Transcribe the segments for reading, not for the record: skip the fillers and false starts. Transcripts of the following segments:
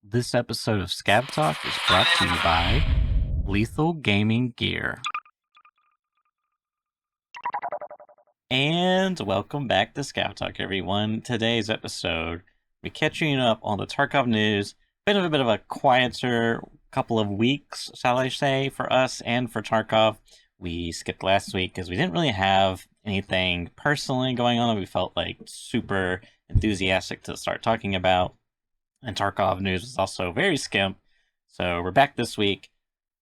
This episode of Scab Talk is brought to you by Lethal Gaming Gear. And welcome back to Scab Talk, everyone. Today's episode, we're catching up on the Tarkov news. Been a bit of a quieter couple of weeks, shall I say, for us and for Tarkov. We skipped last week because we didn't really have anything personally going on that we felt like super enthusiastic to start talking about. And Tarkov news was also very skimp. So we're back this week.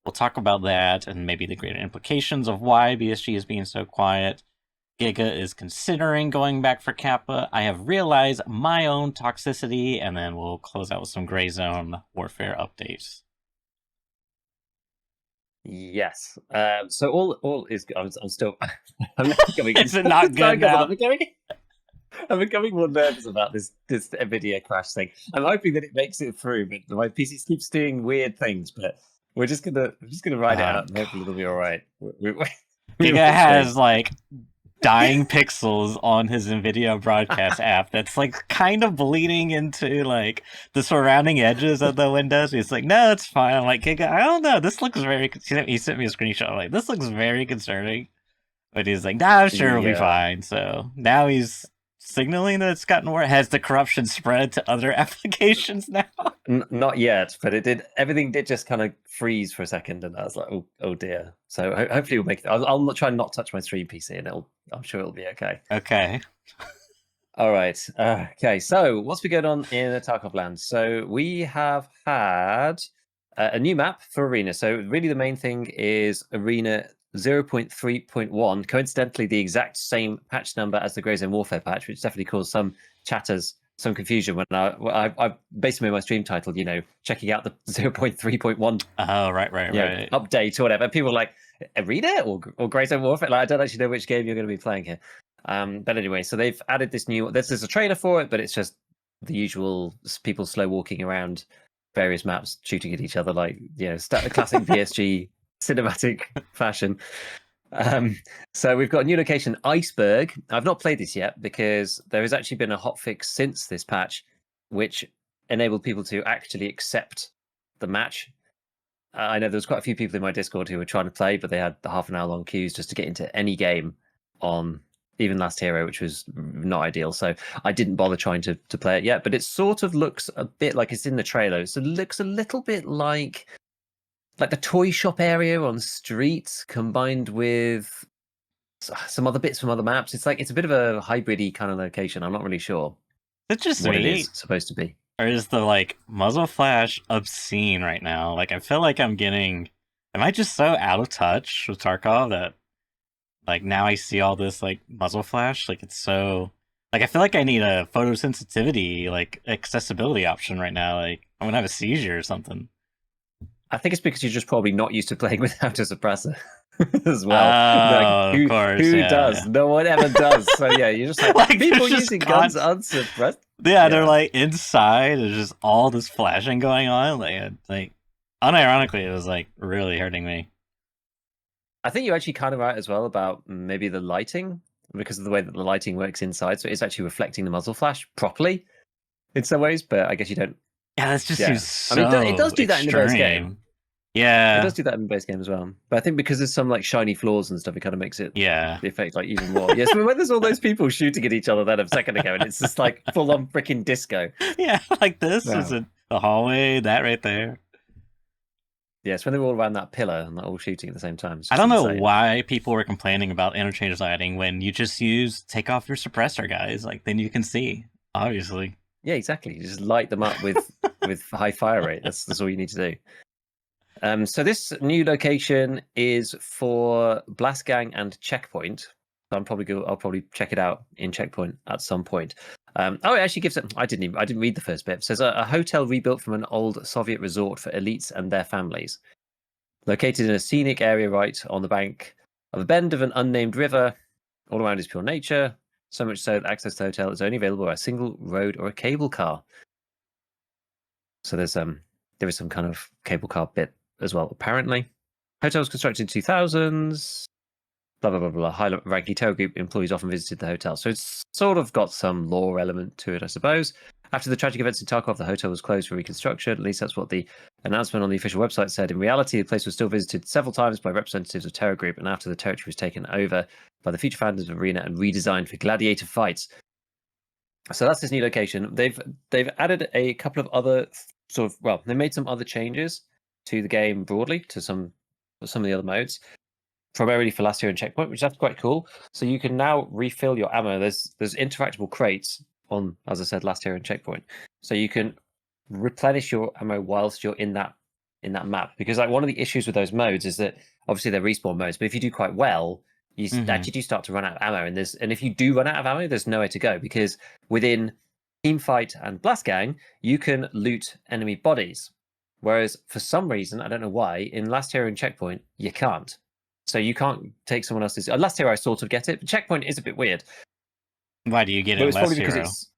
We'll talk about that and maybe the greater implications of why BSG is being so quiet. Giga is considering going back for Kappa. I have realized my own toxicity, and then we'll close out with some gray zone warfare updates. Yes. So all is. I'm still. I'm becoming. Is it not good now? I'm becoming more nervous about this NVIDIA crash thing. I'm hoping that it makes it through, but my PC keeps doing weird things. But we're just gonna ride it out, and hopefully it'll be all right. Giga has like dying pixels on his NVIDIA broadcast app that's like kind of bleeding into like the surrounding edges of the windows. He's like, no, it's fine. I'm like, Giga, I don't know. This looks very. He sent me a screenshot. I'm like, this looks very concerning. But he's like, nah, I'm sure it'll be fine. So now he's signaling that it's gotten worse. Has the corruption spread to other applications now? Not yet, but it did. Everything did just kind of freeze for a second, and I was like, oh dear. So hopefully we'll make it. I'll try and not touch my stream PC, and I'm sure it'll be okay. Okay. All right. Okay. So what's been going on in the Tarkov land? So we have had a new map for Arena. So really the main thing is Arena 0.3.1, coincidentally the exact same patch number as the Grey Zone Warfare patch, which definitely caused some chatters, some confusion when I basically made my stream title, checking out the 0.3.1 oh right update or whatever. People were like, Arena or Grey Zone Warfare? Like, I don't actually know which game you're going to be playing here. But anyway, so they've added this new, there's a trailer for it, but it's just the usual people slow walking around various maps, shooting at each other like, classic PSG cinematic fashion. So we've got a new location, Iceberg. I've not played this yet because there has actually been a hotfix since this patch, which enabled people to actually accept the match. I know there was quite a few people in my Discord who were trying to play, but they had the half an hour long queues just to get into any game on even Last Hero, which was not ideal. So I didn't bother trying to play it yet, but it sort of looks a bit like it's in the trailer. So it looks a little bit like the toy shop area on Street combined with some other bits from other maps. It's a bit of a hybrid-y kind of location. I'm not really sure. It's just what it is supposed to be. Or is the muzzle flash obscene right now? I feel like am I just so out of touch with Tarkov that now I see all this muzzle flash? It's so I feel like I need a photosensitivity accessibility option right now. I'm gonna have a seizure or something. I think it's because you're just probably not used to playing without a suppressor as well. Of course. Who does? Yeah. No one ever does. So yeah, you're just people using guns unsuppressed. Yeah, they're inside. There's just all this flashing going on. Unironically, it was really hurting me. I think you're actually kind of right as well about maybe the lighting, because of the way that the lighting works inside. So it's actually reflecting the muzzle flash properly in some ways, but I guess you don't. Yeah, that's just so it does do that in the base game. Yeah, it does do that in the base game as well. But I think because there's some shiny floors and stuff, it kind of makes it the effect even more. Yes, when there's all those people shooting at each other that a second ago, and it's just full on freaking disco. Yeah, this is the hallway, that right there. Yes, when they're all around that pillar and they're all shooting at the same time. I don't know why people were complaining about interchange lighting when you just take off your suppressor, guys. Then you can see, obviously. Yeah, exactly. You just light them up with high fire rate. That's all you need to do. So this new location is for Blast Gang and Checkpoint. So I'll probably check it out in Checkpoint at some point. It actually gives it. I didn't read the first bit. It says a hotel rebuilt from an old Soviet resort for elites and their families, located in a scenic area right on the bank of a bend of an unnamed river. All around is pure nature. So much so that access to the hotel is only available by a single road or a cable car. So there is some kind of cable car bit as well, apparently. Hotel was constructed in 2000s. Blah, blah, blah, blah. High-ranking terror group employees often visited the hotel. So it's sort of got some lore element to it, I suppose. After the tragic events in Tarkov, the hotel was closed for reconstruction. At least that's what the announcement on the official website said. In reality, the place was still visited several times by representatives of Terror Group, and after the territory was taken over by the future founders of Arena and redesigned for gladiator fights. So that's this new location. They've added a couple of other they made some other changes to the game broadly to some of the other modes, primarily for Last Hero and Checkpoint, which is quite cool. So you can now refill your ammo. There's interactable crates on, as I said, Last Hero and Checkpoint, so you can replenish your ammo whilst you're in that map. Because like one of the issues with those modes is that obviously they're respawn modes, but if you do quite well, you actually do start to run out of ammo. And if you do run out of ammo, there's nowhere to go, because within Teamfight and Blast Gang, you can loot enemy bodies. Whereas for some reason, I don't know why, in Last Hero and Checkpoint, you can't. So you can't take someone else's. Last Hero, I sort of get it, but Checkpoint is a bit weird. Why do you get it But in it's Last probably because Hero? it's.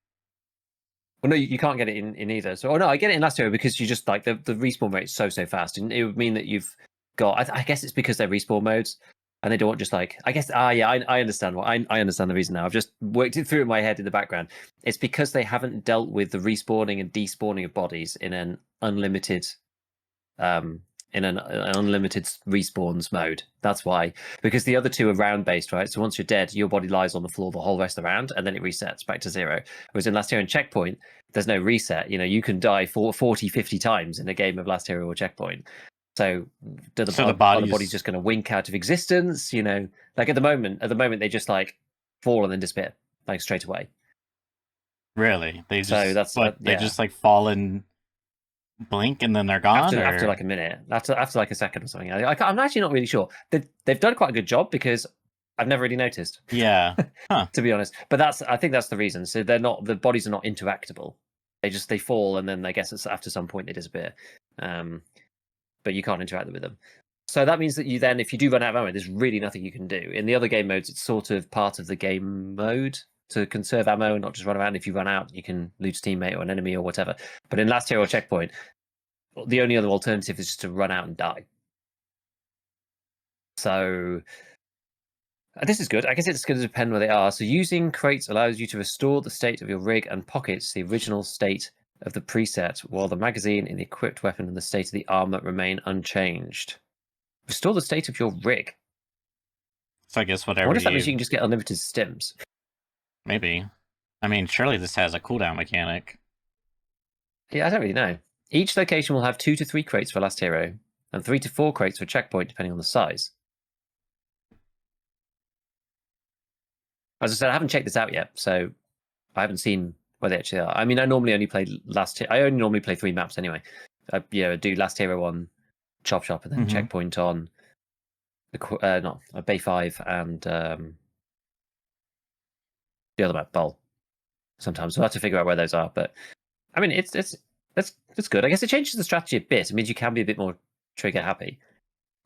Well, no, you can't get it in either. So, no, I get it in Last Hero because you just like the respawn rate is so fast, and it would mean that you've got. I guess it's because they're respawn modes, and they don't want just like. I guess. Yeah, I understand what I understand the reason now. I've just worked it through in my head in the background. It's because they haven't dealt with the respawning and despawning of bodies in an unlimited in an unlimited respawns mode. That's why, because the other two are round based, right? So once you're dead, your body lies on the floor the whole rest of the round, and then it resets back to 0. Whereas in Last Hero and Checkpoint, there's no reset. You can die 40, 50 times in a game of Last Hero or Checkpoint. So are the bodies just going to wink out of existence? Like at the moment they just like fall and then disappear like straight away. Really? They just they just like fall in blink and then they're gone after like a minute, after like a second or something. I'm actually not really sure. They've done quite a good job, because I've never really noticed. Yeah, to be honest. But I think that's the reason. So the bodies are not interactable. They fall, and then I guess it's after some point they disappear. But you can't interact with them. So that means that if you do run out of ammo, there's really nothing you can do. In the other game modes, it's sort of part of the game mode to conserve ammo and not just run around. If you run out, you can loot a teammate or an enemy or whatever. But in Last Hero or Checkpoint, the only other alternative is just to run out and die. So this is good. I guess it's going to depend where they are. So using crates allows you to restore the state of your rig and pockets the original state of the preset, while the magazine and the equipped weapon and the state of the armor remain unchanged. Restore the state of your rig. So I guess whatever. I wonder if that means you can just get unlimited stims. Maybe. I mean, surely this has a cooldown mechanic. Yeah, I don't really know. Each location will have 2 to 3 crates for Last Hero, and 3 to 4 crates for Checkpoint, depending on the size. As I said, I haven't checked this out yet, so I haven't seen where they actually are. I mean, I normally only play 3 maps anyway. I do Last Hero on Chop Shop, and then Checkpoint on Bay 5 and the other map, Bowl. Sometimes we'll have to figure out where those are, but I mean, it's good. I guess it changes the strategy a bit. It means you can be a bit more trigger happy,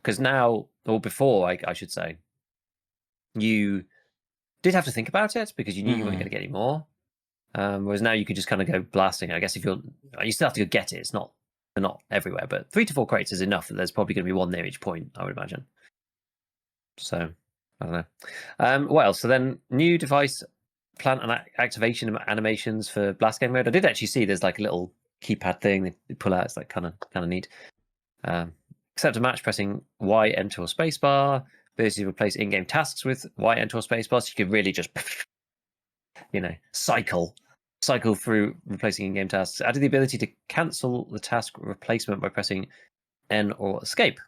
because now, or before, I should say, you did have to think about it because you knew you weren't going to get any more. Whereas now you could just kind of go blasting. I guess you still have to go get it. They're not everywhere, but 3 to 4 crates is enough. There's probably going to be one near each point, I would imagine. So I don't know. What else? So then, new device plant and activation animations for Blast Gang mode. I did actually see there's like a little keypad thing they pull out. It's like kind of neat. Accept a match pressing Y, enter or spacebar. Ability to replace in-game tasks with Y, enter or spacebar. So you could really just, cycle through replacing in-game tasks. Added the ability to cancel the task replacement by pressing N or escape.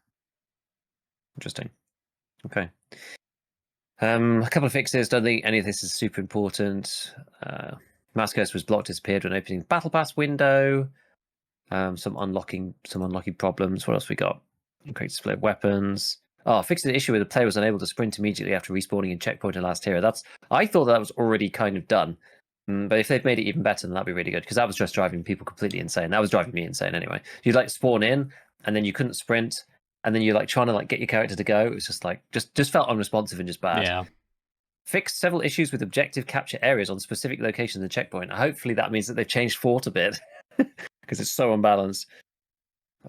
Interesting. Okay. A couple of fixes. Don't think any of this is super important. Mass Curse was blocked, disappeared when opening Battle Pass window. Some unlocking problems. What else we got? Create display of weapons. Fixing the issue where the player was unable to sprint immediately after respawning in Checkpoint and Last Hero. I thought that was already kind of done. But if they've made it even better, then that'd be really good, because that was just driving people completely insane. That was driving me insane anyway. You'd like spawn in, and then you couldn't sprint, and then you're like trying to like get your character to go. It was just like just felt unresponsive and just bad. Yeah. Fixed several issues with objective capture areas on specific locations in Checkpoint. Hopefully that means that they've changed Fort a bit, because it's so unbalanced.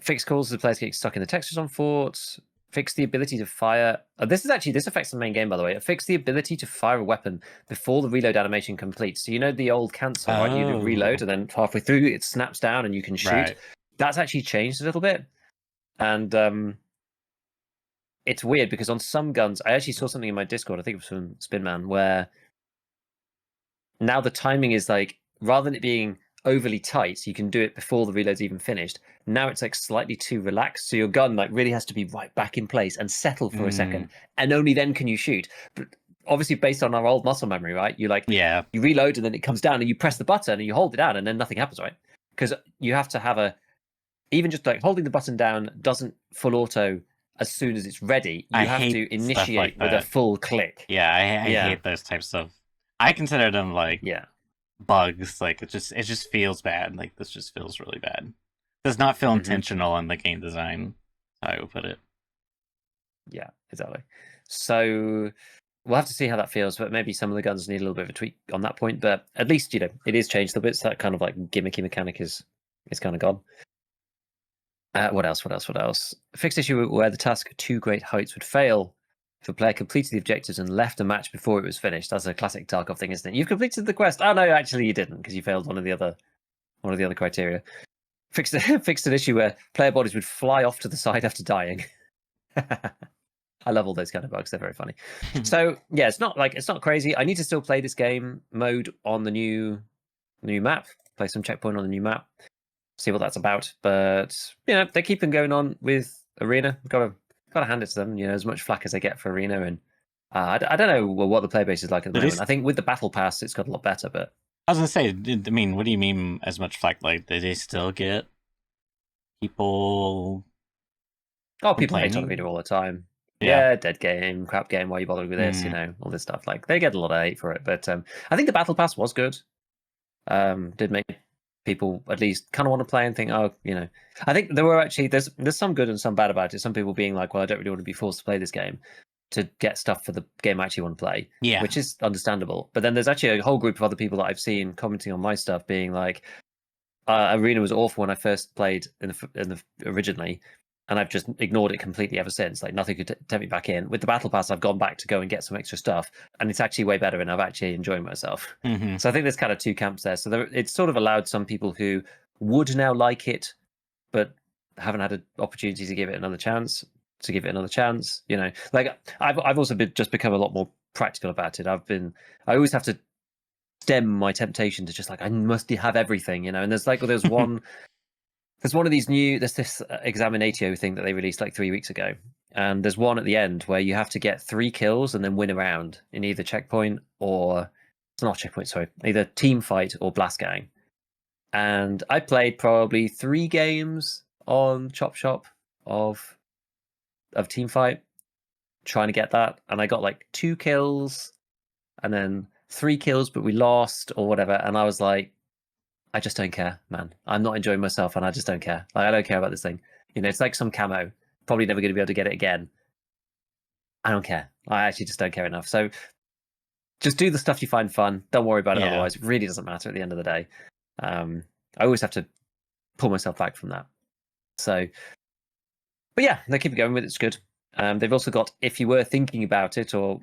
Fixed calls to the players getting stuck in the textures on Fort. fixed the ability to fire. This affects the main game, by the way. It fixed the ability to fire a weapon before the reload animation completes. So you know the old cancel, right? You reload and then halfway through it snaps down and you can shoot. Right. That's actually changed a little bit, and it's weird because on some guns, I actually saw something in my Discord. I think it was from Spinman, where now the timing is like rather than it being overly tight, so you can do it before the reload's even finished. Now it's like slightly too relaxed, so your gun like really has to be right back in place and settle for a second, and only then can you shoot. But obviously, based on our old muscle memory, right? You you reload and then it comes down, and you press the button and you hold it down, and then nothing happens, right? Because you have to have even just like holding the button down doesn't full auto as soon as it's ready. You have to initiate with a full click. Yeah, I hate those types of. I consider them like bugs. Like it just feels bad. Like this just feels really bad. Does not feel intentional in the game design. How I would put it. Yeah, exactly. So we'll have to see how that feels. But maybe some of the guns need a little bit of a tweak on that point. But at least it is changed a bit. So that kind of like gimmicky mechanic is kind of gone. What else? Fixed issue where the task Two Great Heights would fail if a player completed the objectives and left a match before it was finished. That's a classic Tarkov thing, isn't it? You've completed the quest. Oh no, actually you didn't because you failed one of the other criteria. Fixed an issue where player bodies would fly off to the side after dying. I love all those kind of bugs. They're very funny. So yeah, it's not crazy. I need to still play this game mode on the new map. Play some checkpoint on the new map. See what that's about. But they're keeping going on with Arena. Gotta hand it to them. As much flack as they get for Arena, and I don't know what the player base is like at the moment. I think with the Battle Pass, it's got a lot better. But I was gonna say, I mean, what do you mean as much flack? Like, do they still get people? Oh, people hate on Arena all the time. Yeah, dead game, crap game. Why are you bothering with this? All this stuff. Like they get a lot of hate for it. But I think the Battle Pass was good. Did make people at least kind of want to play and think, I think there were actually there's some good and some bad about it. Some people being like, well, I don't really want to be forced to play this game to get stuff for the game I actually want to play, which is understandable. But then there's actually a whole group of other people that I've seen commenting on my stuff being like, Arena was awful when I first played in the originally, and I've just ignored it completely ever since. Like nothing could tempt me back in. With the Battle Pass, I've gone back to go and get some extra stuff, and it's actually way better, and I've actually enjoyed myself. So I think there's kind of two camps there. So it's sort of allowed some people who would now like it, but haven't had an opportunity to give it another chance. Like I've also just become a lot more practical about it. I always have to stem my temptation to just like I must have everything, and there's one. There's one of these there's this Examinatio thing that they released like 3 weeks ago. And there's one at the end where you have to get 3 kills and then win a round in either checkpoint or, it's not checkpoint, sorry, either team fight or blast gang. And I played probably 3 games on Chop Shop of team fight, trying to get that. And I got like 2 kills and then 3 kills, but we lost or whatever. And I was like, I just don't care, man. I'm not enjoying myself, and I just don't care. Like I don't care about this thing. It's like some camo. Probably never going to be able to get it again. I don't care. I actually just don't care enough. So just do the stuff you find fun. Don't worry about it otherwise. It really doesn't matter at the end of the day. I always have to pull myself back from that. So, but yeah, they keep going with it. It's good. They've also got, if you were thinking about it, or,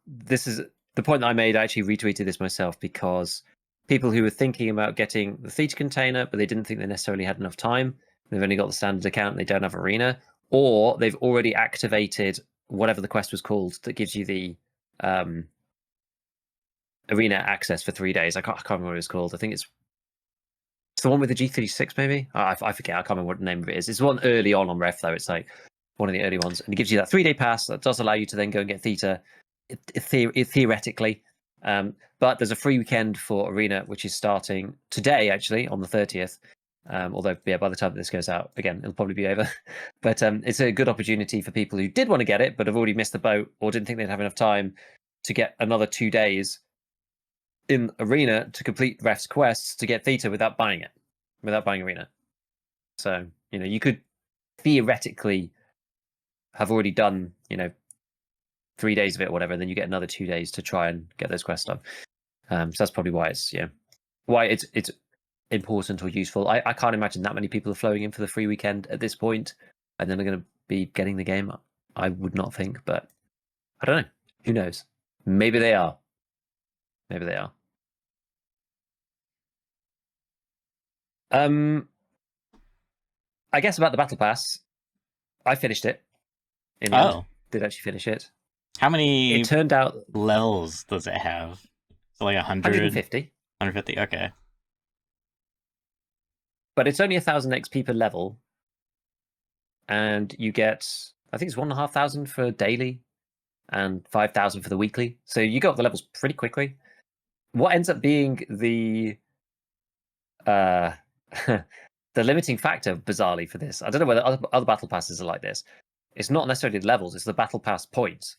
this is the point that I made. I actually retweeted this myself because people who were thinking about getting the Theta container, but they didn't think they necessarily had enough time. They've only got the standard account. They don't have Arena, or they've already activated whatever the quest was called that gives you the Arena access for 3 days. I can't remember what it was called. I think it's the one with the G36, maybe. I forget. I can't remember what the name of it is. It's one early on Ref, though. It's like one of the early ones, and it gives you that 3-day pass that does allow you to then go and get Theta, theoretically. But there's a free weekend for Arena, which is starting today, actually, on the 30th. Although, by the time this goes out, again, it'll probably be over. But it's a good opportunity for people who did want to get it, but have already missed the boat or didn't think they'd have enough time to get another 2 days in Arena to complete Ref's quests to get Theta without buying Arena. So, you could theoretically have already done, 3 days of it or whatever, and then you get another 2 days to try and get those quests done. So that's probably why it's important or useful. I can't imagine that many people are flowing in for the free weekend at this point, and then they're going to be getting the game I would not think, but I don't know. Who knows? Maybe they are. Maybe they are. I guess about the battle pass. I finished it in the end. Oh, Did actually finish it. how many It turned out levels does it have? So like 100? 150, 150? Okay. but it's only 1,000 XP per level, and you get, I think it's 1,500 for daily and 5,000 for the weekly. So you got the levels pretty quickly. What ends up being the the limiting factor, bizarrely, for this, I don't know whether other battle passes are like this. It's not necessarily the levels; it's the battle pass points,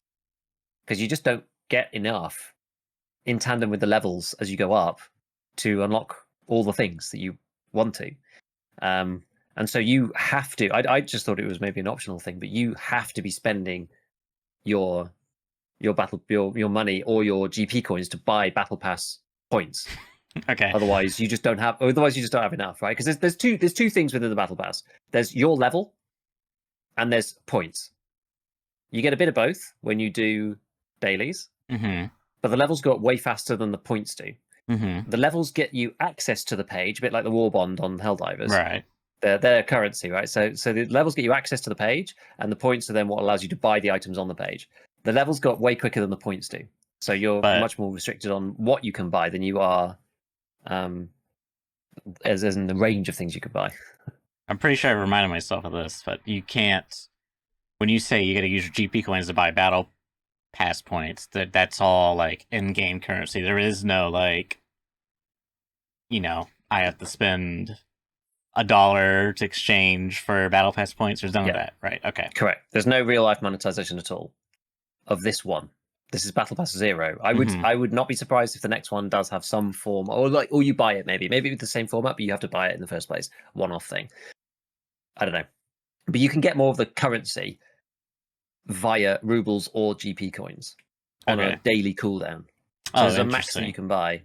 because you just don't get enough in tandem with the levels as you go up to unlock all the things that you want to. And so you have to. I just thought it was maybe an optional thing, but you have to be spending your your money or your GP coins to buy battle pass points. Okay. Otherwise, you just don't have. Otherwise, you just don't have enough, right? Because there's two things within the battle pass. There's your level, and there's points. You get a bit of both when you do dailies, but the levels go up way faster than the points do. The levels get you access to the page, a bit like the war bond on Helldivers. Right. They're currency, right? So the levels get you access to the page, and the points are then what allows you to buy the items on the page. The levels go up way quicker than the points do, so you're much more restricted on what you can buy than you are, as in the range of things you could buy. I'm pretty sure I reminded myself of this, but you can't. When you say you got to use your GP coins to buy battle pass points, that's all like in-game currency. There is no like, I have to spend $1 to exchange for battle pass points. There's none of that, right? Okay, correct. There's no real life monetization at all of this one. This is Battle Pass 0. I would not be surprised if the next one does have some form, or you buy it maybe with the same format, but you have to buy it in the first place. One-off thing. I don't know, but you can get more of the currency via rubles or GP coins on a daily cooldown. So there's a max that you can buy,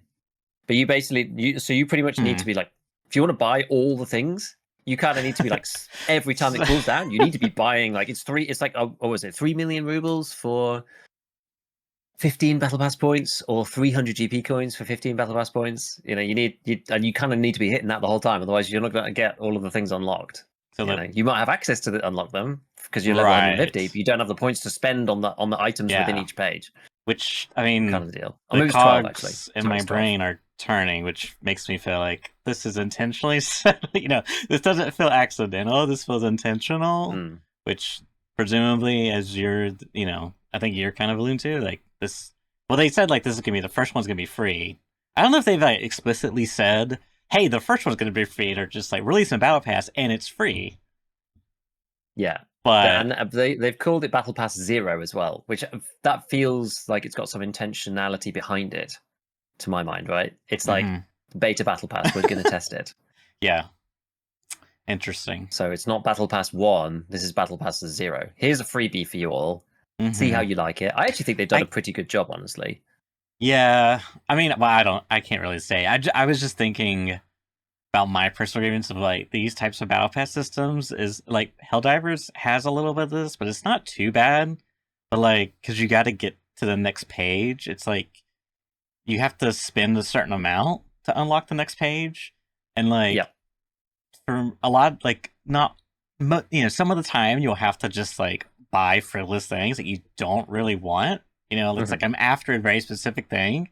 but you basically you pretty much need to be like, if you want to buy all the things, you kind of need to be like, every time it cools down, you need to be buying like it's like what was it, 3 million rubles for 15 battle pass points, or 300 GP coins for 15 battle pass points. You kind of need to be hitting that the whole time, otherwise you're not going to get all of the things unlocked. So you might have access to unlock them because you're level 150, but you don't have the points to spend on the items within each page. Which, I mean, kind of the deal. The cogs 12, actually. In my brain are turning, which makes me feel like this is intentionally set. This doesn't feel accidental. This feels intentional, which presumably, as you're, I think you're kind of alluding to, like this. Well, they said like this is gonna be the first one's gonna be free. I don't know if they've like explicitly said, "Hey, the first one's gonna be free," or just like release a battle pass and it's free. Yeah. And they've called it Battle Pass 0 as well, which that feels like it's got some intentionality behind it, to my mind, right? It's like beta Battle Pass, we're going to test it. Yeah. Interesting. So it's not Battle Pass 1, this is Battle Pass 0. Here's a freebie for you all. See how you like it. I actually think they've done a pretty good job, honestly. Yeah. I mean, well, I can't really say. I was just thinking about my personal grievance of like these types of battle pass systems is like Helldivers has a little bit of this, but it's not too bad. But like, because you got to get to the next page, it's like you have to spend a certain amount to unlock the next page, and like for a lot, like not, some of the time you'll have to just like buy frivolous things that you don't really want. It's like I'm after a very specific thing,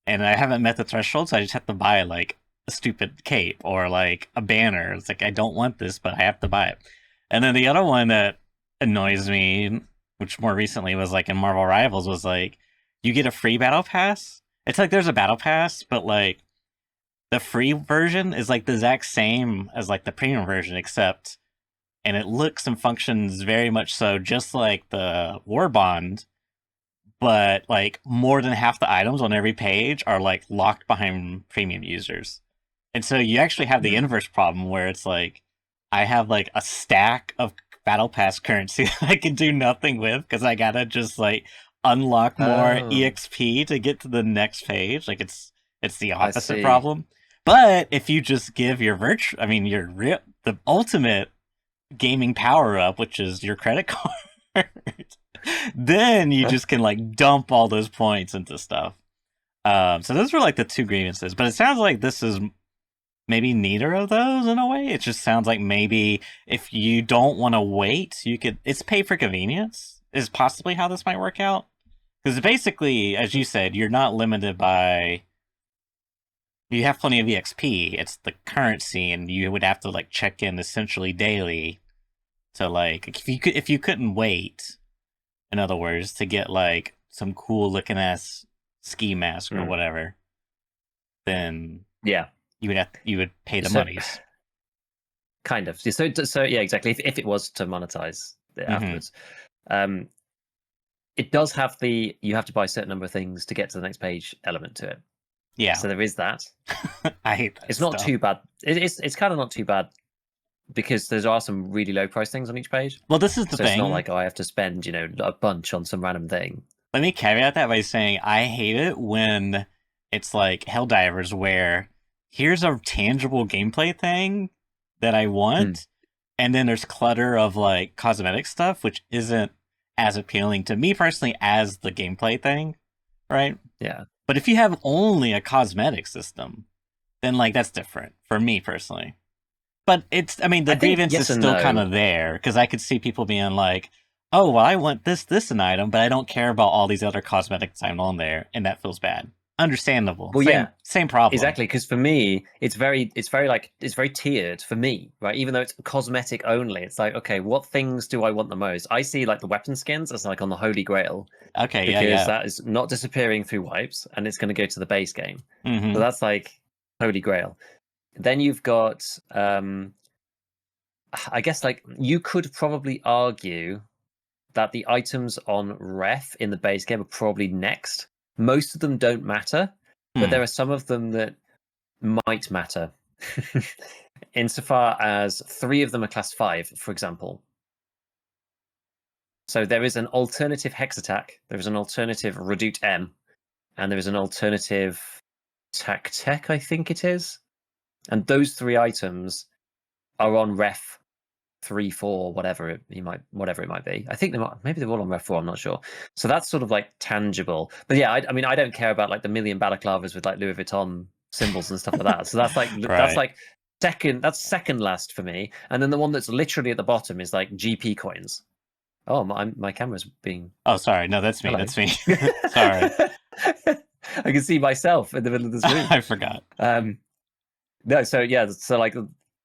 and I haven't met the threshold, so I just have to buy like a stupid cape or like a banner. It's like I don't want this, but I have to buy it. And then the other one that annoys me, which more recently was like in Marvel Rivals, was like you get a free battle pass. It's like there's a battle pass, but like the free version is like the exact same as like the premium version, except, and it looks and functions very much so just like the War Bond, but like more than half the items on every page are like locked behind premium users. And so you actually have the inverse problem where it's like, I have like a stack of battle pass currency that I can do nothing with because I gotta just like unlock more EXP to get to the next page. Like it's the opposite problem. But if you just give your the ultimate gaming power up, which is your credit card, then you just can like dump all those points into stuff. So those were like the two grievances, but it sounds like this is maybe neither of those in a way. It just sounds like maybe if you don't want to wait, you could. It's pay for convenience is possibly how this might work out. Because basically, as you said, you're not limited by. You have plenty of EXP. It's the currency, and you would have to like check in essentially daily to like if you couldn't wait. In other words, to get like some cool looking ass ski mask or whatever, then yeah, you would pay the so, monies. Kind of. So yeah, exactly. If it was to monetize it afterwards, it does have the you have to buy a certain number of things to get to the next page element to it. Yeah. So there is that. I hate that. It's not too bad. It's kind of not too bad because there are some really low price things on each page. Well, this is the so thing. It's not like I have to spend a bunch on some random thing. Let me caveat that by saying I hate it when it's like Helldivers where here's a tangible gameplay thing that I want, and then there's clutter of like cosmetic stuff which isn't as appealing to me personally as the gameplay thing, right? Yeah. But if you have only a cosmetic system, then like that's different for me personally. But it's, I mean, the grievance is still kind of there because I could see people being like, "Oh, well, I want this an item, but I don't care about all these other cosmetics I'm on there," and that feels bad. Understandable. Well, same problem. Exactly, because for me, it's very tiered for me, right? Even though it's cosmetic only, it's like, okay, what things do I want the most? I see like the weapon skins as like on the Holy Grail. Okay, because that is not disappearing through wipes, and it's going to go to the base game. So that's like Holy Grail. Then you've got, I guess, like you could probably argue that the items on ref in the base game are probably next. Most of them don't matter, but there are some of them that might matter. Insofar as 3 of them are class 5, for example. So there is an alternative Hex Attack, there is an alternative Redoute M, and there is an alternative Tech, I think it is. And those 3 items are on ref 3, 4, whatever it might be. I think maybe they're all on ref 4, I'm not sure. So that's sort of like tangible. But yeah, I mean, I don't care about like the million balaclavas with like Louis Vuitton symbols and stuff like that. So that's like that's second last for me. And then the one that's literally at the bottom is like GP coins. Oh, my camera's being. Oh, sorry. No, that's me. Hello. That's me. Sorry. I can see myself in the middle of the screen. I forgot. No, so yeah, so like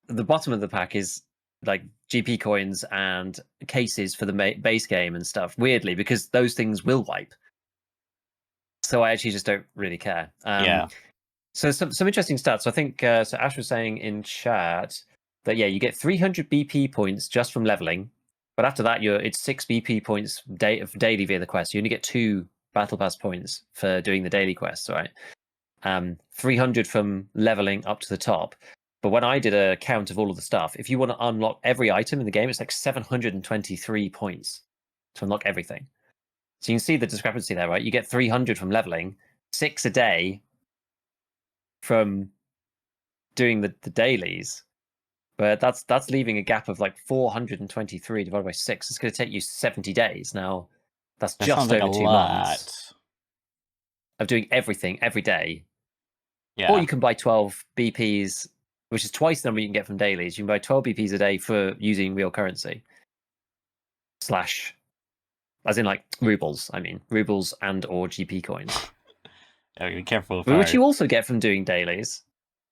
the bottom of the pack is like GP coins and cases for the base game and stuff. Weirdly, because those things will wipe. So I actually just don't really care. Yeah. So some interesting stats. So I think so. Ash was saying in chat that you get 300 BP points just from leveling. But after that, it's 6 BP points daily via the quest. You only get 2 battle pass points for doing the daily quests, right? 300 from leveling up to the top. But when I did a count of all of the stuff, if you want to unlock every item in the game, it's like 723 points to unlock everything. So you can see the discrepancy there, right? You get 300 from leveling, 6 a day from doing the dailies. But that's leaving a gap of like 423 divided by 6. It's going to take you 70 days. Now, that's just over 2 months of doing everything every day. Yeah. Or you can buy 12 BPs, which is twice the number you can get from dailies. You can buy 12 BPs a day for using real currency. As in like rubles, I mean. Rubles and or GP coins. Be careful. Which you also get from doing dailies.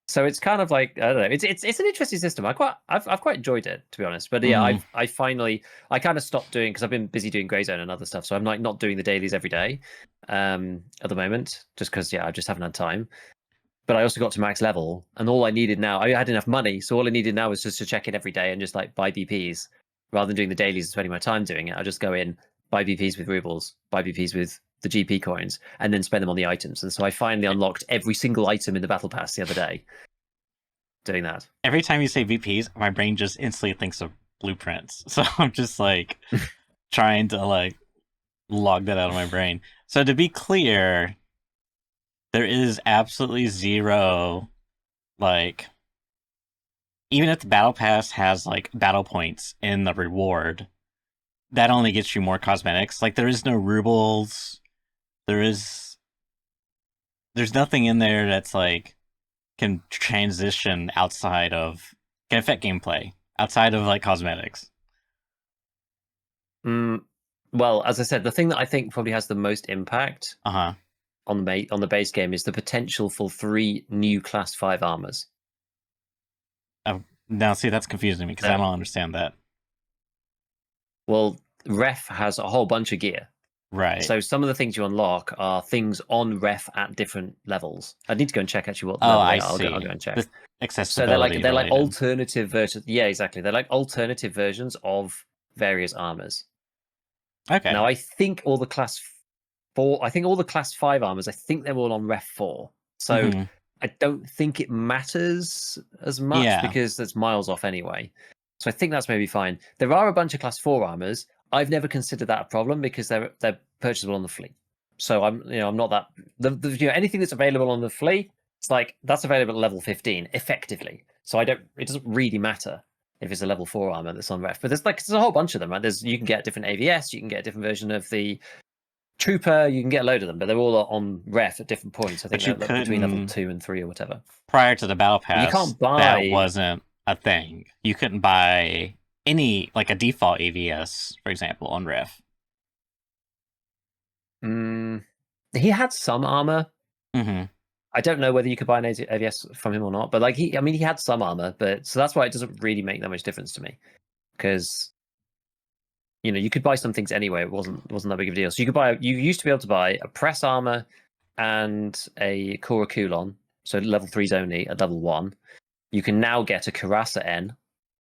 So it's kind of like, I don't know. It's an interesting system. I've quite enjoyed it, to be honest. But yeah, I kind of stopped doing because I've been busy doing Grey Zone and other stuff. So I'm like not doing the dailies every day at the moment, just because I just haven't had time. But I also got to max level, and all I needed now, I had enough money, so all I needed now was just to check in every day and just like buy BPs rather than doing the dailies and spending my time doing it. I just go in, buy BPs with rubles, buy BPs with the GP coins, and then spend them on the items. And so I finally unlocked every single item in the battle pass the other day doing that. Every time you say VPs, my brain just instantly thinks of blueprints. So I'm just like trying to like log that out of my brain. So to be clear, there is absolutely zero, like, even if the battle pass has like battle points in the reward, that only gets you more cosmetics. Like there is no rubles. There is there's nothing in there that's like can transition outside of can affect gameplay outside of like cosmetics. Mm, well, as I said, the thing that I think probably has the most impact Uh-huh. on the base game is the potential for 3 new class 5 armors. Oh, now see that's confusing me because I So, don't understand that. well, Ref has a whole bunch of gear. Right. So some of the things you unlock are things on Ref at different levels. I need to go and check actually what Oh, level I they are. I'll see. go and check. The So accessibility they're like related. alternative versions. Yeah, exactly. They're like alternative versions of various armors. Okay. Now I think all the class 4, I think all the class 5 armors, I think they're all on Ref 4. So Mm-hmm. I don't think it matters as much Yeah. because that's miles off anyway. So I think that's maybe fine. There are a bunch of class 4 armors. I've never considered that a problem because they're purchasable on the fleet. So I'm not that anything that's available on the fleet, it's like that's available at level 15 effectively. So it doesn't really matter if it's a level 4 armor that's on ref. But there's a whole bunch of them, right? You can get different AVS, you can get a different version of the Trooper, you can get a load of them, but they're all on ref at different points. I think But you they're between level couldn't 2 and 3 or whatever. prior to the battle But you pass, can't that buy. wasn't a thing. You couldn't buy any like a default AVS, for example, on ref. Mm, he had some armor. Mm-hmm. I don't know whether you could buy an AVS from him or not, but he had some armor, but so that's why it doesn't really make that much difference to me because you could buy some things anyway. It wasn't that big of a deal. So you used to be able to buy a press armor and a Kora Kulon, so level 3s only at level 1. You can now get a Karasa N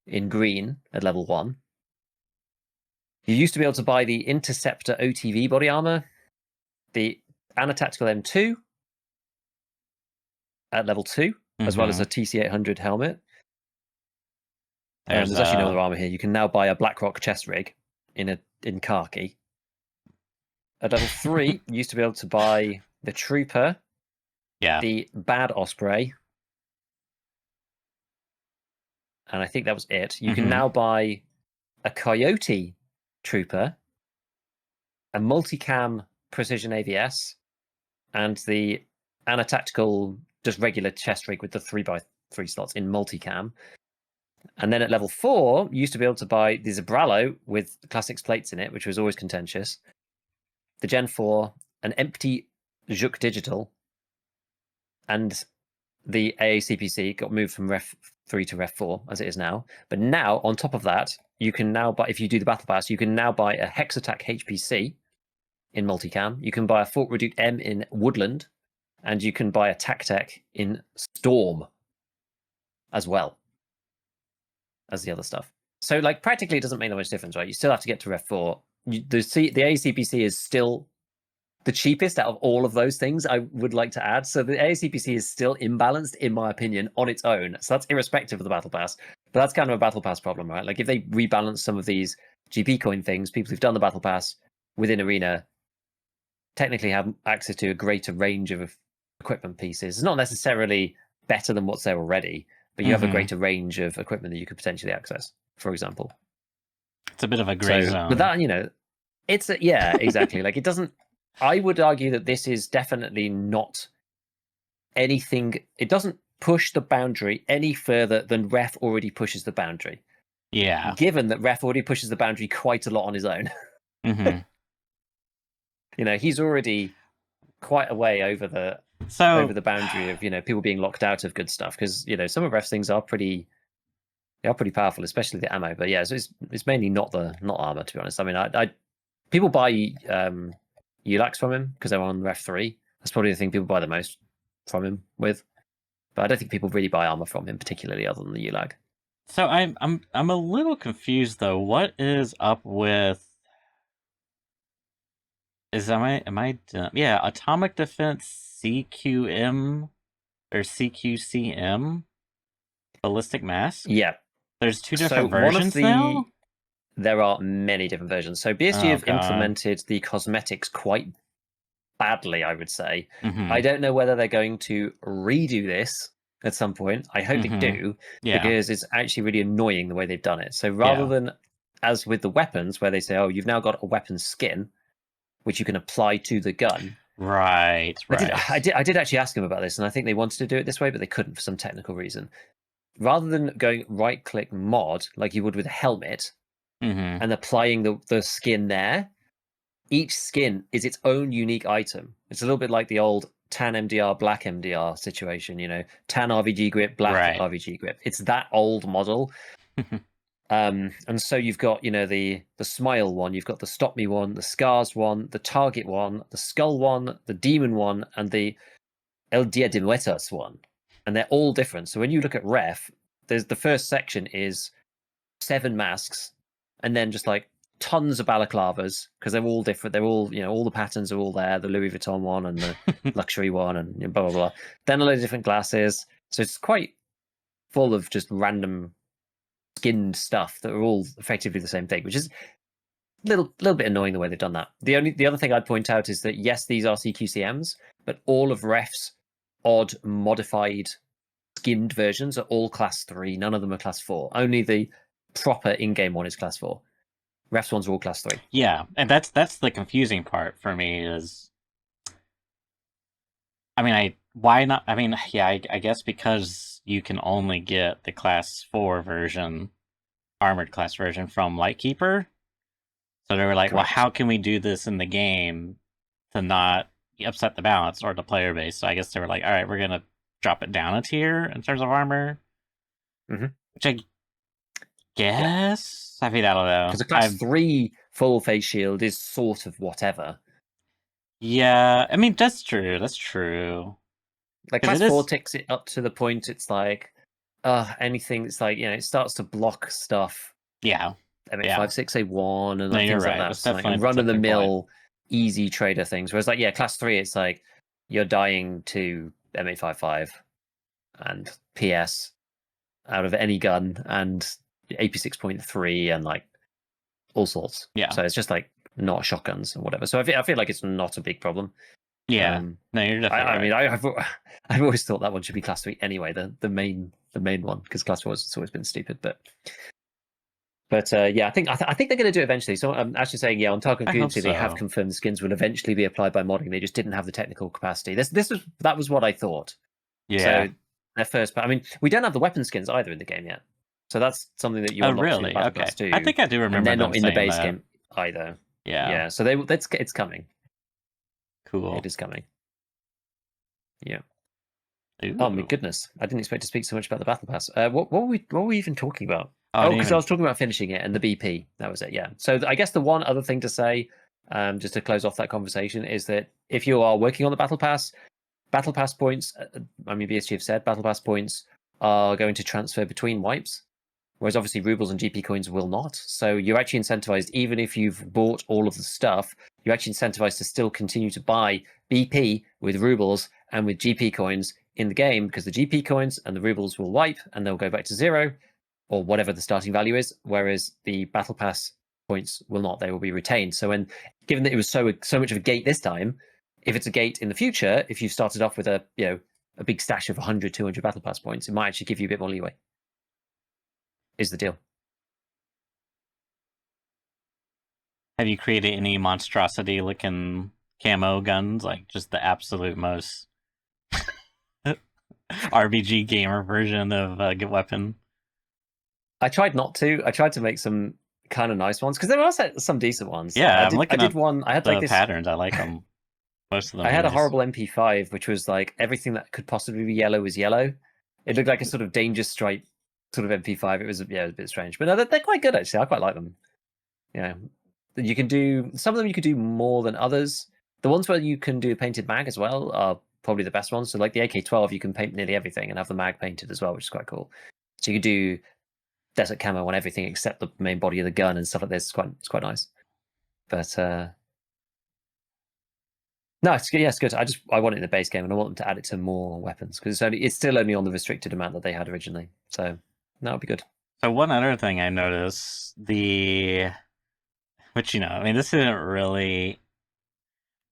in green at level 1. You used to be able to buy the Interceptor OTV body armor, the Anatactical M2 at level 2, as well as Mm-hmm. a TC800 helmet. There's There's actually no other armor here. You can now buy a Blackrock chest rig in khaki. At level 3, you used to be able to buy the Trooper, yeah. the Bad Osprey, and I think that was it. You can Mm-hmm. now buy a Coyote Trooper, a multicam precision AVS, and the Anatactical just regular chest rig with the 3x3 slots in multicam. And then at level 4, you used to be able to buy the Zabralo with classics plates in it, which was always contentious. The Gen 4, an empty Juk Digital, and the AACPC got moved from Ref 3 to Ref 4 as it is now. But now, on top of that, you can now buy, if you do the Battle Pass, you can now buy a Hex Attack HPC in multicam. You can buy a Fort Reduce M in Woodland, and you can buy a Tactec in Storm as well as the other stuff. So, practically, it doesn't make that much difference, right? You still have to get to Ref 4. The ACPC is still the cheapest out of all of those things, I would like to add. So the ACPC is still imbalanced, in my opinion, on its own. So that's irrespective of the Battle Pass. But that's kind of a Battle Pass problem, right? Like if they rebalance some of these GP coin things, people who've done the Battle Pass within Arena technically have access to a greater range of equipment pieces. It's not necessarily better than what's there already, but you have a Mm-hmm. greater range of equipment that you could potentially access, for example. It's a bit of a gray So, but zone. that, yeah, exactly. Like it doesn't, I would argue that this is definitely not anything, it doesn't push the boundary any further than Ref already pushes the boundary. Yeah. Given that Ref already pushes the boundary quite a lot on his own. Mm-hmm. He's already quite a way over So the boundary of people being locked out of good stuff because some of Ref's things are pretty powerful, especially the ammo. But yeah, so it's mainly not armor, to be honest. I mean, I people buy ULACs from him because they're on Ref 3. That's probably the thing people buy the most from him with. But I don't think people really buy armor from him, particularly other than the ULAG. so I'm a little confused though. What is up with am I yeah, atomic defense CQM or CQCM ballistic mask? Yeah. There's two So different versions now? there are many different versions. So BSG Oh have god. implemented the cosmetics quite badly, I would say. I Mm-hmm. don't know whether they're going to redo this at some point. I hope they Mm-hmm. do Yeah. because it's actually really annoying the way they've done it. So rather Yeah. than as with the weapons, where they say, "Oh, you've now got a weapon skin, which you can apply to the gun." Right. I did actually ask them about this, and I think they wanted to do it this way, but they couldn't for some technical reason. Rather than going right-click mod like you would with a helmet Mm-hmm. and applying the skin there, each skin is its own unique item. It's a little bit like the old tan MDR, black MDR situation, tan RVG grip, black Right. RVG grip. It's that old model. And so you've got, the smile one, you've got the stop me one, the scars one, the target one, the skull one, the demon one, and the El Dia de Muertos one. And they're all different. So when you look at ref, there's the first section is 7 masks, and then just like tons of balaclavas, because they're all different. They're all, all the patterns are all there, the Louis Vuitton one and the luxury one, and blah blah blah. Then a load of different glasses. So it's quite full of just random skinned stuff that are all effectively the same thing, which is a little bit annoying the way they've done that. The other thing I'd point out is that yes, these are CQCMs, but all of ref's odd modified skinned versions are all class 3. None of them are class 4. Only the proper in-game one is class 4. Ref's ones are all class 3. Yeah, and that's the confusing part for me is, I mean, why not? I mean, yeah, I guess because you can only get the class 4 version, armored class version from Lightkeeper. So they were like, well, Correct. how can we do this in the game to not upset the balance or the player base? So I guess they were like, all right, we're gonna drop it down a tier in terms of armor, which I guess, I mean, I don't know. Because a class 3 full face shield is sort of whatever. Yeah, I mean, that's true. That's true. Like 'Cause class it 4 is. takes it up to the point it's like, anything that's like, it starts to block stuff. Yeah. Yeah. M856A1 and No, like you're things like right. that. That's So, like definitely the run of the tipping point. mill easy trader things. Whereas like, yeah, class 3, it's like you're dying to M855 and PS out of any gun and AP6.3 and like all sorts. Yeah. So it's just like not shotguns and whatever. So I feel like it's not a big problem. Yeah. No, you're definitely I right. mean, I've always thought that one should be class 3 anyway. The main one, because class 4 has always been stupid. But yeah, I think they're going to do it eventually. So I'm actually saying, yeah, on Tarkov I hope Community, they have so. confirmed the skins will eventually be applied by modding. They just didn't have the technical capacity. That was what I thought. Yeah. So their first, I mean, we don't have the weapon skins either in the game yet. So that's something that you Oh, unlock through the really? Battle Okay. Pass 2, I think I do and remember they're them not in the saying base that. game either. Yeah. Yeah, so it's coming. Cool. It is coming. Yeah. Ooh. Oh my goodness! I didn't expect to speak so much about the Battle Pass. What were we even talking about? Oh, I Oh, didn't because I even. was talking about finishing it and the BP. That was it. Yeah. So I guess the one other thing to say, just to close off that conversation, is that if you are working on the Battle Pass points, I mean, BSG have said Battle Pass points are going to transfer between wipes, whereas obviously rubles and GP coins will not. So you're actually incentivized, even if you've bought all of the stuff, you're actually incentivized to still continue to buy BP with rubles and with GP coins in the game, because the GP coins and the rubles will wipe and they'll go back to 0 or whatever the starting value is, whereas the Battle Pass points will not. They will be retained. So given that it was so much of a gate this time, if it's a gate in the future, if you started off with a big stash of 100, 200 Battle Pass points, it might actually give you a bit more leeway. Is the deal. Have you created any monstrosity looking camo guns? Like just the absolute most RBG gamer version of a good weapon? I tried not to. I tried to make some kind of nice ones because there are some decent ones. Like, Yeah, I'm I looking did at one. I had like the this. patterns. I like them. Most of them I are had a nice. horrible MP5, which was like everything that could possibly be yellow was yellow. It looked like a sort of danger stripe sort of MP5. It was a bit strange, but no, they're quite good actually. I quite like them. Yeah, you can do some of them. You could do more than others. The ones where you can do a painted mag as well are probably the best ones. So like the AK-12, you can paint nearly everything and have the mag painted as well, which is quite cool. So you could do desert camo on everything except the main body of the gun and stuff like this. It's quite nice. But no, it's good. Yeah, it's good. I want it in the base game, and I want them to add it to more weapons because it's still only on the restricted amount that they had originally. So that would be good. So one other thing I noticed, which I mean, this isn't really.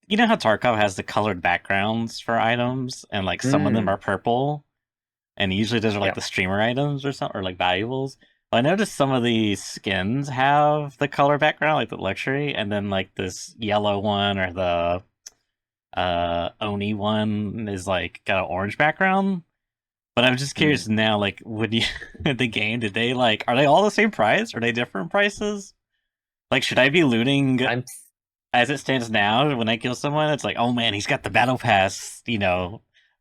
You know how Tarkov has the colored backgrounds for items, and like some of them are purple, and usually those are like Yeah. the streamer items or something, or like valuables. I noticed some of the skins have the color background, like the luxury, and then like this yellow one or the Oni one is like got an orange background. But I'm just Hmm. curious now, like when you the game, did they like are they all the same price? Are they different prices? Like should I be looting I'm as it stands now when I kill someone? It's like, oh man, he's got the battle pass,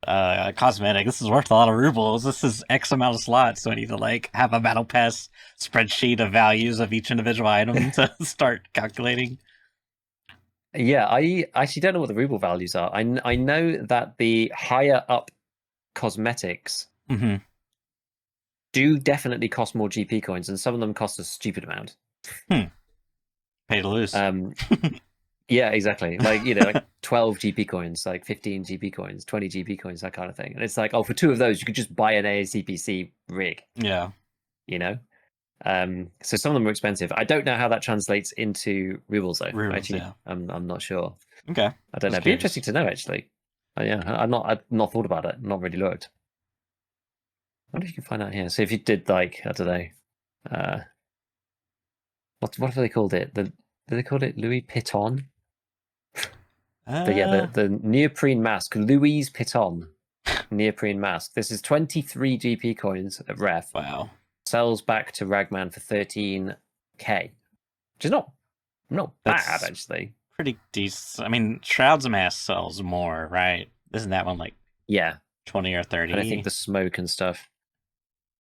cosmetic. This is worth a lot of rubles. This is X amount of slots, so I need to like have a battle pass spreadsheet of values of each individual item to start calculating. Yeah, I actually don't know what the ruble values are. I know that the higher up cosmetics Hmm. do definitely cost more GP coins, and some of them cost a stupid amount. Pay to lose. Um, yeah, exactly. Like, like 12 GP coins, like 15 GP coins, 20 GP coins, that kind of thing. And it's like, oh, for two of those, you could just buy an AACPC rig, Yeah. you know? So some of them are expensive. I don't know how that translates into rubles, though. Rubles, Actually, yeah. I'm not sure. Okay. I don't know. Just It'd be curious. interesting to know, actually. Yeah, I've not thought about it. Not really looked. I wonder if you can find out here. So if you did like, I don't know, uh, what have they called it? Do they call it Louis Piton? Uh The neoprene mask, Louise Piton neoprene mask. This is 23 GP coins at ref. wow. Sells back to Ragman for 13k, which is not bad That's actually. pretty decent. I mean, Shroud's Mask sells more, right? Isn't that one like Yeah, 20 or and I think 30? the smoke and stuff.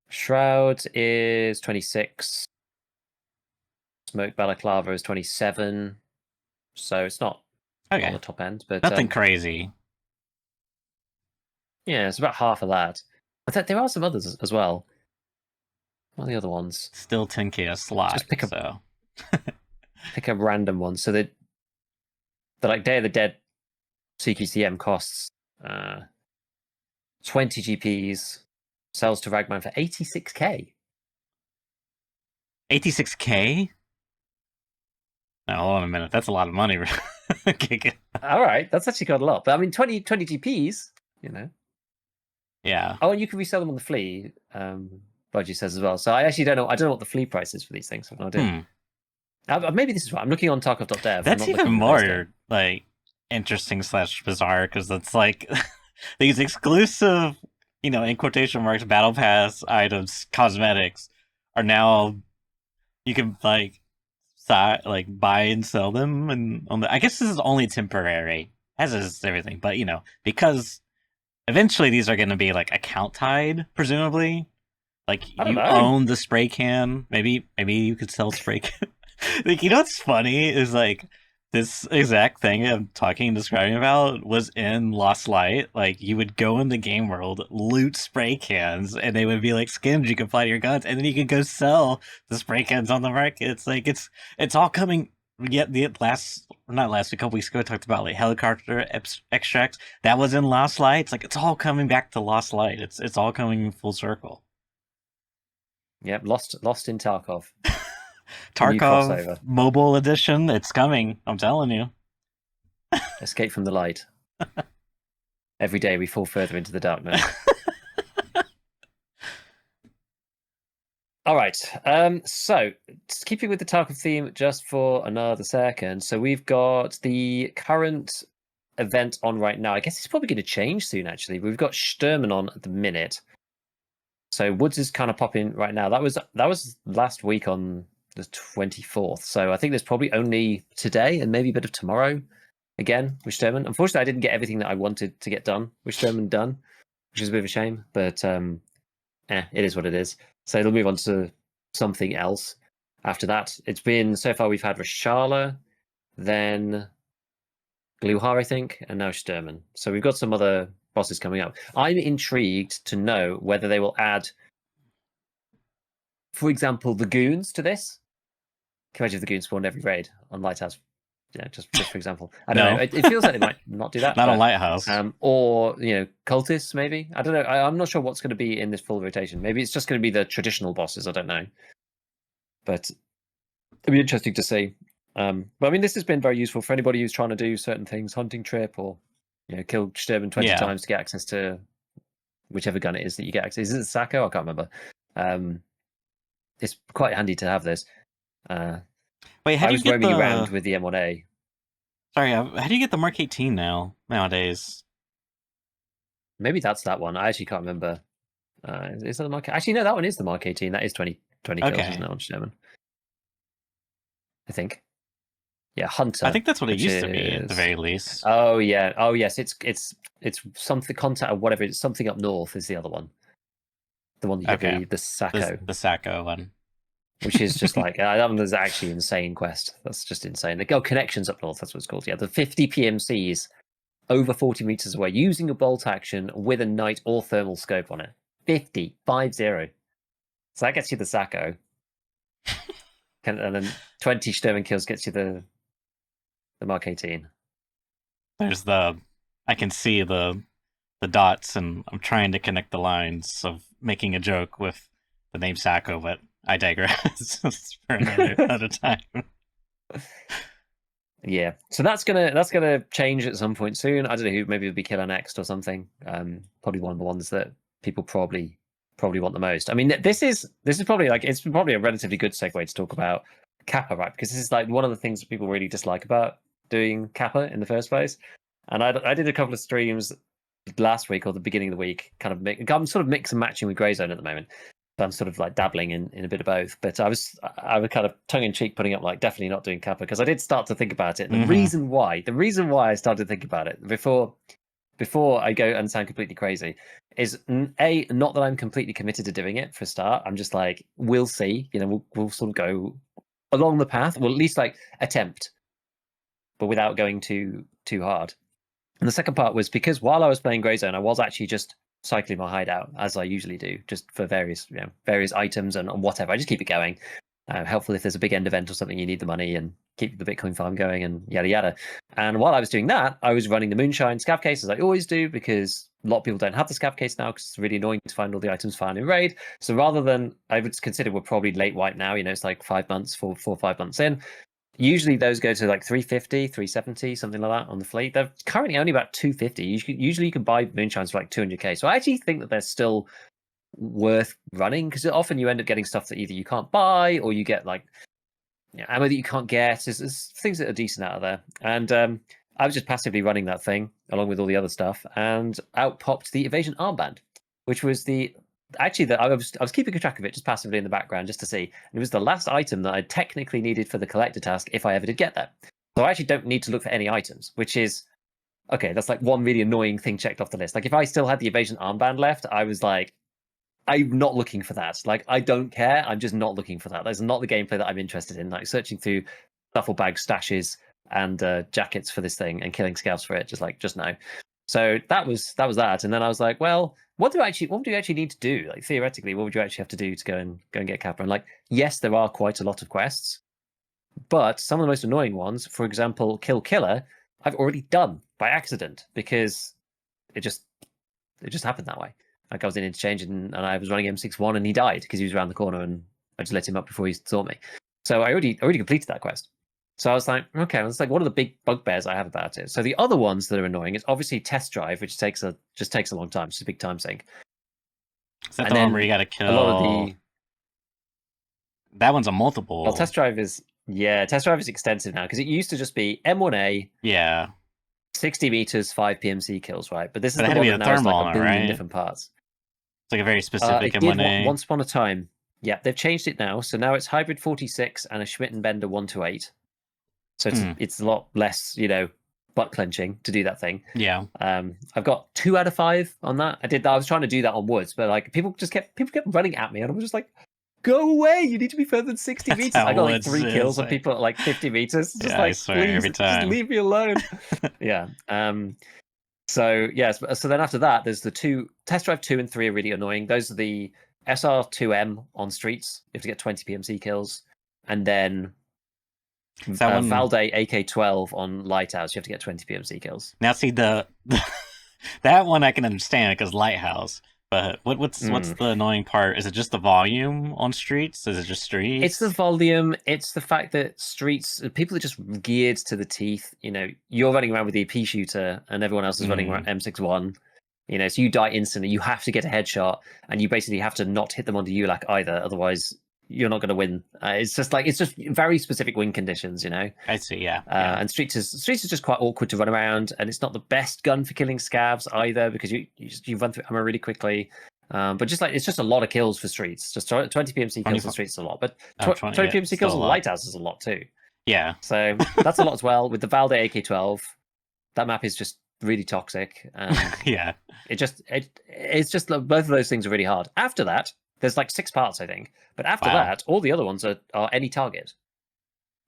Shroud is 26. Smoke Balaclava is 27. So it's not on Okay. the top end, but Nothing crazy. yeah, it's about half of that. But there are some others as well. What are the other ones? Still 10k a slot, Just so pick a random one. So the like Day of the Dead CQCM costs 20 GPs, sells to Ragman for 86k. 86k? Now, hold on a minute. That's a lot of money. All right, that's actually got a lot. But I mean, 20 GPs, you know. Yeah. Oh, and you can resell them on the flea. Budgie says as well. So I actually don't know. I don't know what the flea price is for these things. I've no idea. Hmm. Maybe this is right. I'm looking on Tarkov.dev. I'm That's not even looking on the base game. more like interesting slash bizarre because it's like these exclusive, in quotation marks, battle pass items, cosmetics are now you can like buy and sell them, and I guess this is only temporary, as is everything. But because eventually these are going to be like account tied, presumably. Like I don't you know. own the spray can. Maybe you could sell spray can. Like what's funny is like this exact thing I'm talking and describing about was in Lost Light. Like you would go in the game world, loot spray cans, and they would be like skins you could apply to your guns, and then you could go sell the spray cans on the market. It's like it's all coming. Yet the last not last a couple weeks ago I talked about like helicopter extracts. That was in Lost Light. It's like it's all coming back to Lost Light. It's all coming full circle. Yep, lost in Tarkov. The new Tarkov crossover. mobile edition, it's coming. I'm telling you. Escape from the light. Every day we fall further into the darkness. All right. So just keeping with the Tarkov theme just for another second. So we've got the current event on right now. I guess it's probably going to change soon, actually. We've got Sturman on at the minute. So Woods is kind of popping right now. That was last week on the 24th. So I think there's probably only today and maybe a bit of tomorrow again with Sturman. Unfortunately, I didn't get everything that I wanted to get done with Sturman done, which is a bit of a shame. But it is what it is. So it'll move on to something else after that. It's been so far we've had Rashala, then Gluhar, I think, and now Sturman. So we've got some other bosses coming up. I'm intrigued to know whether they will add, for example, the goons to this. Can you imagine if the goons spawned every raid on Lighthouse? Yeah, just for example. I don't know. No, It feels like they might not do that, not a but lighthouse. or cultists maybe. I don't know. I'm not sure what's going to be in this full rotation. Maybe it's just going to be the traditional bosses. I don't know, but it'd be interesting to see. But I mean, this has been very useful for anybody who's trying to do certain things, hunting trip, or kill Sturban 20 Yeah, times to get access to whichever gun it is that you get access. Is it Sacco? I can't remember. it's quite handy to have this. Wait, how I do you was get roaming around the? with the M1A. Sorry, how do you get the Mark 18 nowadays? Maybe that's that one. I actually can't remember. Is that the Mark? Actually, no, that one is the Mark 18. That is 20 kills, isn't Okay, it, on Sherman? I think. Yeah, I Hunter, think that's what it which used to be at the is. very least. Oh yeah. Oh yes. It's something contact or whatever. It's something up north is the other one. The one that you get Okay, the Sacco, the Sacco one. which is just like that one is actually insane quest. That's just insane. The connections up north. That's what it's called. Yeah, the 50 PMCs over 40 meters away using a bolt action with a night or thermal scope on it. 50. So that gets you the Sacco. And then 20 Sturman kills gets you the Mark 18. There's the. I can see the dots, and I'm trying to connect the lines of making a joke with the name Sacco, but I digress. For another time. Yeah, so that's gonna change at some point soon. I don't know who. Maybe it'll be Killer Next or something. Probably one of the ones that people probably want the most. I mean, this is probably like it's probably a relatively good segue to talk about Kappa, right? Because this is like one of the things that people really dislike about doing Kappa in the first place. And I did a couple of streams last week or the beginning of the week, I'm sort of mix and matching with Greyzone at the moment. So I'm sort of like dabbling in a bit of both. But I was kind of tongue in cheek putting up like definitely not doing Kappa because I did start to think about it. The reason why I started to think about it before I go and sound completely crazy is not that I'm completely committed to doing it for a start. I'm just like, we'll see. You know, we'll sort of go along the path. We'll at least like attempt, but without going too hard. And the second part was because while I was playing Greyzone, I was actually just cycling my hideout as I usually do, just for various items and whatever. I just keep it going. Helpful if there's a big end event or something, you need the money and keep the Bitcoin farm going and yada yada. And while I was doing that, I was running the Moonshine scav case as I always do because a lot of people don't have the scav case now because it's really annoying to find all the items found in raid. So rather than, I would consider we're probably late white now. You know, it's like 5 months, 4 or 5 months in. Usually those go to like 350, 370, something like that on the fleet. They're currently only about 250. Usually you can buy moonshines for like 200k. So I actually think that they're still worth running because often you end up getting stuff that either you can't buy or you get like ammo that you can't get. There's things that are decent out of there. And I was just passively running that thing along with all the other stuff, and out popped the evasion armband, which was I was keeping a track of it just passively in the background just to see. And it was the last item that I technically needed for the collector task if I ever did get there. So I actually don't need to look for any items, which is okay. That's like one really annoying thing checked off the list. Like if I still had the evasion armband left, I was like, I'm not looking for that. Like I don't care. I'm just not looking for that. That's not the gameplay that I'm interested in. Like searching through duffel bag stashes and jackets for this thing and killing scouts for it. Just no. So that was that. And then I was like, well, what do you actually need to do? Like theoretically, what would you actually have to do to go and get Kappa? And like, yes, there are quite a lot of quests, but some of the most annoying ones, for example, Kill Killer, I've already done by accident because it just happened that way. Like I was in interchange and I was running M61 and he died because he was around the corner and I just let him up before he saw me. So I already completed that quest. So I was like, okay, it's like, what are the big bugbears I have about it? So the other ones that are annoying is obviously test drive, which takes a long time. It's a big time sink. Is that And the one where then you got to a lot of kill? That one's a multiple. test drive is extensive now because it used to just be M1A, Yeah, 60 meters, 5 PMC kills, right? But this is but it the had to one be that a now is thermal like a on it, billion right? different parts. It's like a very specific It did M1A. once upon a time. Yeah, they've changed it now. So now it's hybrid 46 and a Schmidt and Bender 128. So it's a lot less, butt clenching to do that thing. Yeah, I've got 2 out of 5 on that. I was trying to do that on woods, but like people kept running at me, and I was just like, "Go away! You need to be further than 60 that's meters." how I got like Woods 3 kills is. on people at like 50 meters. Just Yeah, I like, swear please, every just time. leave me alone. Yeah. So yes, so then after that, there's the two test drive 2 and 3 are really annoying. Those are the SR2M on streets. You have to get 20 PMC kills, and then That one. Valday AK-12 on Lighthouse. You have to get 20 PMC kills. Now, see the that one I can understand because Lighthouse. But what's the annoying part? Is it just the volume on streets? Is it just It's the streets? volume. It's the fact that streets, people are just geared to the teeth. You're running around with the pea shooter, and everyone else is running around M61. So you die instantly. You have to get a headshot, and you basically have to not hit them onto ULAC either. Otherwise, you're not going to win. It's just very specific win conditions, you know. I see. Yeah. And Streets is just quite awkward to run around, and it's not the best gun for killing scavs either because you run through ammo really quickly. But just like it's just a lot of kills for Streets. Just 20 PMC kills for Streets is a lot, but 20 PMC kills on Lighthouse is a lot too. Yeah. So that's a lot as well. With the Valde AK-12, that map is just really toxic. Yeah. It's just both of those things are really hard. After that, there's like 6 parts, I think. But after that, all the other ones are any target.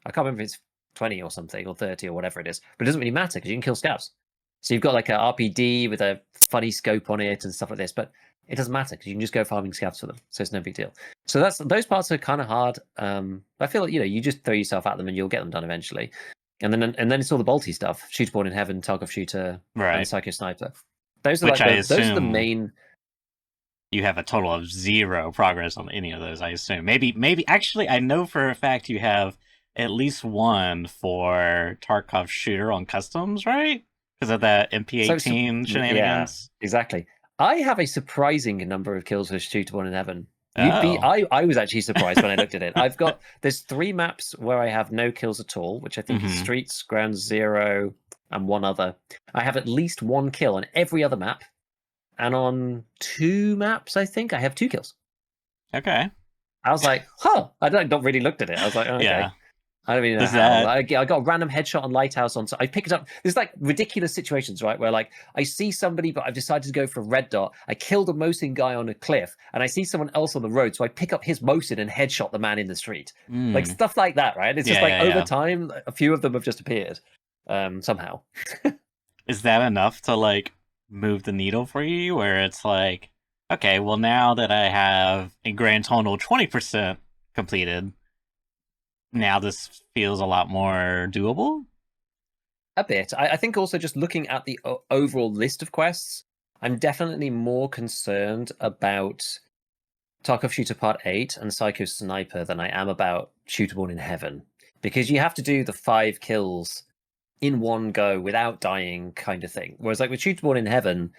I can't remember if it's 20 or something, or 30 or whatever it is. But it doesn't really matter because you can kill scavs. So you've got like a RPD with a funny scope on it and stuff like this. But it doesn't matter because you can just go farming scavs for them. So it's no big deal. So those parts are kind of hard. I feel like, you just throw yourself at them and you'll get them done eventually. And then it's all the bolty stuff: Shooter Born in Heaven, Tarkov Shooter, and Psycho Sniper. Those are those are the main. You have a total of 0 progress on any of those, I assume. Maybe actually, I know for a fact you have at least 1 for Tarkov Shooter on customs, right? Because of that MP18 shenanigans. Yeah, exactly. I have a surprising number of kills for Shooter Born in Heaven. I was actually surprised when I looked at it. There's 3 maps where I have no kills at all, which I think is Streets, Ground Zero, and 1 other. I have at least 1 kill on every other map, and on 2 maps, I think I have 2 kills. Okay. I was like, I not really looked at it. I was like, okay. Yeah. I don't even know how. I got a random headshot on Lighthouse so I pick it up. There's like ridiculous situations, right? Where like I see somebody, but I've decided to go for a red dot. I killed a Mosin guy on a cliff, and I see someone else on the road, so I pick up his Mosin and headshot the man in the street. Like stuff like that, right? It's just over time, a few of them have just appeared somehow. Is that enough to like move the needle for you? Where it's like, okay, well now that I have a grand total 20% completed, now this feels a lot more doable? A bit. I think also just looking at the overall list of quests, I'm definitely more concerned about Tarkov Shooter Part 8 and Psycho Sniper than I am about Shooter Born in Heaven. Because you have to do the 5 kills in one go without dying kind of thing. Whereas like with Shooter Born in Heaven,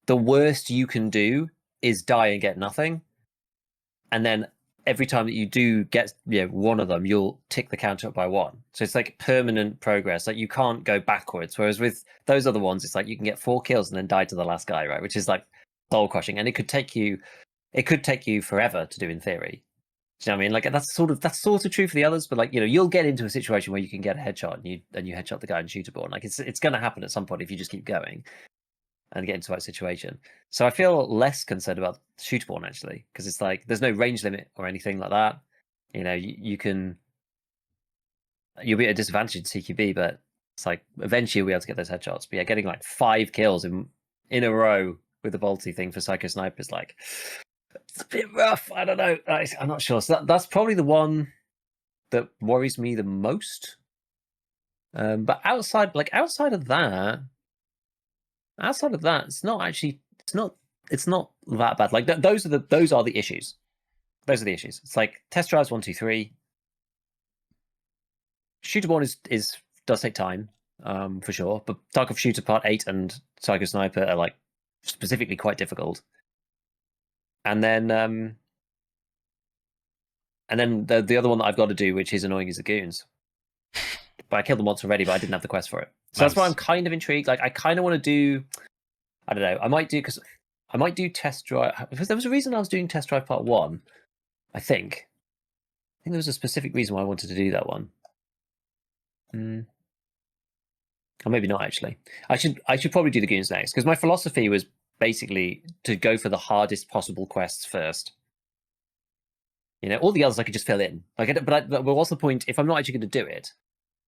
the worst you can do is die and get nothing. And then every time that you do get one of them, you'll tick the counter up by 1. So it's like permanent progress. Like you can't go backwards. Whereas with those other ones, it's like you can get 4 kills and then die to the last guy, right? Which is like soul crushing, and it could take you forever to do in theory. Do you know what I mean? Like that's sort of true for the others, but like you'll get into a situation where you can get a headshot and you headshot the guy in Shooter Born. Like it's going to happen at some point if you just keep going and get into the right situation. So I feel less concerned about Shooter Born actually, because it's like there's no range limit or anything like that. You'll be at a disadvantage in CQB, but it's like eventually you'll be able to get those headshots. But yeah, getting like 5 kills in a row with the bolty thing for Psycho Sniper is like, it's a bit rough. I don't know. I'm not sure. So that's probably the one that worries me the most. But outside of that, it's not that bad. Like those are the issues. Those are the issues. It's like test drives 1, 2, 3. Shooter Born does take time, for sure. But Tarkov Shooter Part 8 and Psycho Sniper are like specifically quite difficult. And then the other one that I've got to do, which is annoying, is the goons. But I killed them once already, but I didn't have the quest for it. So that's why I'm kind of intrigued. Like I kind of want to do, I don't know. I might do test drive. Because there was a reason I was doing test drive Part 1. I think there was a specific reason why I wanted to do that one. Or maybe not actually. I should probably do the goons next, because my philosophy was basically to go for the hardest possible quests first. All the others I could just fill in. But what's the point if I'm not actually going to do it?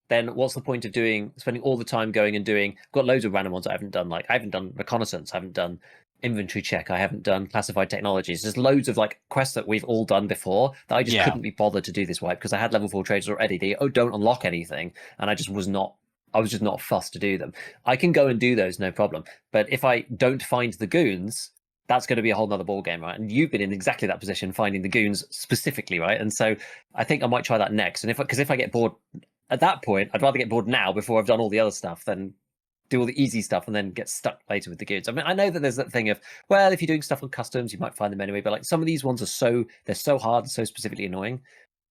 Then what's the point of spending all the time going and doing? I've got loads of random ones I haven't done. Like I haven't done reconnaissance, I haven't done inventory check, I haven't done classified technologies. There's loads of like quests that we've all done before that I just couldn't be bothered to do this wipe because I had level 4 traders already. They don't unlock anything, and I was just not fussed to do them. I can go and do those, no problem. But if I don't find the goons, that's going to be a whole nother ball game, right? And you've been in exactly that position, finding the goons specifically, right? And so I think I might try that next. And if I get bored at that point, I'd rather get bored now before I've done all the other stuff than do all the easy stuff and then get stuck later with the goons. I mean, I know that there's that thing of, well, if you're doing stuff on customs, you might find them anyway. But like some of these ones are they're so hard and so specifically annoying.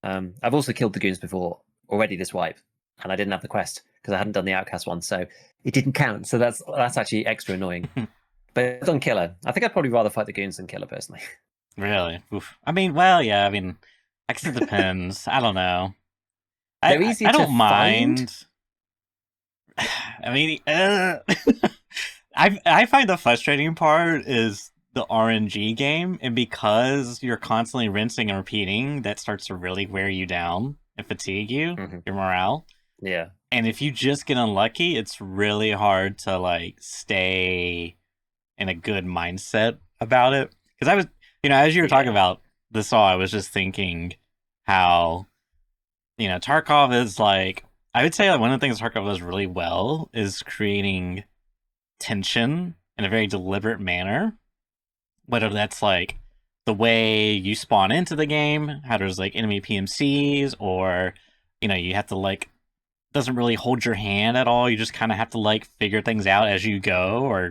I've also killed the goons before already this wipe, and I didn't have the quest because I hadn't done the outcast one, so it didn't count. So that's actually extra annoying. But I've done killer. I think I'd probably rather fight the goons than killer personally. Really? Oof. I mean, well, yeah. I mean, I guess it depends. I don't know. They're I, easier I to don't find. mind. I mean, I find the frustrating part is the RNG game, and because you're constantly rinsing and repeating, that starts to really wear you down and fatigue you, your morale. Yeah. And if you just get unlucky, it's really hard to like stay in a good mindset about it. Because I was, as you were talking about this all, I was just thinking how, Tarkov is like, I would say like one of the things Tarkov does really well is creating tension in a very deliberate manner. Whether that's like the way you spawn into the game, how there's like enemy PMCs, or, you have to like, doesn't really hold your hand at all. You just kind of have to like figure things out as you go, or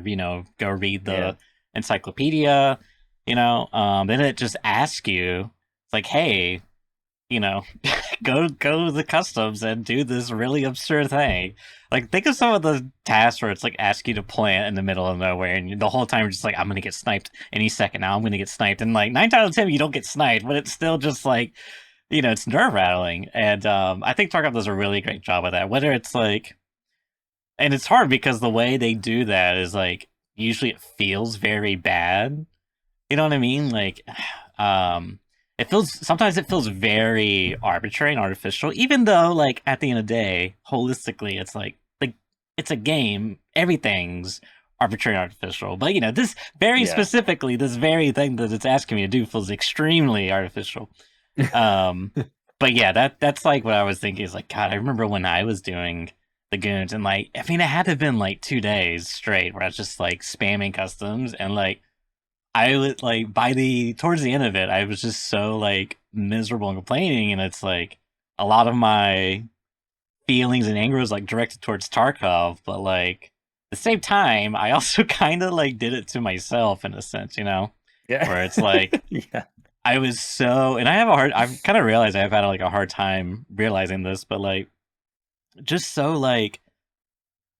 go read the encyclopedia. Then it just asks you, it's like, hey, go to the customs and do this really absurd thing. Like, think of some of the tasks where it's like ask you to plant in the middle of nowhere, and the whole time you're just like, I'm gonna get sniped any second now. I'm gonna get sniped, and like 9 times out of 10 you don't get sniped, but it's still just like, it's nerve rattling. And I think Tarkov does a really great job of that. Whether it's like, and it's hard because the way they do that is like usually it feels very bad. You know what I mean? Like, sometimes it feels very arbitrary and artificial, even though like at the end of the day, holistically, it's like it's a game. Everything's arbitrary and artificial. But this very specifically, this very thing that it's asking me to do feels extremely artificial. But yeah, that's like what I was thinking is like, God, I remember when I was doing the goons, and like, I mean, it had to have been like 2 days straight where I was just like spamming customs, and like I would like towards the end of it, I was just so like miserable and complaining, and it's like a lot of my feelings and anger was like directed towards Tarkov, but like at the same time, I also kind of like did it to myself in a sense, Yeah. where it's like yeah. I was and I've kind of realized I've had like a hard time realizing this, but like just so like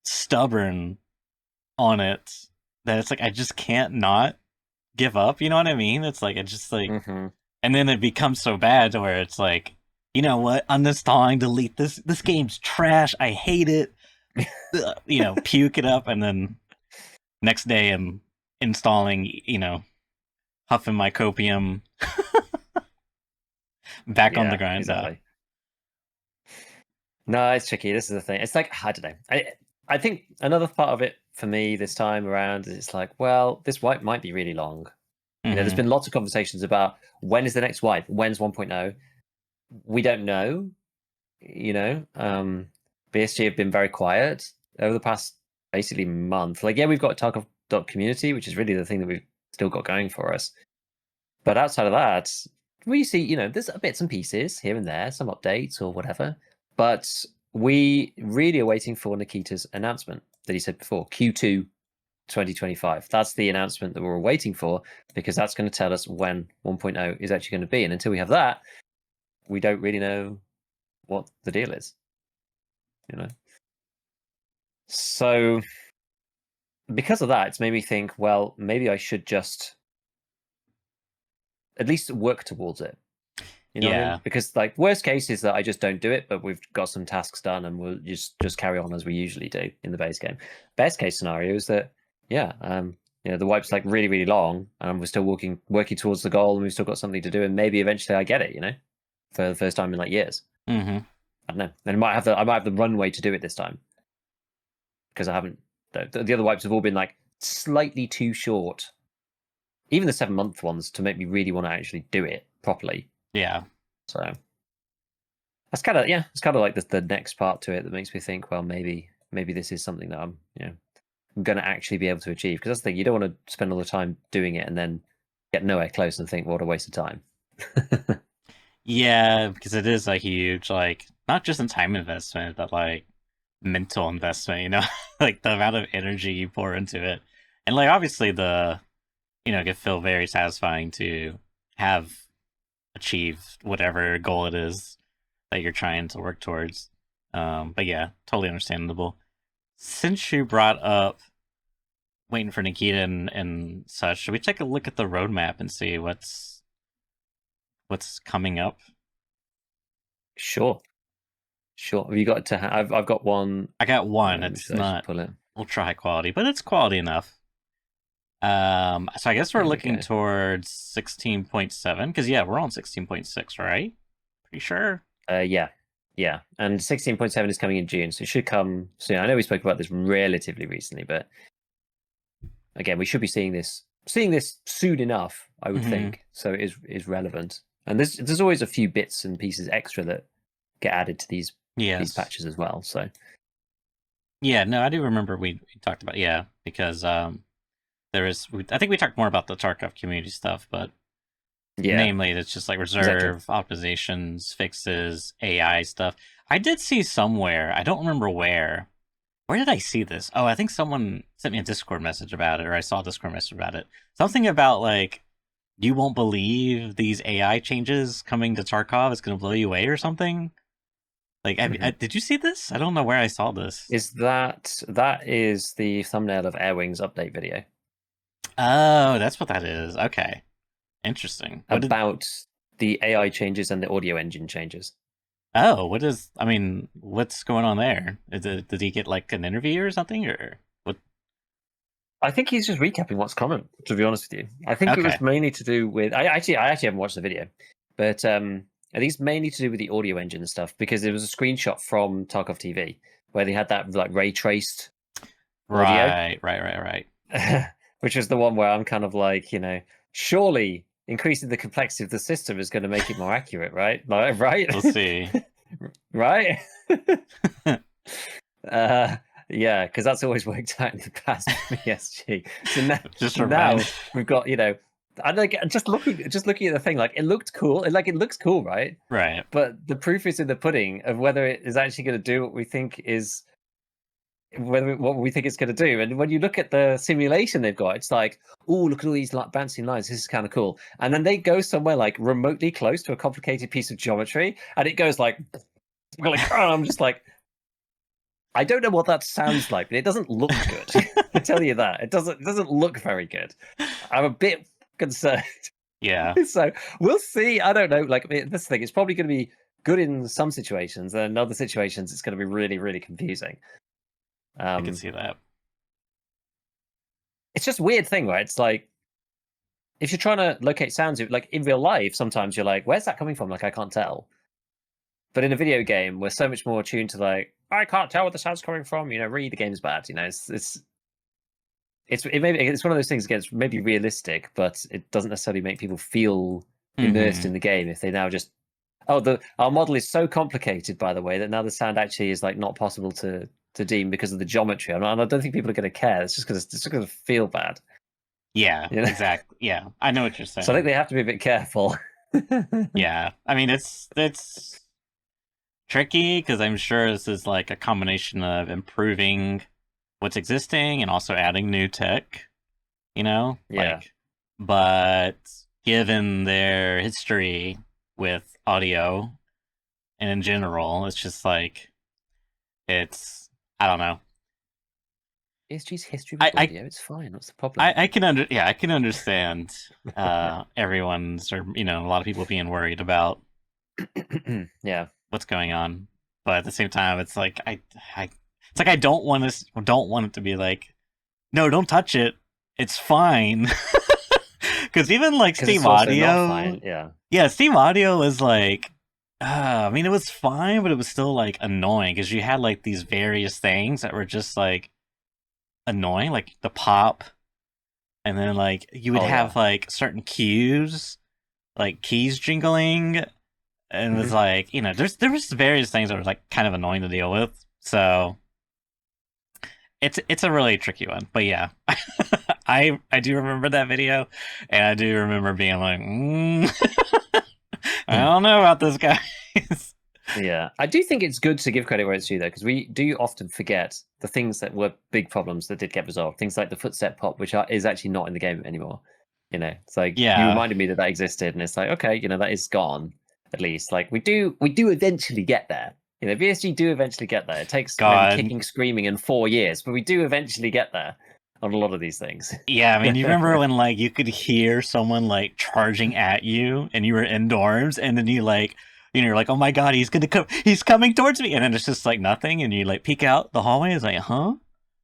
stubborn on it that it's like I just can't not give up. You know what I mean? It's like it just like, and then it becomes so bad to where it's like, you know what? Uninstalling, delete this. This game's trash. I hate it. Puke it up, and then next day I'm installing. Huffing my copium. Back on the grind. Exactly. No, it's tricky. This is the thing. It's like I don't know. I think another part of it for me this time around is it's like, well, this wipe might be really long. There's been lots of conversations about when is the next wipe, when's 1.0. We don't know. BSG have been very quiet over the past basically month. Like, yeah, we've got Tarkov.community, which is really the thing that we've still got going for us. But outside of that, we see, there's bits and pieces here and there, some updates or whatever. But we really are waiting for Nikita's announcement that he said before, Q2 2025. That's the announcement that we're waiting for, because that's going to tell us when 1.0 is actually going to be. And until we have that, we don't really know what the deal is. So because of that, it's made me think, well, maybe I should just at least work towards it. You know what I mean? Because like worst case is that I just don't do it, but we've got some tasks done and we'll just carry on as we usually do in the base game. Best case scenario is that the wipe's like really, really long and we're still working towards the goal and we've still got something to do, and maybe eventually I get it, for the first time in like years. I don't know. And I might have the runway to do it this time. Because I haven't the other wipes have all been like slightly too short. Even the 7-month ones to make me really want to actually do it properly. Yeah. So that's kind of it's kind of like the next part to it that makes me think, well, maybe this is something that I'm going to actually be able to achieve. Because that's the thing, you don't want to spend all the time doing it and then get nowhere close and think, what a waste of time. Yeah, because it is a huge, like, not just in time investment, but like mental investment, you know, like the amount of energy you pour into it, and like obviously it can feel very satisfying to have achieved whatever goal it is that you're trying to work towards. But yeah, totally understandable. Since you brought up waiting for Nikita and such, should we take a look at the roadmap and see what's coming up? Sure. Sure. Have you got to? I've got one. I got one. It's I should not pull it. ultra high quality, but it's quality enough. So I guess we're There we looking go. towards 16.7 because yeah, we're on 16.6, right? Pretty sure. Yeah, yeah. And 16.7 is coming in June, so it should come soon. I know we spoke about this relatively recently, but again, we should be seeing this soon enough, I would think. So it is relevant. And there's always a few bits and pieces extra that get added to these patches as well. So yeah, no, I do remember we talked about because there is I think we talked more about the Tarkov community stuff, but yeah, namely it's just like reserve optimizations, fixes, AI stuff. I did see somewhere, I don't remember where. Where did I see this? Oh, I think someone sent me a Discord message about it, or I saw a Discord message about it. Something about like you won't believe these AI changes coming to Tarkov is going to blow you away or something. Like, did you see this? I don't know where I saw this. Is that is the thumbnail of Airwing's update video? Oh, that's what that is. Okay, interesting. About the AI changes and the audio engine changes. Oh, what's going on there? Did he get like an interview or something, or what? I think he's just recapping what's common. To be honest with you, I think it was mainly to do with. I actually haven't watched the video, but I think it's mainly to do with the audio engine and stuff because there was a screenshot from Tarkov TV where they had that like ray traced audio. Right. Which is the one where I'm kind of like, surely increasing the complexity of the system is going to make it more accurate, right? Like, right? We'll see. Right? Yeah, because that's always worked out in the past for ESG. So now we've got, I like just looking at the thing, like it looked cool. It looks cool, right? Right. But the proof is in the pudding of whether it is actually going to do what we think it's going to do. And when you look at the simulation they've got, it's like, oh, look at all these like bouncing lines. This is kind of cool. And then they go somewhere like remotely close to a complicated piece of geometry, and it goes like I'm just like, I don't know what that sounds like, but it doesn't look good. I tell you that it doesn't look very good. I'm a bit concerned. Yeah. So we'll see. I don't know. Like this thing, it's probably going to be good in some situations, and in other situations, it's going to be really, really confusing. I can see that. It's just a weird thing, right? It's like if you're trying to locate sounds, like in real life, sometimes you're like, "Where's that coming from?" Like I can't tell. But in a video game, we're so much more attuned to like, I can't tell what the sound's coming from. Really, the game's bad. It's one of those things. Again, it's maybe realistic, but it doesn't necessarily make people feel immersed in the game if they now just. Our model is so complicated, by the way, that now the sound actually is like not possible to deem because of the geometry. I don't think people are going to care. It's just going to feel bad. Yeah, exactly. Yeah, I know what you're saying. So I think they have to be a bit careful. Yeah, I mean it's tricky because I'm sure this is like a combination of improving what's existing and also adding new tech. Yeah. But given their history with audio and in general, it's just like I don't know. ESG's history with audio, it's fine. What's the problem? I can understand everyone's or a lot of people being worried about what's going on, but at the same time, it's like I don't want it to be like, no, don't touch it. It's fine. Because even like Steam Audio, Steam Audio is like, it was fine, but it was still like annoying because you had like these various things that were just like annoying, like the pop, and then like you would have like certain cues, like keys jingling, and it was like there was various things that were like kind of annoying to deal with. So it's a really tricky one, but yeah. I do remember that video, and I do remember being like, I don't know about this, guys. Yeah, I do think it's good to give credit where it's due, though, because we do often forget the things that were big problems that did get resolved. Things like the footstep pop, which is actually not in the game anymore. It's like you Yeah. reminded me that existed, and it's like, okay, that is gone. At least, like we do eventually get there. VSG do eventually get there. It takes maybe God. kicking, screaming, and 4 years, but we do eventually get there on a lot of these things. Yeah, I mean, you remember when like you could hear someone like charging at you and you were in dorms and then you're like, oh my God, he's coming towards me. And then it's just like nothing. And you like peek out the hallway. It's like, huh?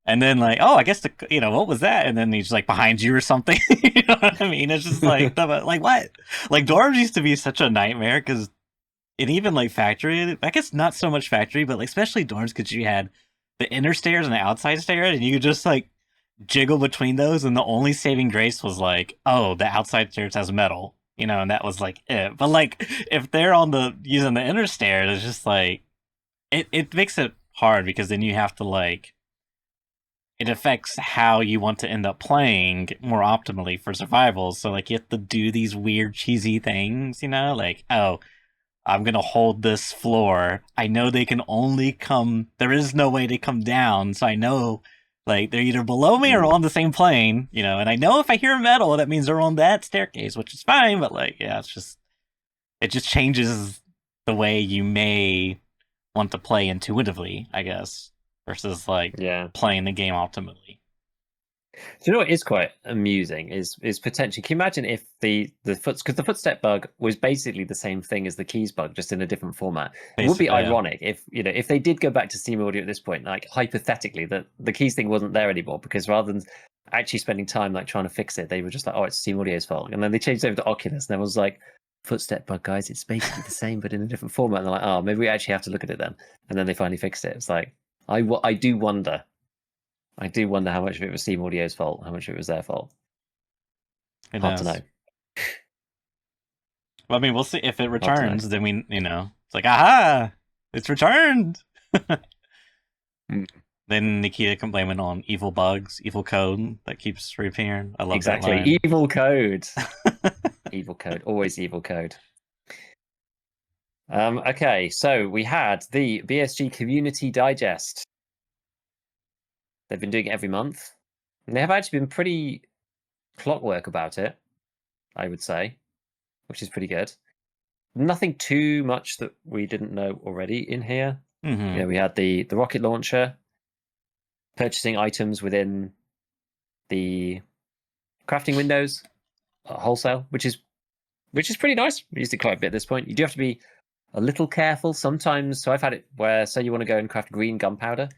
And then like, oh, I guess what was that? And then he's like behind you or something. You know what I mean? It's just like, like what? Like dorms used to be such a nightmare because it even like factory, I guess not so much factory, but like especially dorms because you had the inner stairs and the outside stairs and you could just like jiggle between those, and the only saving grace was like, oh, the outside stairs has metal, and that was like it. But like, if they're on the using the inner stairs, it's just like it makes it hard because then you have to like it affects how you want to end up playing more optimally for survival. So like you have to do these weird cheesy things, like oh. I'm gonna hold this floor. I know they can only come. There is no way to come down, so I know like they're either below me or on the same plane, and I know if I hear metal, that means they're on that staircase, which is fine, but like, yeah, it just changes the way you may want to play intuitively, I guess, versus like Yeah. playing the game optimally. Do you know what is quite amusing is potentially? Can you imagine if because the footstep bug was basically the same thing as the keys bug, just in a different format? It would be Basically, yeah. ironic if they did go back to Steam Audio at this point, like hypothetically, that the keys thing wasn't there anymore, because rather than actually spending time like trying to fix it, they were just like, oh, it's Steam Audio's fault, and then they changed over to Oculus, and everyone's like, footstep bug, guys, it's basically the same but in a different format. And they're like, oh, maybe we actually have to look at it then, and then they finally fixed it. It's like I do wonder. I do wonder how much of it was Steam Audio's fault, how much of it was their fault. Who Hard to knows? know. Well, I mean, we'll see if it Hard to know. returns. Then it's like, aha, it's returned. Then Nikita can blame it on evil bugs, evil code that keeps reappearing. I love that line. Exactly. Evil code. Evil code. Always evil code. Okay, so we had the BSG Community Digest. They've been doing it every month. And they have actually been pretty clockwork about it, I would say, which is pretty good. Nothing too much that we didn't know already in here. Mm-hmm. We had the rocket launcher, purchasing items within the crafting windows, wholesale, which is pretty nice. We used it quite a bit at this point. You do have to be a little careful sometimes. So I've had it where, say you want to go and craft green gunpowder,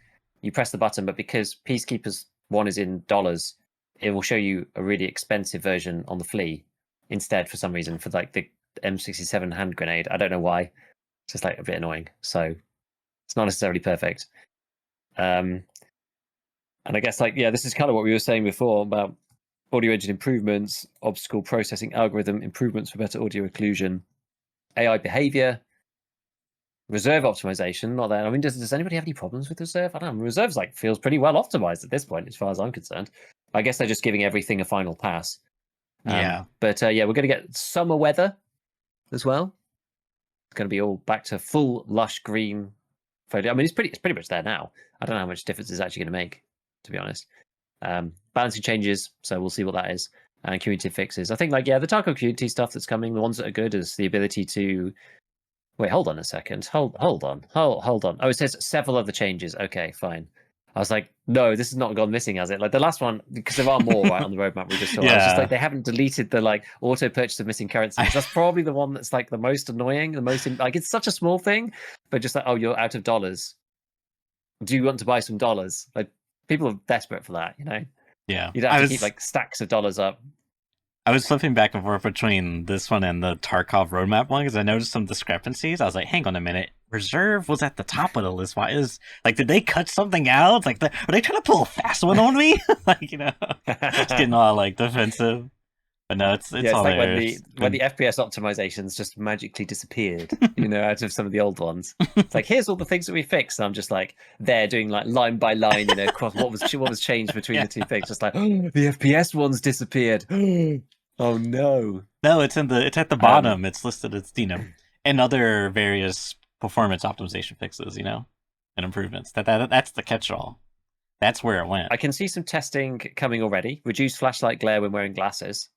you press the button, but because Peacekeepers 1 is in dollars, it will show you a really expensive version on the flea instead for some reason, for like the M67 hand grenade. I don't know why. It's just like a bit annoying. So it's not necessarily perfect. And I guess this is kind of what we were saying before about audio engine improvements, obstacle processing algorithm improvements for better audio occlusion, AI behavior, reserve optimization. Not that. I mean, does anybody have any problems with reserve? I don't know. Reserve's feels pretty well optimized at this point, as far as I'm concerned. I guess they're just giving everything a final pass. Yeah. But we're going to get summer weather as well. It's going to be all back to full lush green foliage. I mean, it's pretty much there now. I don't know how much difference it's actually going to make, to be honest. Balancing changes, so we'll see what that is. And community fixes. I think the Tarkov community stuff that's coming, the ones that are good, is the ability to wait. Hold on a second. Hold on. Oh, it says several other changes. Okay, fine. I was like, no, this has not gone missing, has it? Like the last one, because there are more right on the roadmap we just saw. I was just like, they haven't deleted the auto purchase of missing currencies. That's probably the one that's the most annoying, the most it's such a small thing, but just oh, you're out of dollars. Do you want to buy some dollars? People are desperate for that, Yeah. You'd have to keep stacks of dollars up. I was flipping back and forth between this one and the Tarkov roadmap one because I noticed some discrepancies. I was like, hang on a minute. Reserve was at the top of the list. Why is did they cut something out? Are they trying to pull a fast one on me? It's getting all defensive. But no, it's it's all like there. when the FPS optimizations just magically disappeared, out of some of the old ones. It's here's all the things that we fixed. And I'm just they're doing line by line, across what was changed between the two things. Just oh, the FPS ones disappeared. Oh no. No, it's at the bottom. It's listed as and other various performance optimization fixes, and improvements. That's the catch-all. That's where it went. I can see some testing coming already. Reduce flashlight glare when wearing glasses.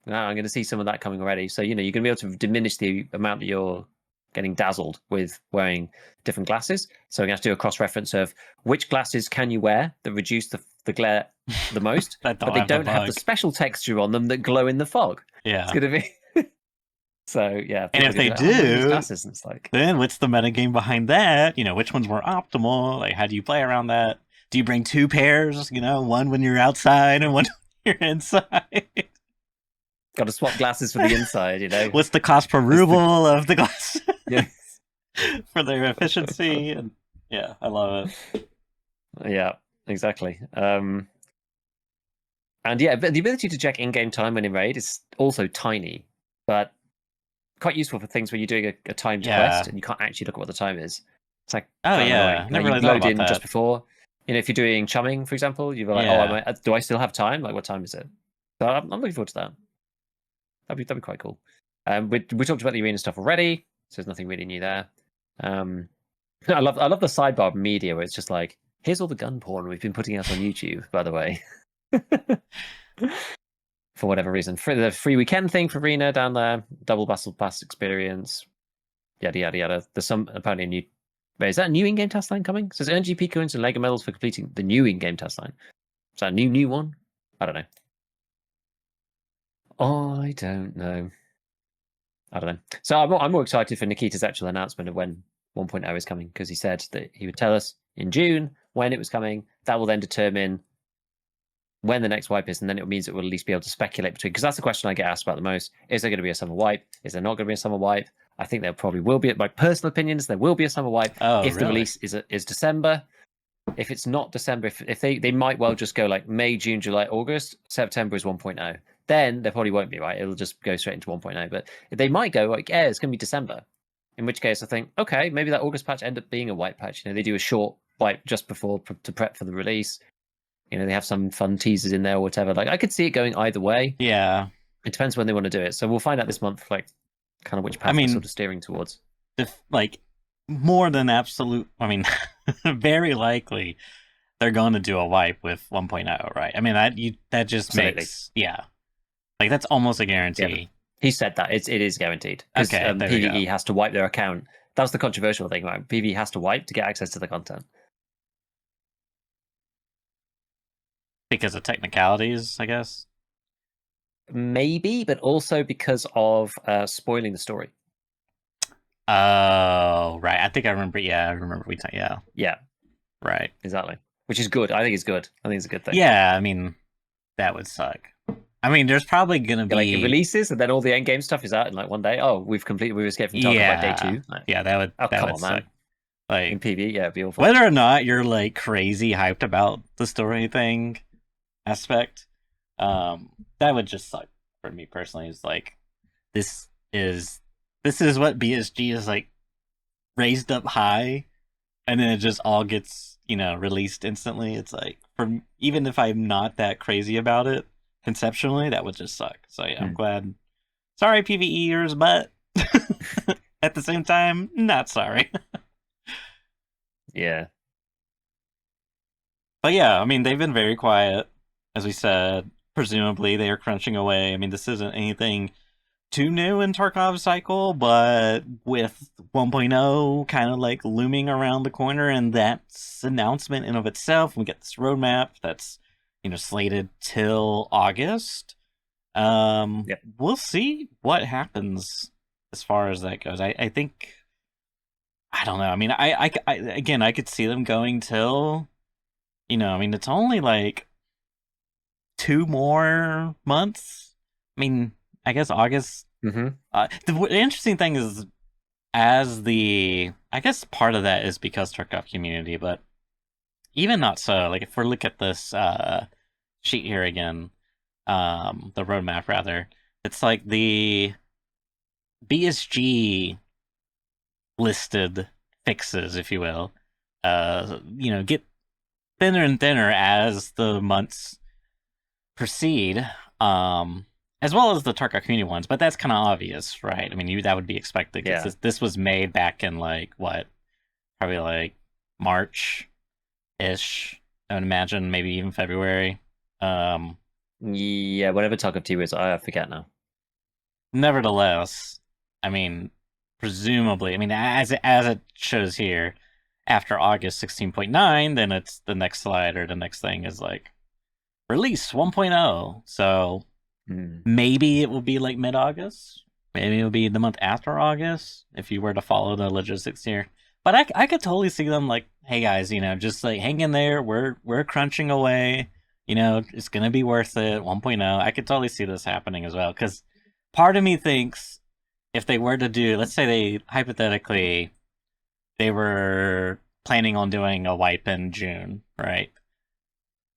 Now I'm going to see some of that coming already. So, you're going to be able to diminish the amount that you're getting dazzled with wearing different glasses. So we're going to have to do a cross-reference of which glasses can you wear that reduce the glare the most, That but they don't have the special texture on them that glow in the fog. Yeah. It's going to be... So, yeah. And if they like, do, glasses, and it's like... then what's the metagame behind that? Which one's more optimal? Like, how do you play around that? Do you bring two pairs, one when you're outside and one when you're inside? Got to swap glasses for the inside, What's the cost per ruble of the glass? Yeah. For their efficiency. And yeah, I love it. Yeah, exactly. And yeah, but the ability to check in-game time when in raid is also tiny, but quite useful for things where you're doing a timed quest and you can't actually look at what the time is. It's like, oh yeah, never really load in just before. If you're doing chumming, for example, you're like, do I still have time? Like, what time is it? So I'm looking forward to that. That'd be quite cool. We talked about the arena stuff already, so there's nothing really new there. I love the sidebar of media where it's just like, here's all the gun porn we've been putting out on YouTube, by the way. For whatever reason. For the free weekend thing for Arena down there, double Battle Pass experience, yada yada yada. There's some apparently a new... Wait, is that a new in-game task line coming? It says earn GP coins and Lego medals for completing the new in-game task line. Is that a new one? I don't know. I don't know. So I'm more excited for Nikita's actual announcement of when 1.0 is coming, because he said that he would tell us in June when it was coming. That will then determine when the next wipe is, and then it means that we'll at least be able to speculate between, because that's the question I get asked about the most. Is there going to be a summer wipe? Is there not going to be a summer wipe? I think there probably will be. My personal opinion is there will be a summer wipe if the release is December. If it's not December, if they might well just go like May, June, July, August, September is 1.0. Then there probably won't be, right? It'll just go straight into 1.0. But they might go like, yeah, it's going to be December. In which case I think, okay, maybe that August patch end up being a wipe patch. They do a short wipe just before to prep for the release. They have some fun teasers in there or whatever. Like, I could see it going either way. Yeah. It depends when they want to do it. So we'll find out this month, like, kind of which path they're sort of steering towards. More than absolute... very likely they're going to do a wipe with 1.0, right? That just Absolutely. makes... Yeah. Like, that's almost a guarantee. Yeah, he said that. It is guaranteed. Because PvE has to wipe their account. That was the controversial thing, right? PvE has to wipe to get access to the content. Because of technicalities, I guess? Maybe, but also because of spoiling the story. Oh, right. I think I remember. Yeah, I remember we talked. Yeah. Yeah. Right. Exactly. Which is good. I think it's good. I think it's a good thing. Yeah, that would suck. There's probably going to be... Like, it releases, and then all the endgame stuff is out in, like, one day. Oh, we've escaped from Tarkov by day 2. Like, yeah, that would... Oh, that come would on, suck. man. Like, in PvE, yeah, it'd be awful. Whether or not you're, like, crazy hyped about the story thing aspect, that would just suck for me personally. It's like, this is what BSG is, like, raised up high, and then it just all gets, released instantly. It's like, even if I'm not that crazy about it conceptually, that would just suck. So yeah, I'm glad. Sorry, PvEers, but at the same time, not sorry. Yeah. But yeah, they've been very quiet, as we said. Presumably, they are crunching away. This isn't anything too new in Tarkov's cycle, but with 1.0 kind of like looming around the corner, and that's announcement in of itself, we get this roadmap that's slated till August. We'll see what happens as far as that goes. I think, I don't know. I could see them going till, it's only like 2 more months. I guess August. Mm-hmm. The interesting thing is, I guess part of that is because Tarkov community, but even not so. Like, if we look at this sheet here again, the roadmap rather, it's like the BSG listed fixes, if you will, get thinner and thinner as the months proceed. And as well as the Tarkov community ones, but that's kind of obvious, right? I mean, that would be expected because Yeah. this was made back in like what, probably like March ish. I would imagine maybe even February. Um, Yeah, whatever Tarkov 2 is, I forget now. Nevertheless, I mean, presumably, I mean, as it shows here, after August 16.9, then it's the next slide or the next thing is like release 1.0. So maybe it will be like mid August. Maybe it'll be the month after August if you were to follow the logistics here. But I could totally see them like, hey guys, just like hang in there. We're crunching away. It's gonna be worth it. 1.0. I could totally see this happening as well because part of me thinks if they were to do, let's say they hypothetically they were planning on doing a wipe in June, right?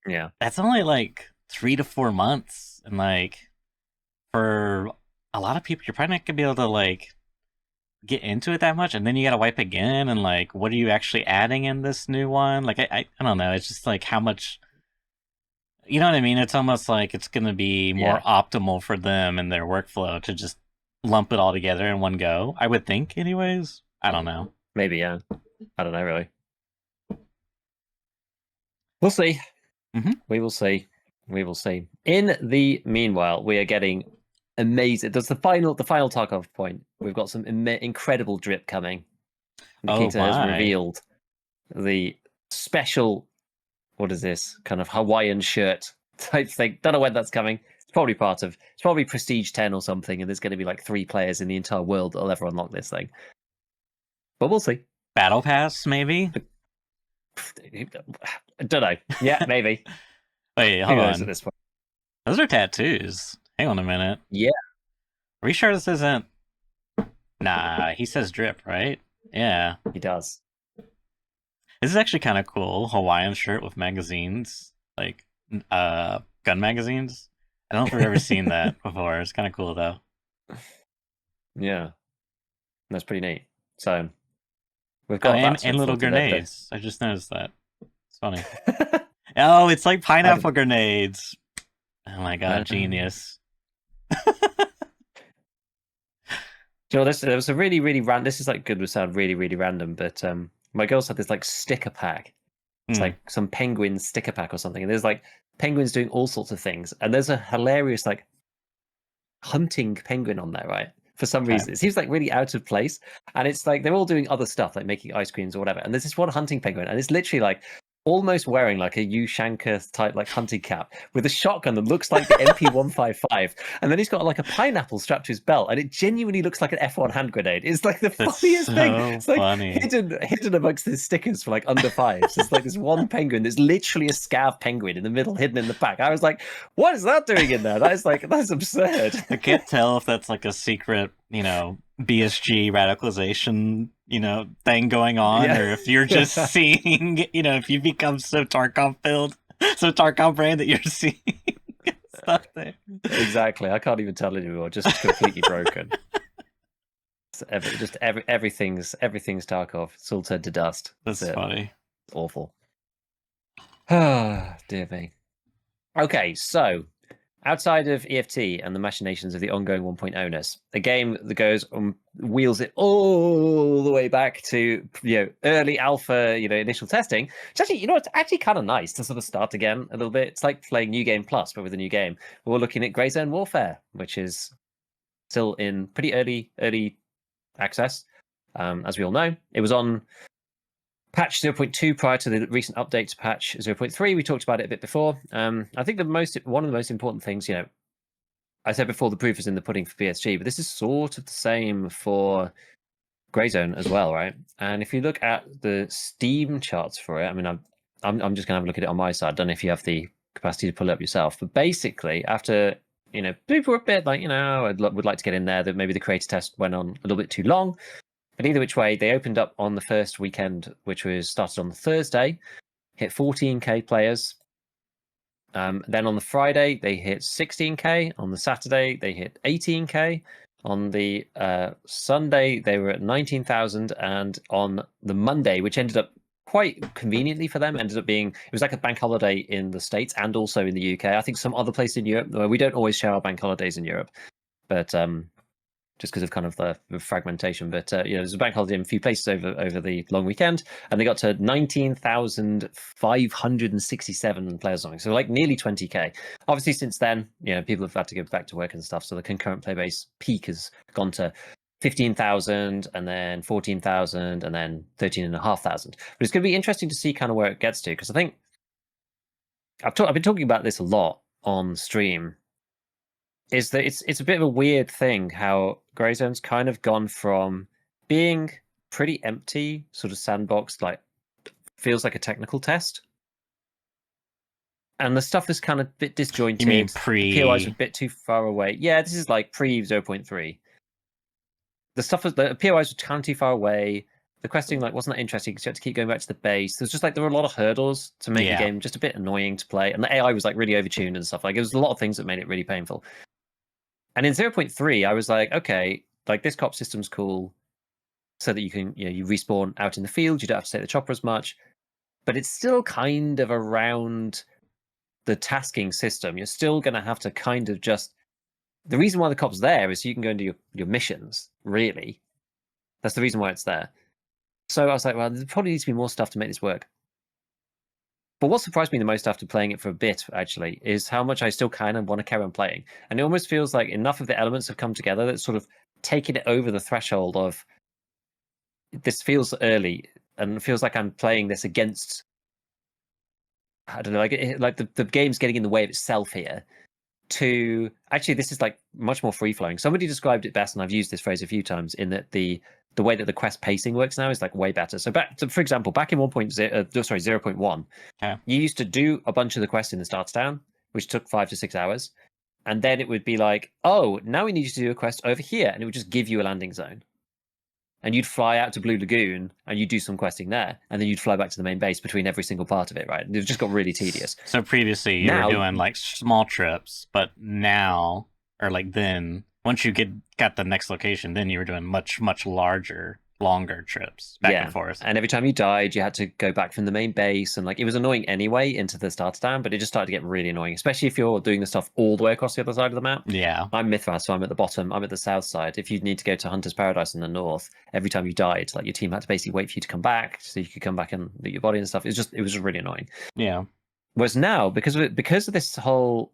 Yeah. That's only like 3 to 4 months, and like for a lot of people, you're probably not gonna be able to like get into it that much, and then you gotta wipe again, and like, what are you actually adding in this new one? Like, I don't know. It's just like how much, you know what I mean? It's almost like it's gonna be more Yeah. optimal for them and their workflow to just lump it all together in one go. I would think, anyways. I don't know. Maybe, yeah. I don't know, really. We'll see. We will see. We will see. In the meanwhile, we are getting amazing. There's the final Tarkov point. We've got some incredible drip coming. Oh Nikita has my. revealed the special, what is this, kind of Hawaiian shirt type thing. Don't know when that's coming. It's probably Prestige 10 or something, and there's going to be like 3 players in the entire world that'll ever unlock this thing. But we'll see. Battle Pass, maybe? I don't know. Yeah, maybe. Wait, Who hold knows at on. this point? Those are tattoos. Hang on a minute. Yeah, Are we sure this isn't? Nah, he says drip, right? Yeah. he does. This is actually kind of cool. Hawaiian shirt with magazines, like gun magazines. I don't know if I've ever seen that before. It's kind of cool though. Yeah, that's pretty neat. So we've Oh, got that to and look little forward to there. grenades. I just noticed that. It's funny. Oh, it's like pineapple grenades. Oh my god, genius. You know, there was a really, really random. This is like good would sound really, really random, but my girls had this like sticker pack. It's like some penguin sticker pack or something, and there's like penguins doing all sorts of things, and there's a hilarious like hunting penguin on there, right? For some reason, it seems like really out of place, and it's like they're all doing other stuff, like making ice creams or whatever. And there's this one hunting penguin, and it's literally like almost wearing like a Ushanka type like hunting cap with a shotgun that looks like the MP155, and then he's got like a pineapple strapped to his belt, and it genuinely looks like an F1 hand grenade. It's like the funniest thing. It's like funny. hidden amongst the stickers for like under fives. It's like this one penguin. There's literally a scav penguin in the middle, hidden in the back. I was like, what is that doing in there? That's absurd. I can't tell if that's like a secret, BSG radicalization, thing going on, or if you're just seeing, if you become so Tarkov filled, so Tarkov brand that you're seeing stuff there. Exactly. I can't even tell anymore. Just completely broken. Everything's Tarkov. It's all turned to dust. That's funny. It's awful. Ah, dear me. Okay, so outside of EFT and the machinations of the ongoing 1.0-ness, a game that goes wheels it all the way back to early alpha, initial testing. It's actually, it's actually kind of nice to sort of start again a little bit. It's like playing New Game Plus, but with a new game. We're looking at Grey Zone Warfare, which is still in pretty early access. As we all know, it was on patch 0.2 prior to the recent update to patch 0.3. We talked about it a bit before. I think one of the most important things, I said before, the proof is in the pudding for PSG, but this is sort of the same for Grey Zone as well, right? And if you look at the Steam charts for it, I mean, I'm just gonna have a look at it on my side. I don't know if you have the capacity to pull it up yourself, but basically, after people were a bit like, would like to get in there, that maybe the creator test went on a little bit too long. But either which way, they opened up on the first weekend, which was started on the Thursday, hit 14k players. Then on the Friday, they hit 16k. On the Saturday, they hit 18k. On the Sunday, they were at 19,000. And on the Monday, which ended up quite conveniently for them, ended up being, it was like a bank holiday in the States and also in the UK. I think some other place in Europe, where we don't always share our bank holidays in Europe, but just because of kind of the fragmentation. But there's a bank holiday in a few places over the long weekend, and they got to 19,567 players or something. So like nearly 20k. Obviously, since then, people have had to go back to work and stuff. So the concurrent play base peak has gone to 15,000 and then 14,000 and then 13,500. But it's going to be interesting to see kind of where it gets to, because I think I've been talking about this a lot on stream. Is that it's a bit of a weird thing how Greyzone's kind of gone from being pretty empty, sort of sandbox, like feels like a technical test, and the stuff is kind of a bit disjointed. You mean The POIs are a bit too far away. Yeah, this is like pre 0.3. The POIs were kind of too far away. The questing wasn't that interesting because you had to keep going back to the base. There were a lot of hurdles to make the game just a bit annoying to play, and the AI was really overtuned and stuff. Like, it was a lot of things that made it really painful. And in 0.3, I was like, okay, this cop system's cool, so that you can, you respawn out in the field. You don't have to take the chopper as much, but it's still kind of around the tasking system. You're still going to have to kind of just. The reason why the cop's there is so you can go and do your missions. Really, that's the reason why it's there. So I was like, well, there probably needs to be more stuff to make this work. But what surprised me the most after playing it for a bit, actually, is how much I still kind of want to carry on playing. And it almost feels like enough of the elements have come together that's sort of taken it over the threshold of this feels early and it feels like I'm playing this against. I don't know, the game's getting in the way of itself here. To actually, this is much more free flowing. Somebody described it best, and I've used this phrase a few times, in that the way that the quest pacing works now is way better. So for example, back in 0.1, you used to do a bunch of the quests in the start town, which took 5 to 6 hours, and then it would be like, oh, now we need you to do a quest over here, and it would just give you a landing zone. And you'd fly out to Blue Lagoon and you'd do some questing there, and then you'd fly back to the main base between every single part of it, right? And it just got really tedious. So previously you were doing small trips, but now, or then, once you got the next location, then you were doing much, much larger, longer trips back and forth. And every time you died, you had to go back from the main base, and it was annoying anyway into the starter town, but it just started to get really annoying, especially if you're doing the stuff all the way across the other side of the map. Yeah. I'm Mithras, so I'm at the bottom. I'm at the south side. If you need to go to Hunter's Paradise in the north, every time you died, your team had to basically wait for you to come back so you could come back and loot your body and stuff. It was just really annoying. Yeah. Whereas now, because of this whole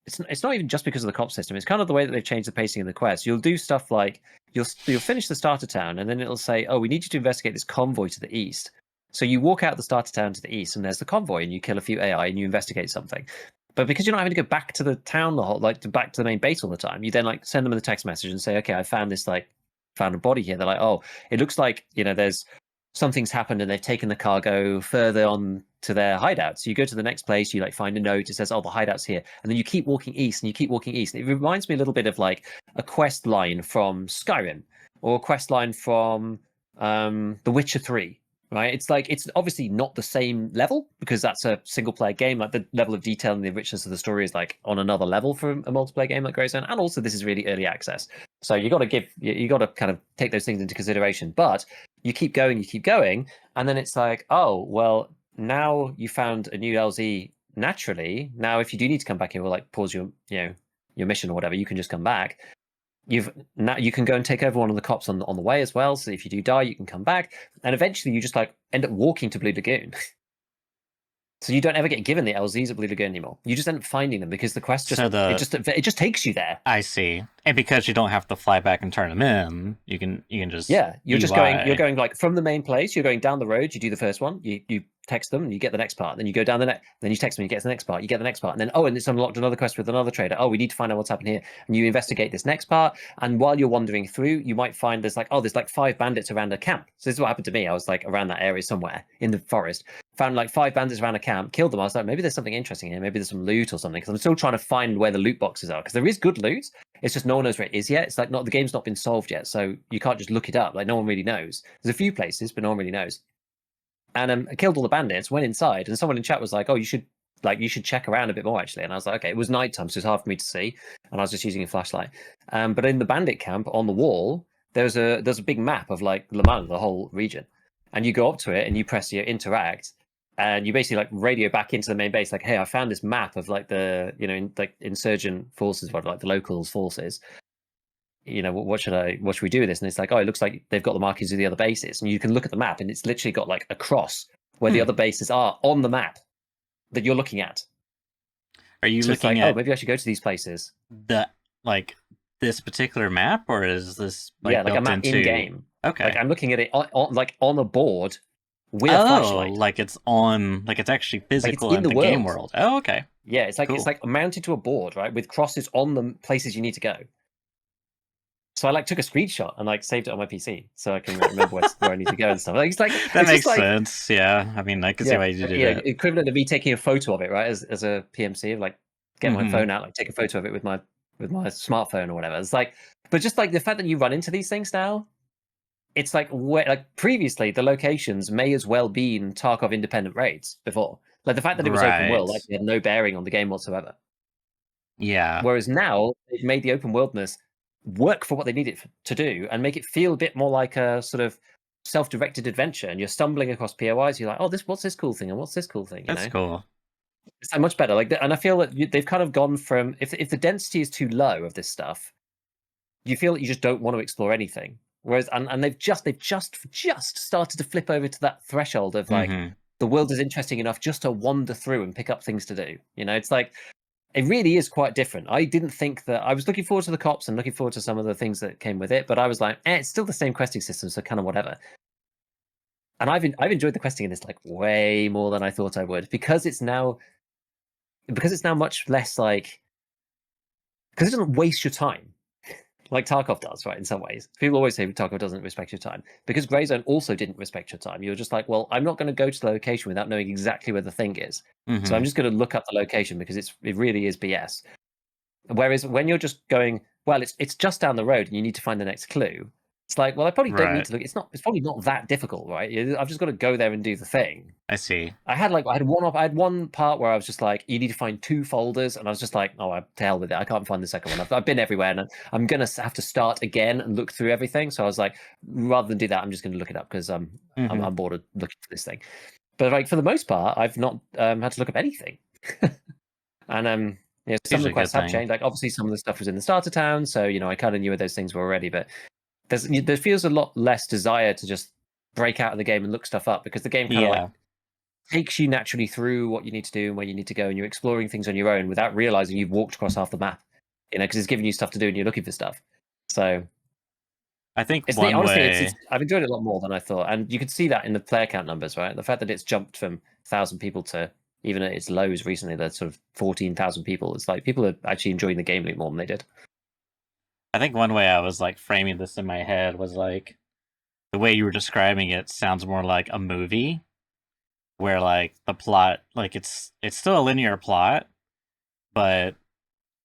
it's not even just because of the cop system. It's kind of the way that they've changed the pacing of the quest. You'll do stuff like you'll finish the starter town, and then it'll say, "Oh, we need you to investigate this convoy to the east." So you walk out the starter town to the east, and there's the convoy, and you kill a few AI, and you investigate something. But because you're not having to go back to the town back to the main base all the time, you then send them a text message and say, "Okay, I found this found a body here." They're like, "Oh, it looks like there's something's happened and they've taken the cargo further on to their hideout." So you go to the next place, you find a note, it says, "Oh, the hideout's here." And then you keep walking east and you keep walking east. It reminds me a little bit of a quest line from Skyrim or a quest line from The Witcher 3. Right? It's obviously not the same level because that's a single player game. The level of detail and the richness of the story is on another level for a multiplayer game like Greyzone. And also this is really early access. So you got to kind of take those things into consideration. But you keep going, and then it's oh, well, now you found a new LZ naturally. Now if you do need to come back here, we'll pause your mission or whatever, you can just come back. You can go and take over one of the cops on the way as well. So if you do die, you can come back, and eventually you just end up walking to Blue Lagoon. So you don't ever get given the LZs at Blue Lagoon anymore. You just end up finding them because the quest it just takes you there. I see, and because you don't have to fly back and turn them in, you can just you're just going from the main place. You're going down the road. You do the first one. You text them and you get the next part. Then you go down the next. Then you text them. You get the next part. You get the next part. And then and it's unlocked another quest with another trader. Oh, we need to find out what's happened here. And you investigate this next part. And while you're wandering through, you might find there's there's 5 bandits around a camp. So this is what happened to me. I was around that area somewhere in the forest. Found 5 bandits around a camp. Killed them. I was like, maybe there's something interesting here. Maybe there's some loot or something. Because I'm still trying to find where the loot boxes are. Because there is good loot. It's just no one knows where it is yet. It's the game's not been solved yet. So you can't just look it up. No one really knows. There's a few places, but no one really knows. And I killed all the bandits, went inside, and someone in chat was like, "Oh, you should check around a bit more, actually." And I was like, "Okay." It was nighttime, so it's hard for me to see, and I was just using a flashlight. But in the bandit camp on the wall, there's a big map of Le Mans, the whole region. and you go up to it and you press your interact, and you basically like radio back into the main base, like, hey, I found this map of like the like insurgent forces, what like the locals forces. What should we do with this? And it's like, oh, it looks like they've got the markings of the other bases, and you can look at the map, and it's literally got like a cross where the other bases are on the map that you're looking at. Are you So it's looking like, oh, at maybe I should go to these places. the like this particular map, or is this like Yeah, like a built map into? in game. Okay. Like I'm looking at it on a board with a Oh, flashlight. like it's on, like it's actually Like it's physical in in the the game world. world. Oh, okay. Yeah, it's Cool. like mounted to a board, right, with crosses on the places you need to go. So I like took a screenshot and like saved it on my PC so I can remember where I need to go and stuff. Like it's like That it's makes just like sense. Yeah, I mean, I can see why you did it. equivalent of me taking a photo of it, right, as a PMC, of like get my phone out, like take a photo of it with my smartphone or whatever. It's like, but just like the fact that you run into these things now, it's like previously the locations may as well been Tarkov independent raids before. Like the fact that it was open world, like, had no bearing on the game whatsoever. Yeah. Whereas now they've made the open worldness work for what they need it to do and make it feel a bit more like a sort of self-directed adventure. And you're stumbling across POIs. You're like, oh, what's this cool thing? And what's this cool thing? That's cool. It's so much better. Like, and I feel that they've kind of gone from, if the density is too low of this stuff, you feel that you just don't want to explore anything. Whereas, and they've just started to flip over to that threshold of like, the world is interesting enough just to wander through and pick up things to do. It's like, it really is quite different. I didn't think that. I was looking forward to the cops and looking forward to some of the things that came with it, but I was like, it's still the same questing system, so kind of whatever. And I've enjoyed the questing in this like way more than I thought I would, because it's now much less like, because it doesn't waste your time like Tarkov does, right? In some ways, people always say Tarkov doesn't respect your time, because Greyzone also didn't respect your time. You're just like, well, I'm not going to go to the location without knowing exactly where the thing is, so I'm just going to look up the location because it really is BS. Whereas when you're just going, well, it's just down the road and you need to find the next clue. It's like, well, I probably don't need to look. It's probably not that difficult, right? I've just got to go there and do the thing. I see. I had one part where I was just like, you need to find 2 folders, and I was just like, oh, to hell with it. I can't find the second one. I've been everywhere, and I'm gonna have to start again and look through everything. So I was like, rather than do that, I'm just gonna look it up because I'm bored of looking for this thing. But like for the most part, I've not had to look up anything. And some of the quests have changed. Like obviously, some of the stuff was in the starter town, so I kind of knew where those things were already. But there feels a lot less desire to just break out of the game and look stuff up, because the game kind of like takes you naturally through what you need to do and where you need to go, and you're exploring things on your own without realizing you've walked across half the map. Because it's giving you stuff to do and you're looking for stuff. So I think honestly, I've enjoyed it a lot more than I thought, and you can see that in the player count numbers, right? The fact that it's jumped from 1,000 people to, even at its lows recently, that's sort of 14,000 people. It's like people are actually enjoying the game a bit more than they did. I think one way I was like framing this in my head was like, the way you were describing it sounds more like a movie, where like the plot, like it's still a linear plot, but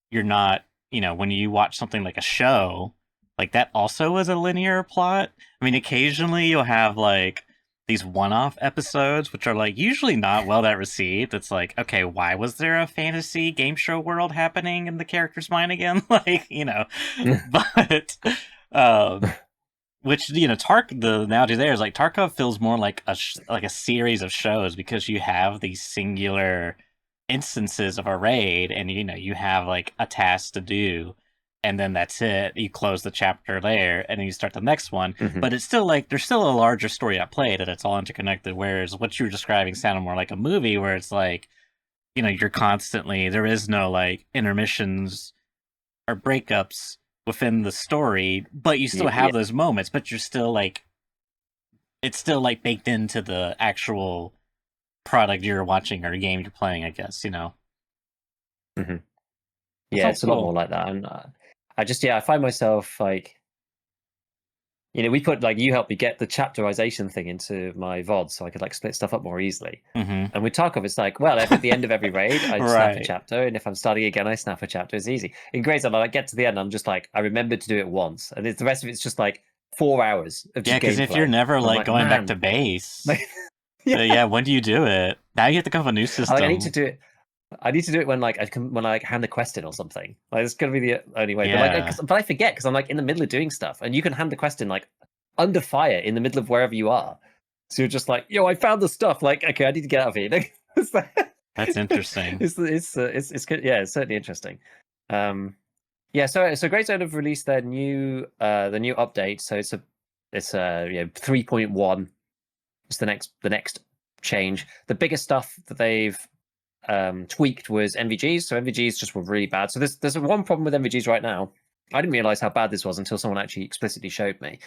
you're not, when you watch something like a show, like that also is a linear plot. I mean, occasionally you'll have like these one-off episodes, which are like usually not well that received. It's like, okay, why was there a fantasy game show world happening in the character's mind again? Like, but which the analogy there is like Tarkov feels more like a series of shows, because you have these singular instances of a raid, and you have like a task to do, and then that's it. You close the chapter there, and then you start the next one. But it's still like there's still a larger story at play, that it's all interconnected. Whereas what you were describing sounded more like a movie, where it's like, you're constantly, there is no like intermissions or breakups within the story, but you still have those moments. But you're still like, it's still like baked into the actual product you're watching or game you're playing, I guess. Yeah, it's a lot more like that. And I find myself like, we put like, you helped me get the chapterization thing into my VOD so I could like split stuff up more easily. And with Tarkov, it's like, well, at the end of every raid, I snap a chapter, and if I'm starting again, I snap a chapter. It's easy. In Greyzone, I like get to the end, I'm just like, I remembered to do it once, and the rest of it's just like 4 hours of just because if you're never like going back to base, when do you do it? Now you have to come up with a new system. I need to do it. I need to do it when I hand the quest in or something. Like it's gonna be the only way. But I forget, because I'm like in the middle of doing stuff, and you can hand the quest in like under fire in the middle of wherever you are. So you're just like, yo, I found the stuff. Like, okay, I need to get out of here. It's like- That's interesting. it's good. Yeah, it's certainly interesting. Yeah, so Great Zone have released their new update. So it's 3.1. It's the next change. The biggest stuff that they've tweaked was NVGs. So NVGs just were really bad. So there's one problem with NVGs right now. I didn't realize how bad this was until someone actually explicitly showed me.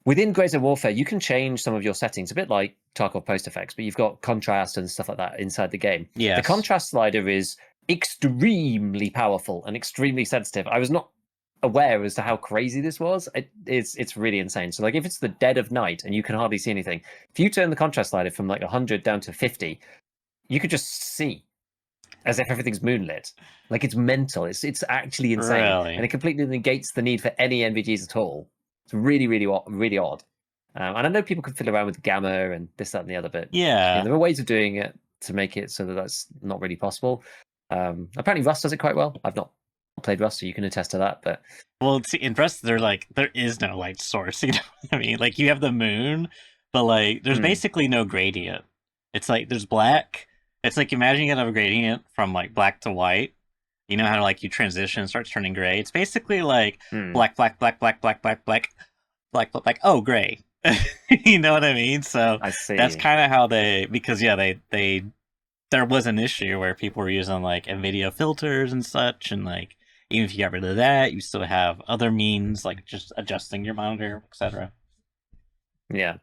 Within Grey Zone Warfare, you can change some of your settings, a bit like Tarkov post effects, but you've got contrast and stuff like that inside the game. Yes. The contrast slider is extremely powerful and extremely sensitive. I was not aware as to how crazy this was. It's really insane. So like if it's the dead of night and you can hardly see anything, if you turn the contrast slider from like 100 down to 50, you could just see as if everything's moonlit. Like it's mental. It's actually insane, Really? and it completely negates the need for any NVGs at all. It's really, really, really odd. And I know people can fiddle around with gamma and this, that, and the other, but Yeah. there are ways of doing it to make it so that that's not really possible. Apparently, Rust does it quite well. I've not played Rust, so you can attest to that. But well, see, in Rust, there is no light source. You know what I mean? Like you have the moon, but like there's basically no gradient. It's like there's black. It's like imagine you have a gradient from like black to white. You know how like you transition and starts turning gray. It's basically like black, black, black, black, black, black, black, black, black. Oh, gray. You know what I mean? So I see. that's kind of how because they there was an issue where people were using like NVIDIA filters and such, and like even if you got rid of that, you still have other means like just adjusting your monitor, etc. Yeah.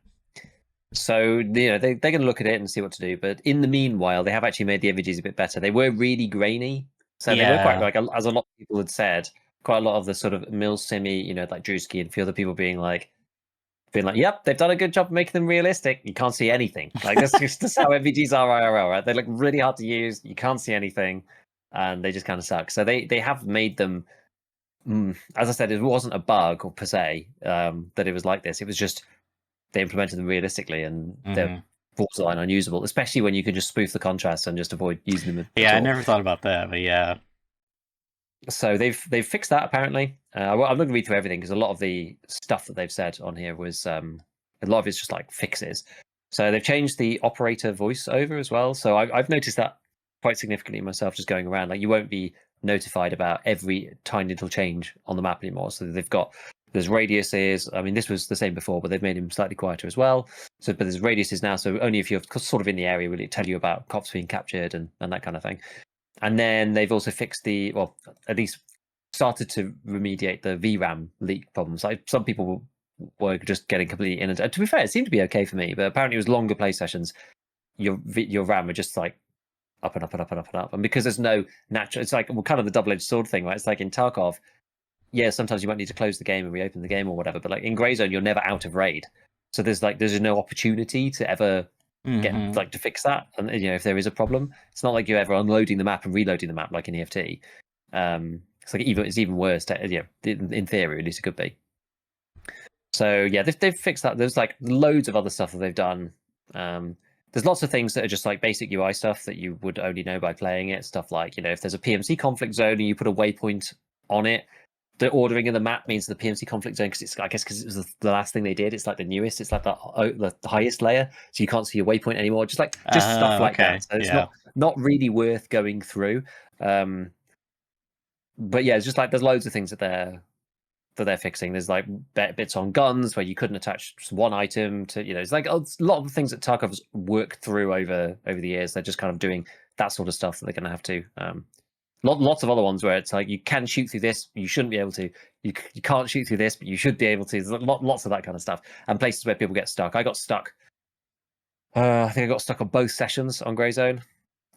So they're going to look at it and see what to do. But in the meanwhile, they have actually made the NVGs a bit better. They were really grainy, so they were quite like as a lot of people had said. Quite a lot of the sort of milsimi, like Drewski and a few other people being like, yep, they've done a good job of making them realistic. You can't see anything. Like that's just how NVGs are IRL, right? They look really hard to use. You can't see anything, and they just kind of suck. So they have made them. As I said, it wasn't a bug or per se that it was like this. It was just they implemented them realistically, and they're borderline unusable, especially when you can just spoof the contrast and just avoid using them. Yeah, I never thought about that, but yeah. So they've fixed that apparently. I'm not going to read through everything because a lot of the stuff that they've said on here was a lot of it's just like fixes. So they've changed the operator voice over as well. So I've noticed that quite significantly myself, just going around. Like you won't be notified about every tiny little change on the map anymore. So there's radiuses. I mean, this was the same before, but they've made him slightly quieter as well. So, but there's radiuses now. So only if you're sort of in the area will it tell you about cops being captured and that kind of thing. And then they've also fixed at least started to remediate the VRAM leak problems. Like some people were just getting completely inundated. To be fair, it seemed to be okay for me, but apparently it was longer play sessions. Your RAM were just like up and up and up and up and up. And because there's no natural, it's like kind of the double-edged sword thing, right? It's like in Tarkov, yeah, sometimes you might need to close the game and reopen the game or whatever. But like in Grey Zone, you're never out of raid, so there's no opportunity to ever get to fix that. And if there is a problem, it's not like you're ever unloading the map and reloading the map like in EFT. It's like it's even worse. In theory, at least it could be. So yeah, they've fixed that. There's like loads of other stuff that they've done. There's lots of things that are just like basic UI stuff that you would only know by playing it. Stuff like if there's a PMC conflict zone and you put a waypoint on it, the ordering of the map means the PMC conflict zone, because it was the last thing they did. It's like the newest. It's like the highest layer, so you can't see your waypoint anymore. Just stuff like that. So it's not really worth going through. But yeah, it's just like there's loads of things that they're fixing. There's like bits on guns where you couldn't attach just one item to. It's like a lot of the things that Tarkov's worked through over the years. They're just kind of doing that sort of stuff that they're going to have to. Lots of other ones where it's like you can shoot through this, you shouldn't be able to. You can't shoot through this, but you should be able to. There's lots of that kind of stuff, and places where people get stuck. I got stuck. I think I got stuck on both sessions on Grey Zone,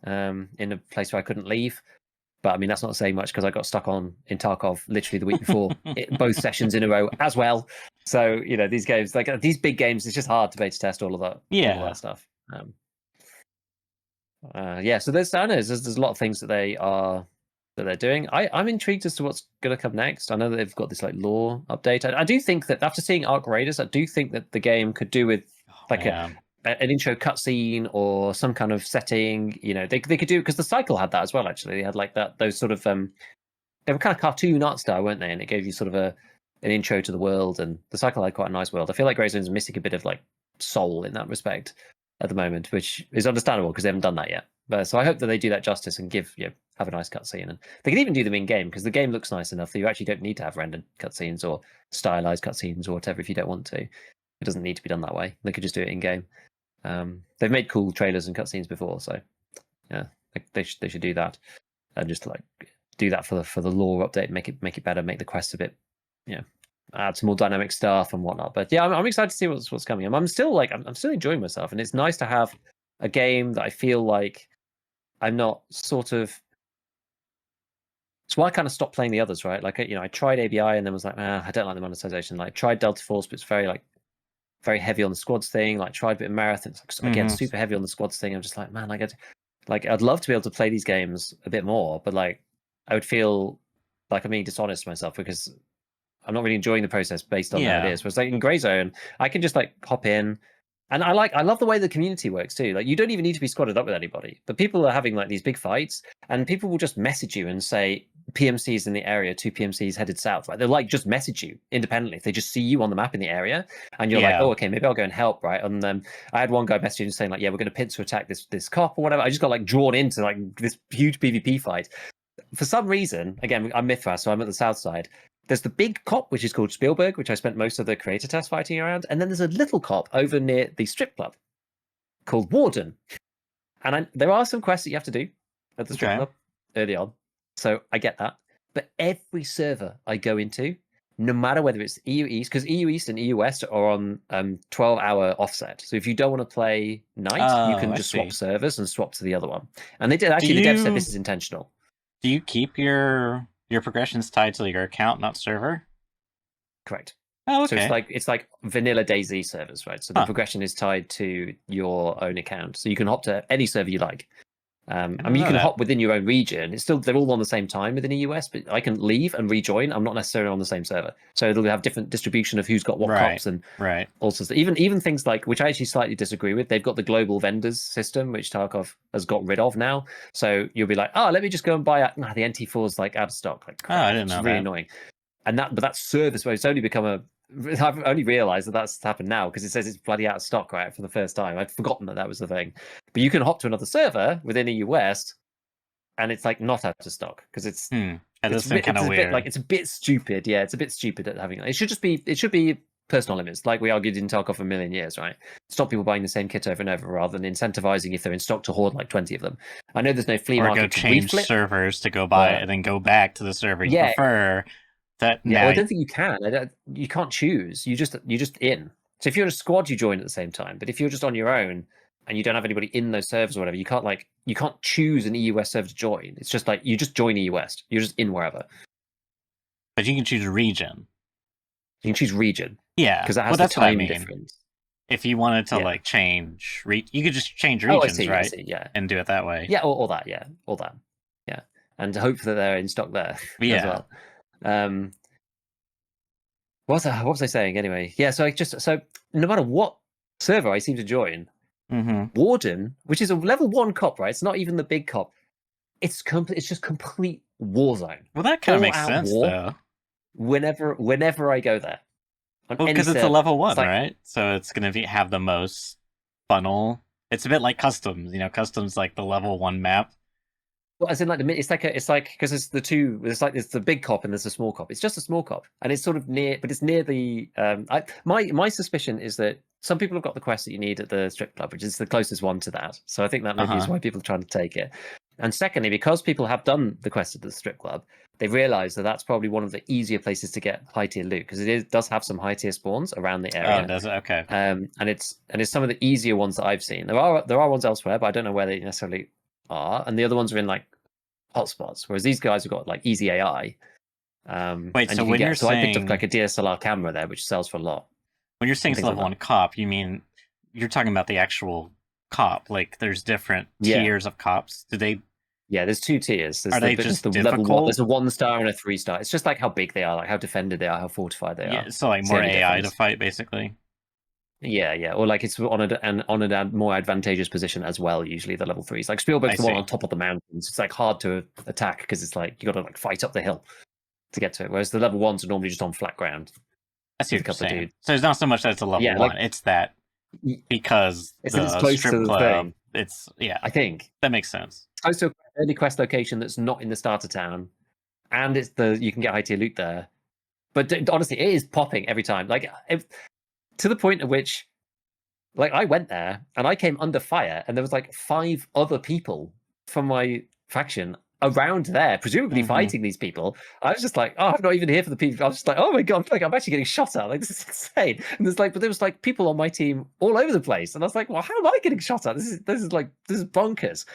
in a place where I couldn't leave. But I mean, that's not saying much because I got stuck in Tarkov literally the week before, both sessions in a row as well. So these games, like these big games, it's just hard to beta test all of that. Yeah, all of that stuff. So there's a lot of things that they're doing. I'm intrigued as to what's going to come next. I know that they've got this like lore update. I do think that after seeing Arc Raiders, I do think that the game could do with an intro cutscene or some kind of setting. They could do, because the Cycle had that as well. Actually, they had like those sort of they were kind of cartoon art style, weren't they? And it gave you sort of an intro to the world. And the Cycle had quite a nice world. I feel like Grey Zone's missing a bit of like soul in that respect at the moment, which is understandable because they haven't done that yet. But so I hope that they do that justice and have a nice cutscene, and they can even do them in game because the game looks nice enough that you actually don't need to have rendered cutscenes or stylized cutscenes or whatever if you don't want to. It doesn't need to be done that way. They could just do it in game. They've made cool trailers and cutscenes before, so yeah, they should do that and just like do that for the lore update, make it better, make the quests a bit, add some more dynamic stuff and whatnot. But yeah, I'm excited to see what's coming. I'm still enjoying myself, and it's nice to have a game that I feel like I'm not sort of. So I kind of stopped playing the others, right? Like I tried ABI and then was like, I don't like the monetization. Like tried Delta Force, but it's very heavy on the squads thing. Like tried a bit of Marathon, it's like, again super heavy on the squads thing. I'm just like, man, I'd love to be able to play these games a bit more, but like I would feel like I'm being dishonest to myself because I'm not really enjoying the process based on how it is. Whereas like in Grey Zone, I can just like hop in, and I love the way the community works too. Like you don't even need to be squadded up with anybody, but people are having like these big fights, and people will just message you and say PMCs in the area, 2 PMCs headed south. Like they'll like just message you independently if they just see you on the map in the area, and you're like, oh okay, maybe I'll go and help, right? And then I had one guy messaging saying like, yeah, we're going to pincer attack this cop or whatever. I just got like drawn into like this huge PvP fight. For some reason, again, I'm Mythras, so I'm at the south side. There's the big cop, which is called Spielberg, which I spent most of the creator test fighting around. And then there's a little cop over near the strip club called Warden. And there are some quests that you have to do at the strip club early on. So I get that. But every server I go into, no matter whether it's EU East, because EU East and EU West are on 12-hour offset. So if you don't want to play night, you can just swap servers and swap to the other one. And they did actually, the dev said this is intentional. Do you keep your progressions tied to your account, not server? Correct. Oh, okay. So it's like vanilla DayZ servers, right? So the progression is tied to your own account, so you can hop to any server you like. I mean, you can hop within your own region. They're all on the same time within the US, but I can leave and rejoin. I'm not necessarily on the same server, so it'll have different distribution of who's got what cops and also even things like, which I actually slightly disagree with. They've got the global vendors system, which Tarkov has got rid of now. So you'll be like, oh, let me just go and buy the NT4 is like out of stock. Like, I didn't know. It's really annoying. And that service where it's only become I've only realized that that's happened now because it says it's bloody out of stock, right, for the first time. I'd forgotten that was the thing. But you can hop to another server within EU West, and it's like not out of stock because it's kind of weird. It's a bit stupid. Yeah, it's a bit stupid at having it. Should be personal limits, like we argued in Tarkov for a million years, right? Stop people buying the same kit over and over rather than incentivizing if they're in stock to hoard like 20 of them. I know there's no flea market. Or go change servers to go buy it and then go back to the server you prefer. I don't think you can. You can't choose. You just in. So if you're in a squad, you join at the same time. But if you're just on your own and you don't have anybody in those servers or whatever, you can't choose an EU West server to join. It's just like you just join EU West. You're just in wherever. But you can choose region. You can choose region. Yeah, because that has the time difference. If you wanted to like change, you could just change regions, right? And do it that way. Yeah, all that. Yeah, all that. Yeah, and hope that they're in stock there as well. What was I saying anyway? Yeah, so no matter what server I seem to join, Warden, which is a level 1 cop, right? It's not even the big cop. It's just complete war zone. Well, that kind of makes sense though. Whenever I go there, because it's a level 1, right? So it's gonna have the most funnel. It's a bit like customs, customs like the level 1 map. Well, as in like it's like because it's the two. It's like there's the big cop and there's a small cop. It's just a small cop, and it's sort of near, but it's near the. My suspicion is that some people have got the quest that you need at the strip club, which is the closest one to that. So I think that maybe is why people are trying to take it. And secondly, because people have done the quest at the strip club, they realise that that's probably one of the easier places to get high tier loot because it does have some high tier spawns around the area. Oh, does it? Okay. And it's some of the easier ones that I've seen. There are ones elsewhere, but I don't know where they necessarily are, and the other ones are in like hotspots, whereas these guys have got like easy AI. Wait, so when you're saying, I picked up like a DSLR camera there, which sells for a lot. When you're saying it's level 1 cop, you mean you're talking about the actual cop? Like, there's different tiers of cops. Do they? Yeah, there's 2 tiers. Are they just the difficult? Level 1, there's a 1-star and a 3-star. It's just like how big they are, like how defended they are, how fortified they are. Yeah, so like more AI to fight, basically. Yeah, or like it's on a more advantageous position as well. Usually the level 3s, like Spielberg's the one on top of the mountains. It's like hard to attack because it's like you got to like fight up the hill to get to it. Whereas the level 1s are normally just on flat ground. I see what you're saying. So it's not so much that it's a level 1; it's that because It's that it's the close strip to the club. thing. It's yeah, I think that makes sense. it's close to an early quest location that's not in the starter town, and it's you can get high tier loot there. But honestly, it is popping every time. Like to the point at which, like, I went there and I came under fire, and there was like 5 other people from my faction around there, presumably Mm-hmm. fighting these people. I was just like, oh, I'm not even here for the people. I was just like, oh my god, like I'm actually getting shot at. Like this is insane. And there's like, but there was like people on my team all over the place, and I was like, well, how am I getting shot at? This is bonkers.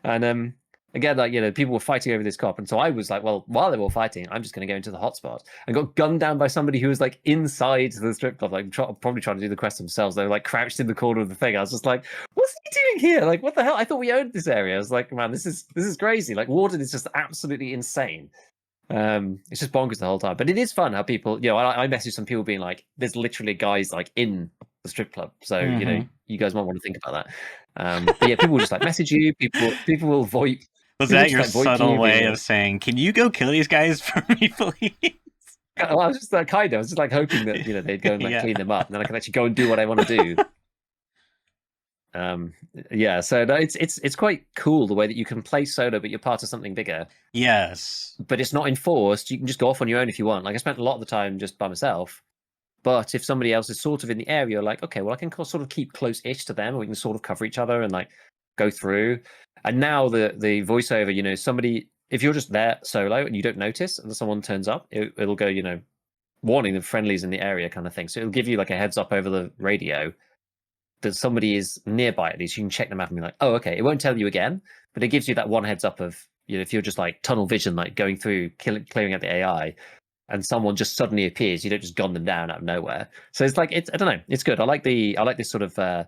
And again, like people were fighting over this cop, and so I was like, well, while they were fighting, I'm just going to go into the hotspot, and got gunned down by somebody who was like inside the strip club, like probably trying to do the quest themselves. They were like crouched in the corner of the thing. I was just like, what's he doing here? Like, what the hell? I thought we owned this area. I was like, man, this is crazy. Like, Warden is just absolutely insane. It's just bonkers the whole time, but it is fun how people, I message some people being like, there's literally guys like in the strip club, so Mm-hmm. you guys might want to think about that. But yeah, people will just like message you. People will VoIP. Was People that just your like VoIP subtle you, being way like, of saying, "Can you go kill these guys for me, please?" well, I was just kind of, I was just like hoping that they'd go and like Yeah. clean them up, and then I can actually go and do what I want to do. Um, yeah, so no, it's quite cool the way that you can play solo, but you're part of something bigger. Yes. But it's not enforced. You can just go off on your own if you want. Like I spent a lot of the time just by myself. But if somebody else is sort of in the area, like, okay, well, I can sort of keep close-ish to them, or we can sort of cover each other and like go through. And now the voiceover, somebody, if you're just there solo and you don't notice, and someone turns up, it'll go, warning the friendlies in the area kind of thing. So it'll give you like a heads up over the radio that somebody is nearby at least. You can check them out and be like, oh, okay. It won't tell you again, but it gives you that one heads up of, if you're just like tunnel vision, like going through, clearing out the AI, and someone just suddenly appears, you don't just gun them down out of nowhere. So it's like, I don't know, it's good. I like this sort of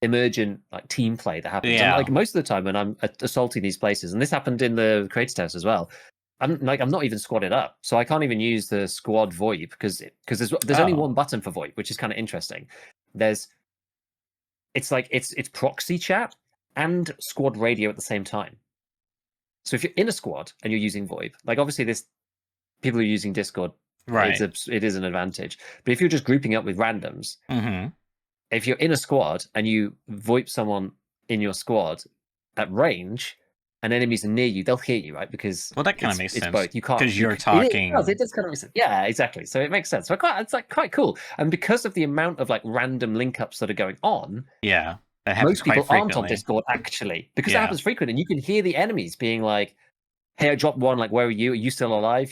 emergent like team play that happens. And Yeah. like most of the time when I'm assaulting these places, and this happened in the creator test as well, I'm not even squadded up, so I can't even use the squad VoIP because there's only one button for VoIP, which is kind of interesting. It's like it's proxy chat and squad radio at the same time. So if you're in a squad and you're using VoIP, like obviously people are using Discord, Right. it is an advantage. But if you're just grouping up with randoms, Mm-hmm. if you're in a squad and you VoIP someone in your squad at range, and enemies are near you, they'll hear you, right? Because Well, that kind of makes it's sense. both. You can't, because you're it talking. does. It does kind of make sense. Yeah, exactly. So it makes sense. So it's like quite cool. And because of the amount of like random link ups that are going on, Yeah, that happens most people quite aren't on frequently. Discord actually, because it Yeah. happens frequently, and you can hear the enemies being like, "Hey, I dropped one. Like, where are you? Are you still alive?"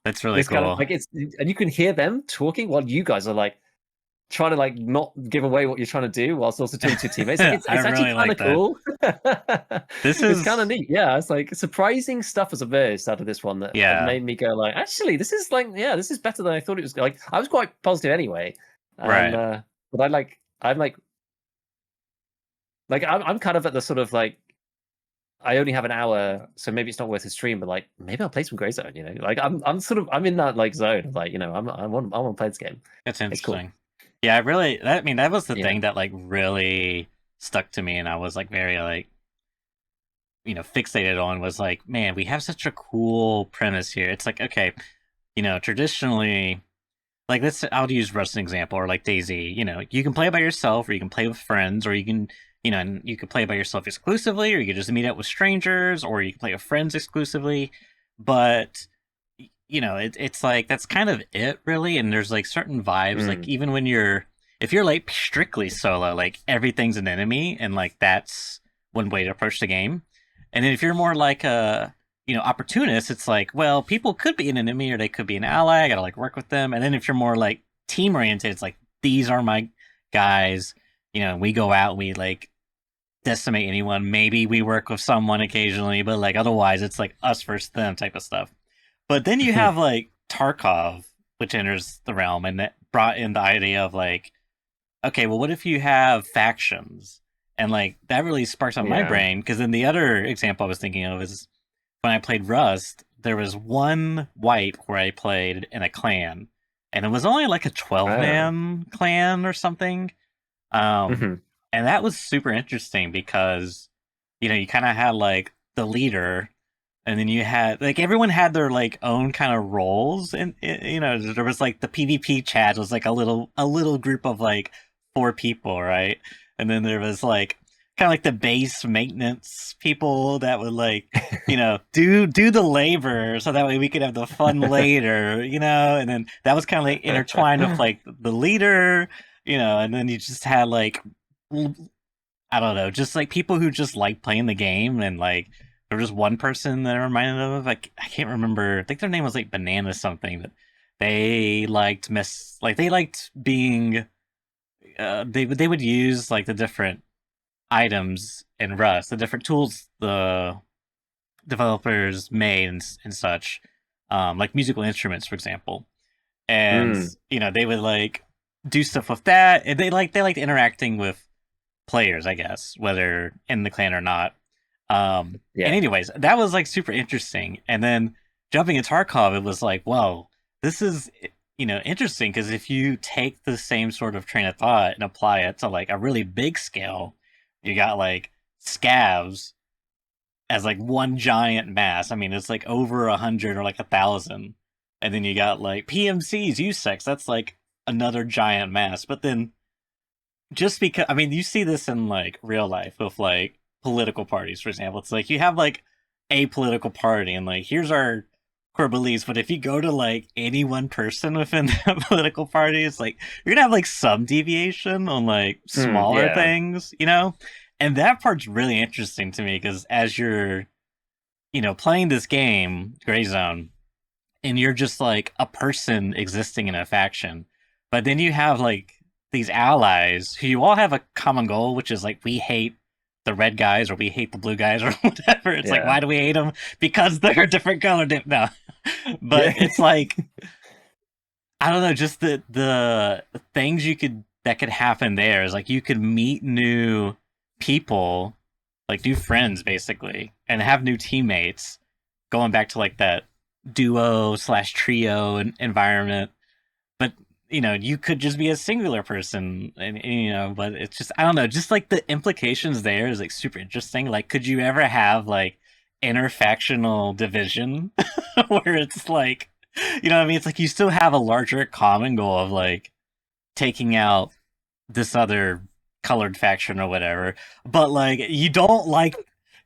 That's really This kind of cool. like and you can hear them talking while you guys are like trying to like not give away what you're trying to do, whilst also talking to your teammates. It's I actually really kind like of that. cool. This It's kind of is neat. Yeah, it's like surprising stuff as a verse out of this one that yeah. made me go like, actually, this is like, yeah, this is better than I thought it was. Like, I was quite positive anyway, and Right. but I'm kind of at the sort of like, I only have an hour, so maybe it's not worth a stream, but like maybe I'll play some Grey Zone. Like I'm in that like zone of like, I want to play this game. That's It's cool. interesting. Yeah, I really. I mean, that was the Yeah. thing that like really stuck to me, and I was like very like fixated on was like, man, we have such a cool premise here. It's like, okay, traditionally, like I'll use Rust as an example, or like Daisy. You can play by yourself, or you can play with friends, or you can and you can play by yourself exclusively, or you can just meet up with strangers, or you can play with friends exclusively. But it's like that's kind of it really, and there's like certain vibes, like even when if you're like strictly solo, like everything's an enemy, and like that's one way to approach the game. And then if you're more like a opportunist, it's like, well, people could be an enemy or they could be an ally. I gotta like work with them. And then if you're more like team oriented, it's like these are my guys. We go out, we like decimate anyone. Maybe we work with someone occasionally, but like otherwise, it's like us versus them type of stuff. But then you have like Tarkov, which enters the realm, and that brought in the idea of like, okay, well, what if you have factions? And like that really sparks on my brain, because then the other example I was thinking of is when I played Rust, there was one wipe where I played in a clan, and it was only like a 12-man clan or something. And that was super interesting because you kind of had like the leader, and then you had like everyone had their like own kind of roles, and there was like the PvP chat was like a little group of like four people, right? And then there was like kind of like the base maintenance people that would like, do the labor so that way we could have the fun later, and then that was kind of like intertwined with like the leader, and then you just had like I don't know, just like people who just like playing the game, and like there was one person that I reminded of, like I can't remember, I think their name was like Banana something, but they liked being they would use like the different items in Rust, the different tools the developers made and such, like musical instruments, for example. And Mm, they would like do stuff with that, and they liked interacting with players, I guess, whether in the clan or not. And yeah. anyways, that was like super interesting. And then jumping into Tarkov, it was like, whoa, this is interesting because if you take the same sort of train of thought and apply it to like a really big scale, you got like scavs as like one giant mass. I mean, it's like over 100 or like 1,000, and then you got like PMCs, USECs. That's like another giant mass. But then just because I mean, you see this in like real life with like political parties, for example. It's like you have like a political party, and like here's our core beliefs. But if you go to like any one person within that political party, it's like you're gonna have like some deviation on like smaller Yeah. things, And that part's really interesting to me because as you're, playing this game, Gray Zone, and you're just like a person existing in a faction. But then you have like these allies who you all have a common goal, which is like we hate the red guys or we hate the blue guys or whatever. It's like, Yeah. why do we hate them? Because they're a different color. No, but Yeah. it's like I don't know, just the things that could happen there is like you could meet new people, like new friends basically, and have new teammates. Going back to like that duo/trio environment, but you could just be a singular person, and but it's just I don't know, just like the implications there is like super interesting. Like, could you ever have like interfactional division where it's like, what I mean? It's like you still have a larger common goal of like taking out this other colored faction or whatever, but like you don't like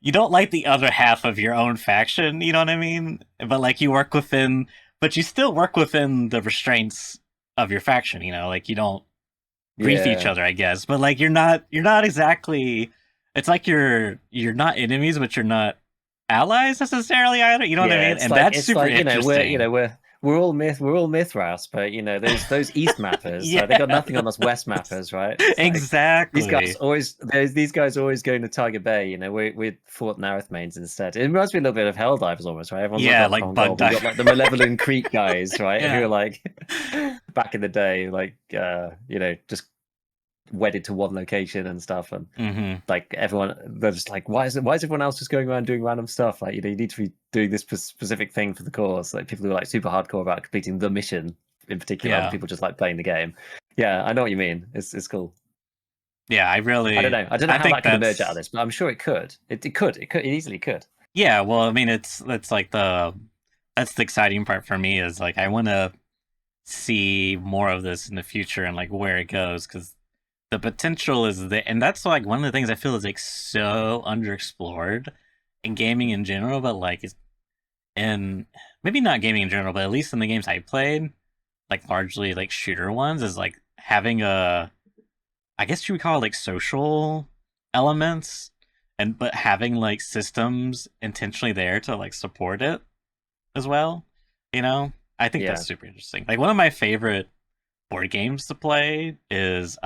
the other half of your own faction, you know what I mean? But like but you still work within the restraints of your faction, like you don't grief each Yeah. other, I guess. But like you're not exactly, it's like you're not enemies, but you're not allies necessarily either, you know what I Yeah, mean? And that's super interesting. we're all Mythras, but those East mappers, like they got Yeah. nothing on us West mappers, right? It's like Exactly. these guys always going to Tiger Bay. We fought Nareth mains instead. It reminds me a little bit of Helldivers almost, right? Everyone's Yeah, got a like common goal. bug But you dive. got like the Malevolent Creek guys, right? Who Yeah. are like back in the day, like just wedded to one location and stuff, and Hmm. like everyone, they're just like, why is everyone else just going around doing random stuff? Like, you need to be doing this specific thing for the cause. Like people who are like super hardcore about completing the mission in particular. Other Yeah. people just like playing the game. Yeah, I know what you mean. It's cool. Yeah, I don't know I how think that could emerge out of that's this, but I'm sure it could. It easily could. yeah, well, I mean it's like that's the exciting part for me is like I want to see more of this in the future and like where it goes because the potential is there, and that's like one of the things I feel is like so underexplored in gaming in general, but like it's and maybe not gaming in general, but at least in the games I played, like largely like shooter ones, is like having I guess you would call it like social elements, and but having like systems intentionally there to like support it as well. I think that's Yeah. super interesting. Like one of my favorite board games to play is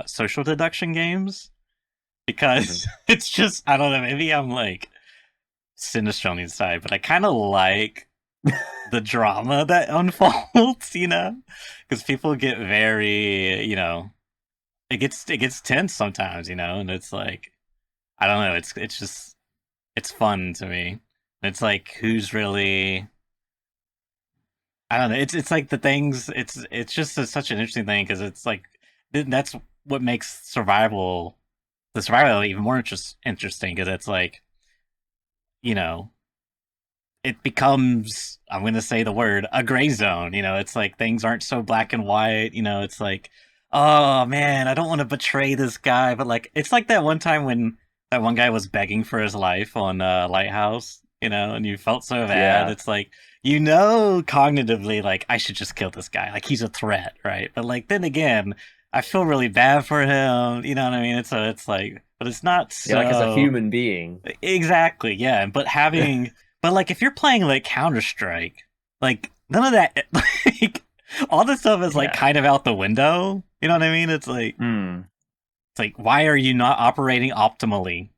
social deduction games Hmm. because it's just I don't know, maybe I'm like sinister on the inside, but I kind of like the drama that unfolds, because people get very, it gets tense sometimes, and it's like I don't know, it's just it's fun to me. It's like who's really I don't know. It's like the things. It's just such an interesting thing because it's like that's what makes the survival even more interesting because it's like you know it becomes I'm gonna say the word a gray zone. It's like things aren't so black and white. It's like oh man, I don't want to betray this guy, but like it's like that one time when that one guy was begging for his life on Lighthouse, and you felt so bad. Yeah, It's like cognitively like I should just kill this guy. Like he's a threat, right? But like then again, I feel really bad for him. You know what I mean? It's like, but it's not yeah, like as a so human being. exactly, yeah. But like if you're playing like Counter Strike, like none of that, like all this stuff is like Yeah. kind of out the window. You know what I mean? Hmm. It's like why are you not operating optimally?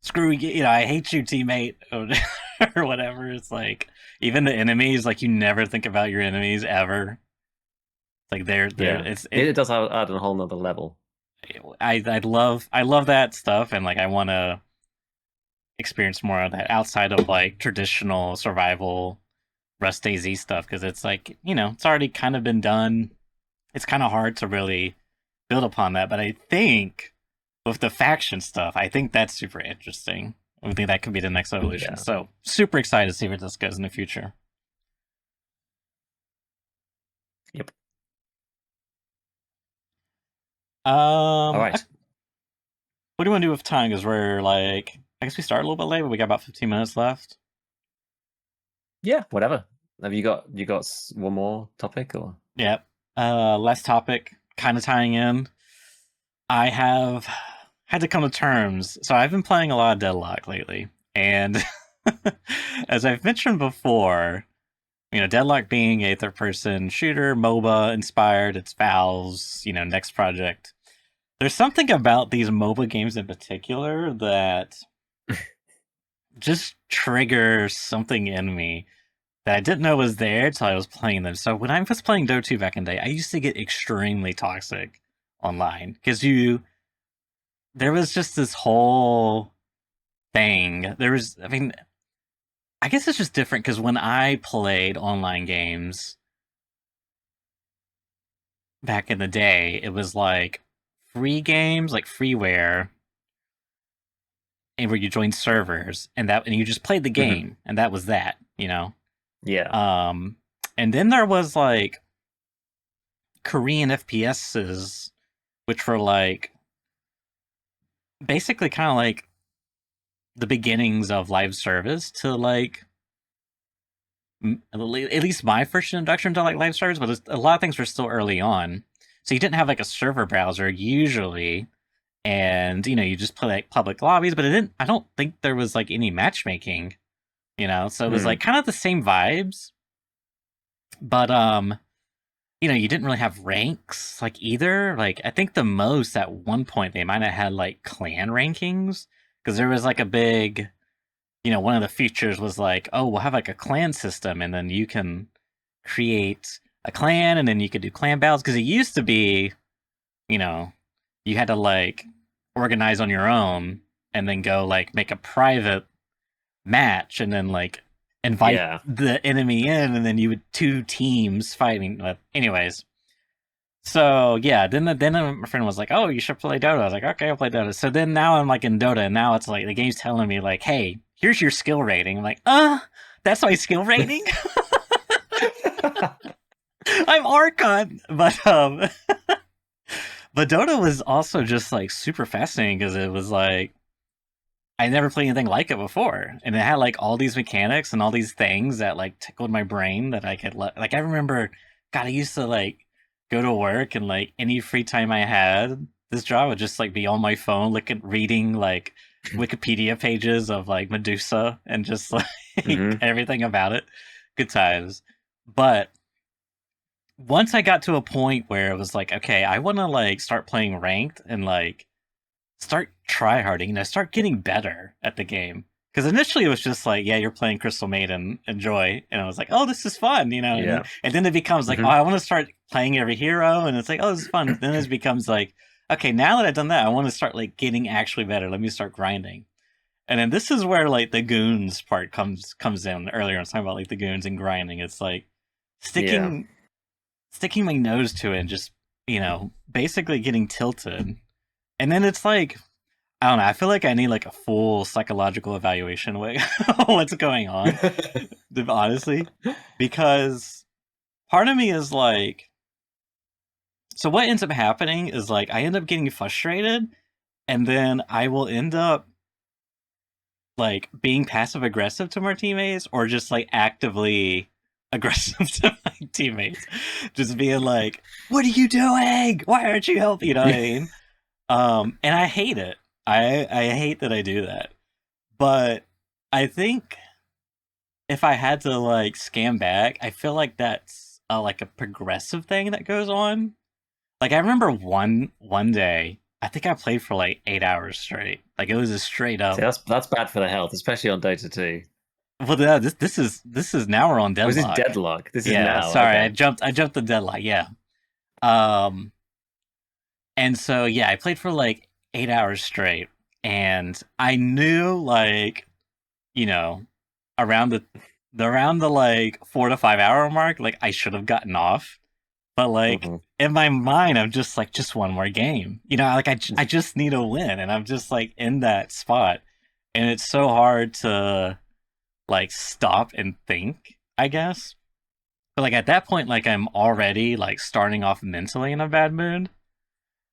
Screw you, I hate you, teammate, or whatever. It's like even the enemies, like you never think about your enemies ever. It's like they're Yeah. It does add a whole nother level. I love that stuff, and like I want to experience more of that outside of like traditional survival Rust AZ stuff because it's like it's already kind of been done. It's kind of hard to really build upon that, but I think with the faction stuff, I think that's super interesting. I think that could be the next evolution. Yeah. So super excited to see where this goes in the future. Yep. All Um, right. what do you want to do with time? Because we're like, I guess we start a little bit late, but we got about 15 minutes left. Yeah. Whatever. Have you got one more topic or? Yep. Last topic, kind of tying in. I have had to come to terms. So I've been playing a lot of Deadlock lately, and as I've mentioned before, Deadlock being a third-person shooter, MOBA inspired, it's Valve's, next project. There's something about these MOBA games in particular that just triggers something in me that I didn't know was there until I was playing them. So when I was playing Dota 2 back in the day, I used to get extremely toxic online because there was just this whole thing. I mean, I guess it's just different because when I played online games back in the day, it was like free games, like freeware, and where you joined servers and you just played the Mhm. game, and that was that. Yeah. Um, and then there was like Korean FPSs, which were like basically kind of like the beginnings of live service to like at least my first introduction to like live servers, but a lot of things were still early on. So you didn't have like a server browser usually, and you just play like public lobbies, but it didn't. I don't think there was like any matchmaking, So it was Hmm. like kind of the same vibes, but you didn't really have ranks like either. Like I think the most at one point they might have had like clan rankings because there was like a big, one of the features was like, oh, we'll have like a clan system, and then you can create a clan, and then you could do clan battles because it used to be, you know, you had to like organize on your own and then go like make a private match and then like invite Yeah. the enemy in, and then you would two teams fighting. But anyways, so yeah, then my friend was like, "Oh, you should play Dota." I was like, "Okay, I'll play Dota." So then now I'm like in Dota, and now it's like the game's telling me like, "Hey, here's your skill rating." I'm like, that's my skill rating." I'm Archon, but Dota was also just like super fascinating because it was like I never played anything like it before, and it had like all these mechanics and all these things that like tickled my brain that I could like. I remember, God, I used to like go to work and like any free time I had, this job would just like be on my phone, reading like Wikipedia pages of like Medusa and just like Hmm. everything about it. Good times, but once I got to a point where it was like, okay, I want to like start playing ranked and like start tryharding, start getting better at the game. Because initially it was just like, yeah, you're playing Crystal Maiden, enjoy, and I was like, oh, this is fun, Yeah. and then it becomes like, oh, Hmm. I want to start playing every hero, and it's like, oh, this is fun. Then it becomes like, okay, now that I've done that, I want to start like getting actually better. Let me start grinding. And then this is where like the goons part comes in. Earlier I was talking about like the goons and grinding. It's like Yeah. sticking sticking my nose to it and just basically getting tilted. And then it's like I don't know. I feel like I need like a full psychological evaluation of what's going on, honestly, because part of me is like, So what ends up happening is like I end up getting frustrated, and then I will end up like being passive aggressive to my teammates, or just like actively aggressive to my teammates, just being like, "What are you doing? Why aren't you helping?" You know what I mean? And I hate it. I hate that I do that. But I think if I had to like scan back, I feel like that's like a progressive thing that goes on. Like I remember one day, I think I played for like 8 hours straight. Like it was a straight See, up. that's bad for the health, especially on Dota 2. Well, yeah, this is now we're on Oh, is this deadlock. deadlock? This is Yeah, now. sorry, Okay. I jumped the deadlock. Yeah. Um, and so yeah, I played for like 8 hours straight, and I knew like you know around the like 4 to 5 hour mark, like I should have gotten off. But like Hmm. in my mind, I'm just like, just one more game. Like I just need a win, and I'm just like in that spot, and it's so hard to like stop and think, I guess. But like at that point, like I'm already like starting off mentally in a bad mood.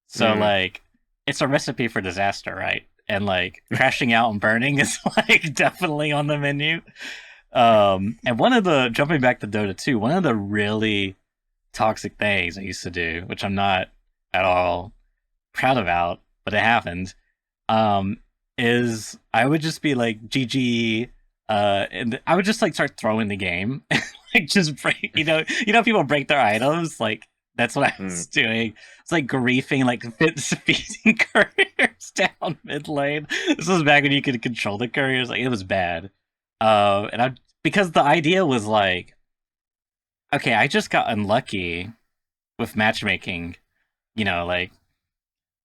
So Mm. like it's a recipe for disaster, right? And like crashing out and burning is like definitely on the menu. And one of the jumping back to Dota 2, one of the really toxic things I used to do, which I'm not at all proud about, but it happened, um, is I would just be like GG, and I would just like start throwing the game, like just break, people break their items, like that's what I was Mm. doing. It's like griefing, like feeding couriers down mid lane. This was back when you could control the couriers, like it was bad. And I because the idea was like, okay, I just got unlucky with matchmaking, like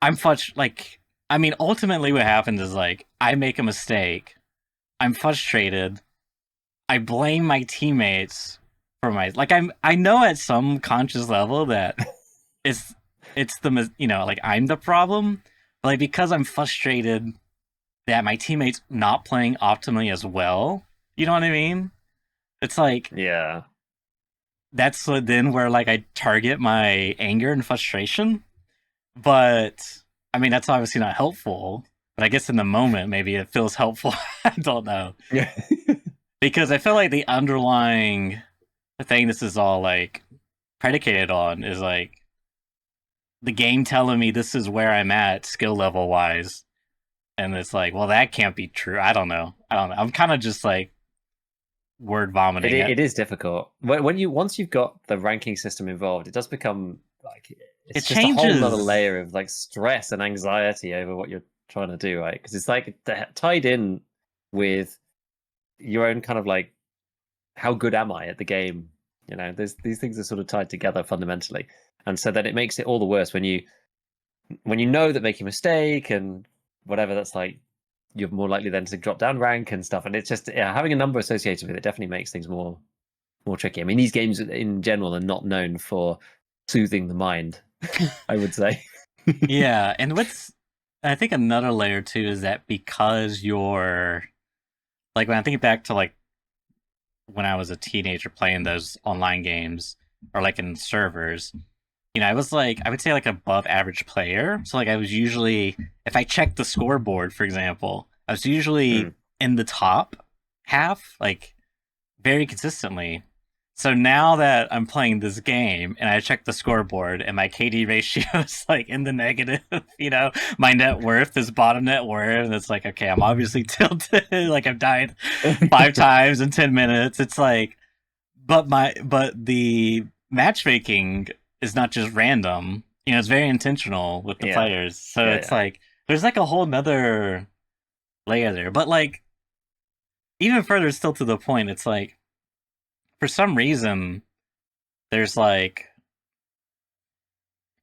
I'm flush like I mean ultimately what happens is like I make a mistake, I'm frustrated, I blame my teammates for my like I know at some conscious level that it's it's like I'm the problem, but like because I'm frustrated that my teammates not playing optimally as well, you know what I mean? It's like Yeah. that's then where like I target my anger and frustration. But I mean, that's obviously not helpful. But I guess in the moment, maybe it feels helpful. I don't know, Yeah. because I feel like the underlying thing this is all like predicated on is like the game telling me this is where I'm at skill level wise, and it's like, well, that can't be true. I don't know. I don't know. I'm kind of just like word vomiting it. It is difficult when you once you've got the ranking system involved. It does become like It it's just a whole nother changes. layer of like stress and anxiety over what you're trying to do, right? Because it's like tied in with your own kind of like how good am I at the game? There's these things are sort of tied together fundamentally, and so then it makes it all the worse when you know that making a mistake and whatever that's like you're more likely then to drop down rank and stuff. And it's just having a number associated with it definitely makes things more tricky. I mean, these games in general are not known for soothing the mind, I would say. Yeah, and I think another layer too is that because you're like when I think back to like when I was a teenager playing those online games or like in servers, I was like I would say like above average player. So like I was usually if I checked the scoreboard, for example, I was usually Mm. in the top half, like very consistently. So now that I'm playing this game and I check the scoreboard and my KD ratio is like in the negative, my net worth is bottom net worth, and it's like, okay, I'm obviously tilted. Like I've died 5 times in 10 minutes. It's like, but the matchmaking is not just random. It's very intentional with the Yeah, players. So yeah, it's yeah. like there's like a whole nother layer there. But like even further still to the point, it's like for some reason there's like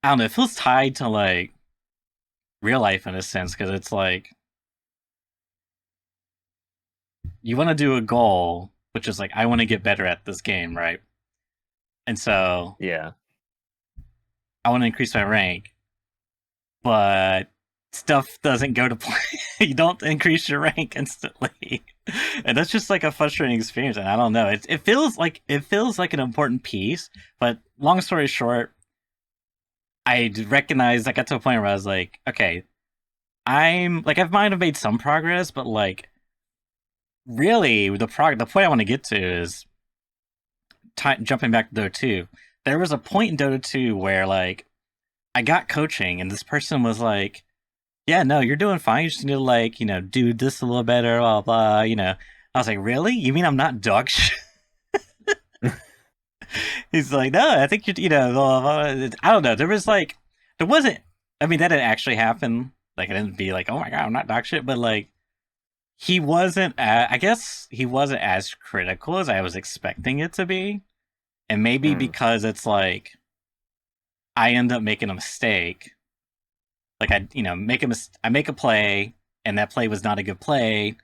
I don't know, it feels tied to like real life in a sense because it's like you want to do a goal, which is like I want to get better at this game, right? And so Yeah. I want to increase my rank, but stuff doesn't go to plan. You don't increase your rank instantly, and that's just like a frustrating experience. And I don't know, it feels like an important piece, but long story short, recognized I got to a point where I was like, okay, I'm like I might have made some progress, but like really the point I want to get to is jumping back to Dota 2. There was a point in Dota 2 where like I got coaching and this person was like, yeah, no, you're doing fine. You just need to like, do this a little better, blah blah. I was like, really? You mean I'm not dog shit? He's like, no, I think blah, blah, blah. I don't know. There wasn't. I mean, that didn't actually happen. Like, I didn't be like, oh my god, I'm not dog shit. But like, he wasn't. I guess he wasn't as critical as I was expecting it to be, and maybe Mm. because it's like I end up making a mistake. Like I make a play, and that play was not a good play.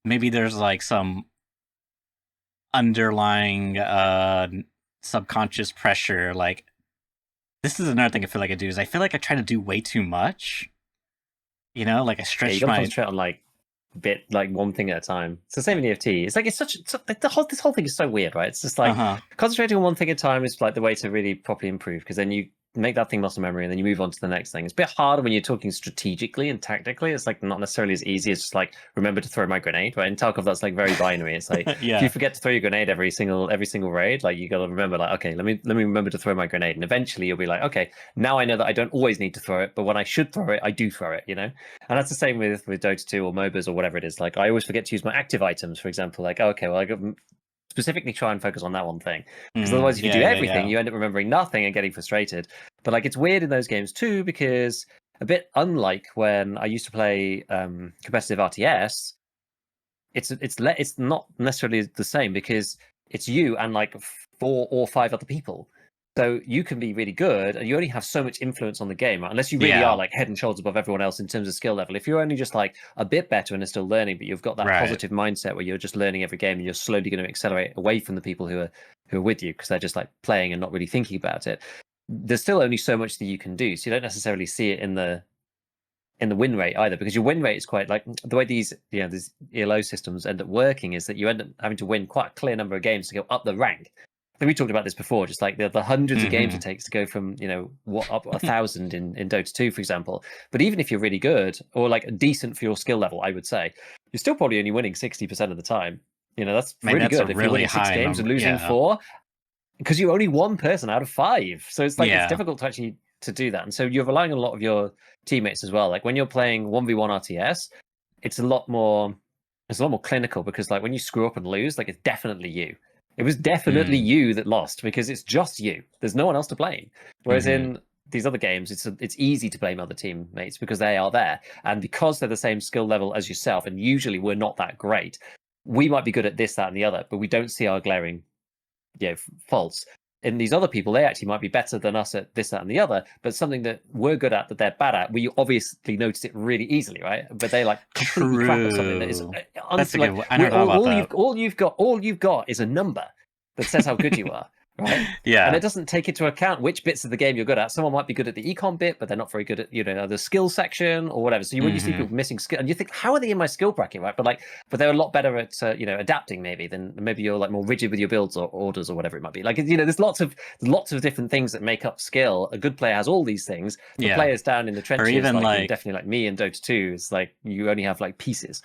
Maybe there's like some underlying subconscious pressure. Like this is another thing I feel like I do is I feel like I try to do way too much. Like I Yeah, you stretch got to my. concentrate on like one thing at a time. It's the same in EFT. It's like like, this whole thing is so weird, right? It's just Uh like huh. concentrating on one thing at a time is like the way to really properly improve because then you make that thing muscle memory and then you move on to the next thing. It's a bit harder when you're talking strategically and tactically. It's like not necessarily as easy as just like remember to throw my grenade, right? In Tarkov, that's like very binary. It's like if you Yeah. forget to throw your grenade every single raid, like you got to remember like okay, let me remember to throw my grenade, and eventually you'll be like okay, now I know that I don't always need to throw it, but when I should throw it, I do throw it. And that's the same with Dota 2 or MOBAs or whatever it is. Like I always forget to use my active items, for example. Like, oh, okay, well, I got specifically try and focus on that one thing. Because otherwise, if you Yeah. do Yeah. everything, Yeah. you end up remembering nothing and getting frustrated. But like it's weird in those games too, because a bit unlike when I used to play competitive RTS, it's not necessarily the same because it's you and like 4 or 5 other people. So you can be really good, and you only have so much influence on the game, right? Unless you really are Yeah. like head and shoulders above everyone else in terms of skill level. If you're only just like a bit better and are still learning, but you've got that Right. positive mindset where you're just learning every game and you're slowly going to accelerate away from the people who are with you because they're just like playing and not really thinking about it. There's still only so much that you can do, so you don't necessarily see it in the win rate either, because your win rate is quite like the way these ELO systems end up working is that you end up having to win quite a clear number of games to go up the rank. I think we talked about this before, just like the hundreds of games Mm-hmm. it takes to go from what up 1,000 in Dota 2, for example. But even if you're really good or like decent for your skill level, I would say you're still probably only winning 60% of the time. That's I mean, really that's a good if you're really winning 6 high games and number. losing Yeah. 4 because you're only one person out of 5. So it's like it's Yeah. difficult to actually to do that, and so you're relying on a lot of your teammates as well. Like when you're playing 1v1 RTS, it's a lot more clinical because like when you screw up and lose, like it's definitely you. It was definitely Mm. you that lost because it's just you. There's no one else to blame. Whereas Mm-hmm. in these other games, it's easy to blame other teammates because they are there and because they're the same skill level as yourself. And usually we're not that great. We might be good at this, that, and the other, but we don't see our glaring faults. In these other people, they actually might be better than us at this, that, and the other, but something that we're good at that they're bad at, we obviously notice it really easily, right? But they like completely crap at something that is True. That's a good like one. I never thought about that. all you've got is a number that says how good you are, right? And Yeah. it doesn't take into account which bits of the game you're good at. Someone might be good at the econ bit, but they're not very good at the skill section or whatever. So when you see Mm-hmm. people missing skill, and you think, how are they in my skill bracket, right? But they're a lot better at adapting maybe than maybe you're like more rigid with your builds or orders or whatever it might be. Like there's lots of different things that make up skill. A good player has all these things. For Yeah. players down in the Or trenches, even like like definitely like me and Dota 2, is like you only have like pieces.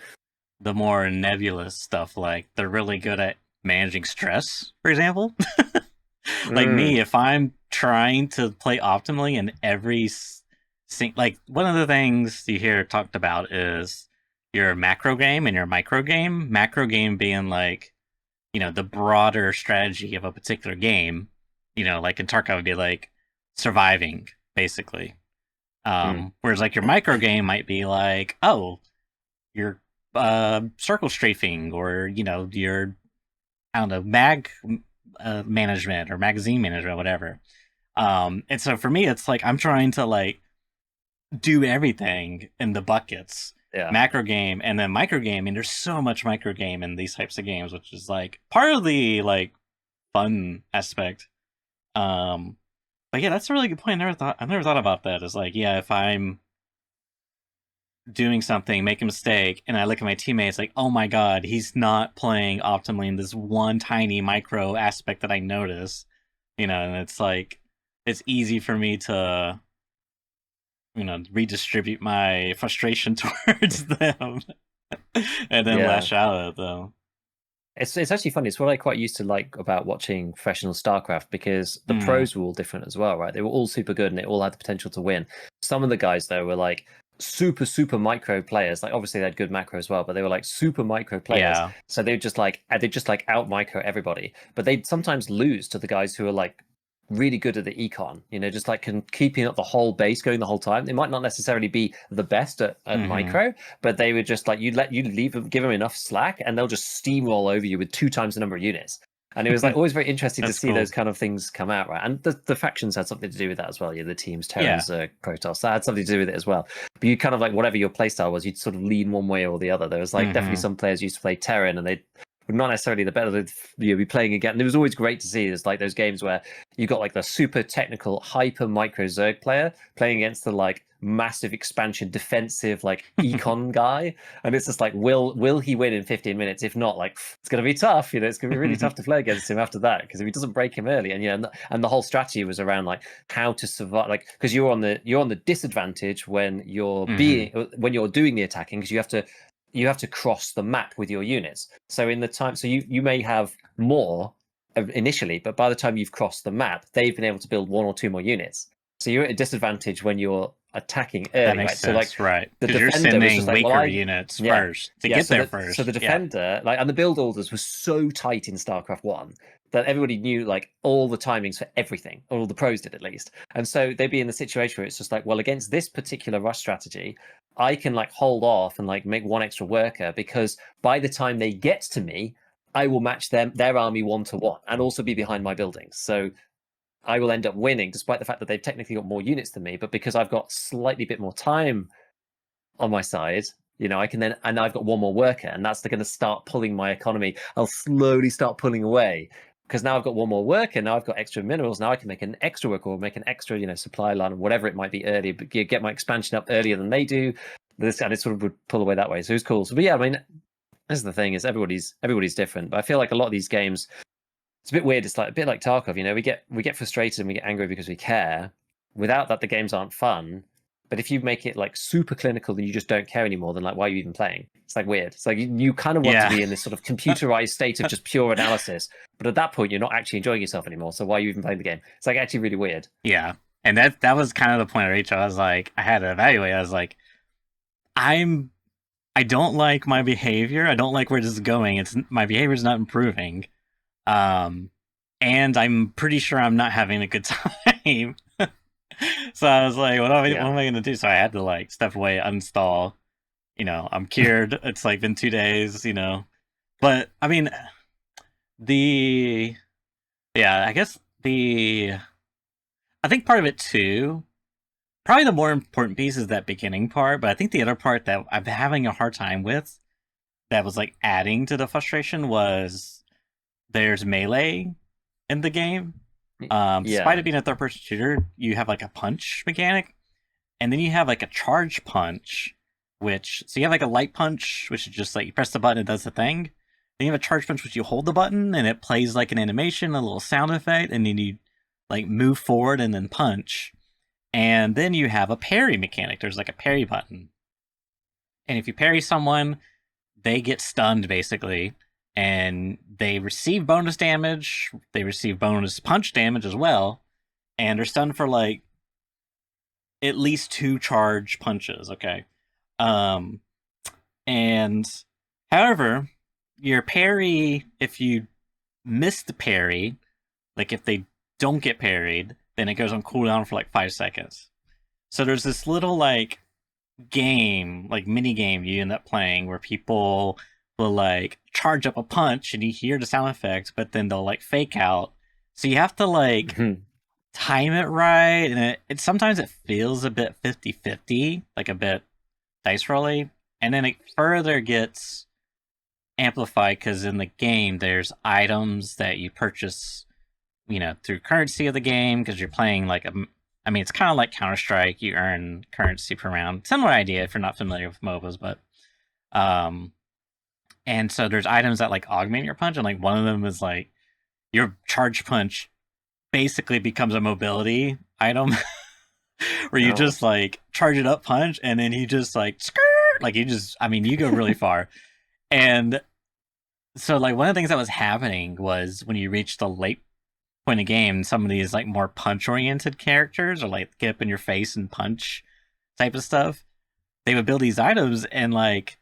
the more nebulous stuff, like they're really good at managing stress, for example. Like Mm, me, if I'm trying to play optimally in every like one of the things you hear talked about is your macro game and your micro game. Macro game being like, the broader strategy of a particular game. Like in Tarkov would be like surviving, basically. mm. Whereas like your micro game might be like, oh, you're circle strafing, or your I don't know, management or magazine management, whatever. And so for me, it's like I'm trying to like do everything in the buckets, Yeah. macro game and then micro game, and there's so much micro game in these types of games, which is like part of the like fun aspect. Um, but yeah, that's a really good point. I never thought about that. Is like, yeah, if I'm doing something, make a mistake, and I look at my teammates like, oh my god, he's not playing optimally in this one tiny micro aspect that I notice. And it's like it's easy for me to redistribute my frustration towards them and then Yeah. lash out at them. It's actually funny. It's what I quite used to like about watching professional StarCraft because the Mm, pros were all different as well, right? They were all super good and they all had the potential to win. Some of the guys though were like super micro players. Like obviously they had good macro as well, but they were like super micro players. yeah. So they just like out micro everybody. But they'd sometimes lose to the guys who are like really good at the econ, just like keeping up the whole base going the whole time. They might not necessarily be the best at Hmm. micro, but they would just like you leave them, give them enough slack, and they'll just steamroll over you with 2 times the number of units. And it was like always very interesting to That's see those cool. kind of things come out, right? And the factions had something to do with that as well. Yeah, the teams, Yeah. Terrans, Protoss, that had something to do with it as well. But you kind of like whatever your playstyle was, you'd sort of lean one way or the other. There was like definitely Hmm. some players used to play Terran, and they were not necessarily the better. You'd be playing again. And it was always great to see. It's like those games where you got like the super technical hyper micro Zerg player playing against the like massive expansion defensive like econ guy, and it's just like will he win in 15 minutes? If not, like it's going to be tough. It's going to be really tough to play against him after that, because if he doesn't break him early, and the whole strategy was around like how to survive, like because you're on the disadvantage when Hmm. when you're doing the attacking, because you have to cross the map with your units. So in the time, so you may have more initially, but by the time you've crossed the map, they've been able to build 1 or 2 more units. So you're at a disadvantage when you're attacking That early, makes right? So like sense, right? the Because you're defender was just sending like, well, weaker units yeah, first to yeah. get So there the first. Yeah. defender, like, and the build orders were so tight in StarCraft One that everybody knew like all the timings for everything, or all the pros did at least. And so they'd be in the situation where it's just like, well, against this particular rush strategy, I can like hold off and like make one extra worker, because by the time they get to me, I will match their army 1 to 1 and also be behind my buildings. So I will end up winning, despite the fact that they've technically got more units than me. But because I've got slightly bit more time on my side, I can then, and I've got one more worker, and that's going to start pulling my economy. I'll slowly start pulling away, because now I've got one more worker. Now I've got extra minerals. Now I can make an extra worker, or make an extra, supply line, or whatever it might be earlier. But get my expansion up earlier than they do. This, and it sort of would pull away that way. So it's cool. So, but yeah, I mean, this is the thing: is everybody's different. But I feel like a lot of these games, it's a bit weird. It's like a bit like Tarkov. We get frustrated and we get angry because we care. Without that, the games aren't fun. But if you make it like super clinical, then you just don't care anymore. Then like, why are you even playing? It's like weird. It's like you kind of want to Yeah. be in this sort of computerized state of just pure analysis, but at that point, you're not actually enjoying yourself anymore. So why are you even playing the game? It's like actually really weird. Yeah. And that was kind of the point of Rachel. I was like, I had to evaluate. I was like, I'm I don't like my behavior. I don't like where this is going. It's my behavior is not improving. Um, and I'm pretty sure I'm not having a good time. So I was like, what Yeah. am I gonna do? So I had to like step away, uninstall. I'm cured. It's like been 2 days. But I mean, the yeah, I guess I think part of it too. Probably the more important piece is that beginning part, but I think the other part that I'm having a hard time with that was like adding to the frustration was there's melee in the game. Despite Yeah. it being a third person shooter, you have like a punch mechanic, and then you have like a charge punch, so you have like a light punch, which is just like you press the button, it does the thing. Then you have a charge punch, which you hold the button and it plays like an animation, a little sound effect, and then you like move forward and then punch. And then you have a parry mechanic. There's like a parry button. And if you parry someone, they get stunned basically. And they receive bonus damage. They receive bonus punch damage as well. And they're stunned for like at least 2 charge punches, okay? Um and however, your parry, if you miss the parry, like if they don't get parried, then it goes on cooldown for like 5 seconds. So there's this little like game, like mini game you end up playing where people will like charge up a punch and you hear the sound effects, but then they'll like fake out. So you have to like time it right, and it sometimes it feels a bit 50-50, like a bit dice rolly, and then it further gets amplified because in the game there's items that you purchase, through currency of the game because you're playing like I mean, it's kind of like Counter Strike. You earn currency per round. Similar idea if you're not familiar with MOBAs, but um, and so there's items that like augment your punch, and like one of them is like your charge punch basically becomes a mobility item where you Oh, just like charge it up punch and then he just like skirt, like you just I mean you go really far. And so like one of the things that was happening was when you reach the late point of game, some of these like more punch oriented characters or like get up in your face and punch type of stuff, they would build these items and like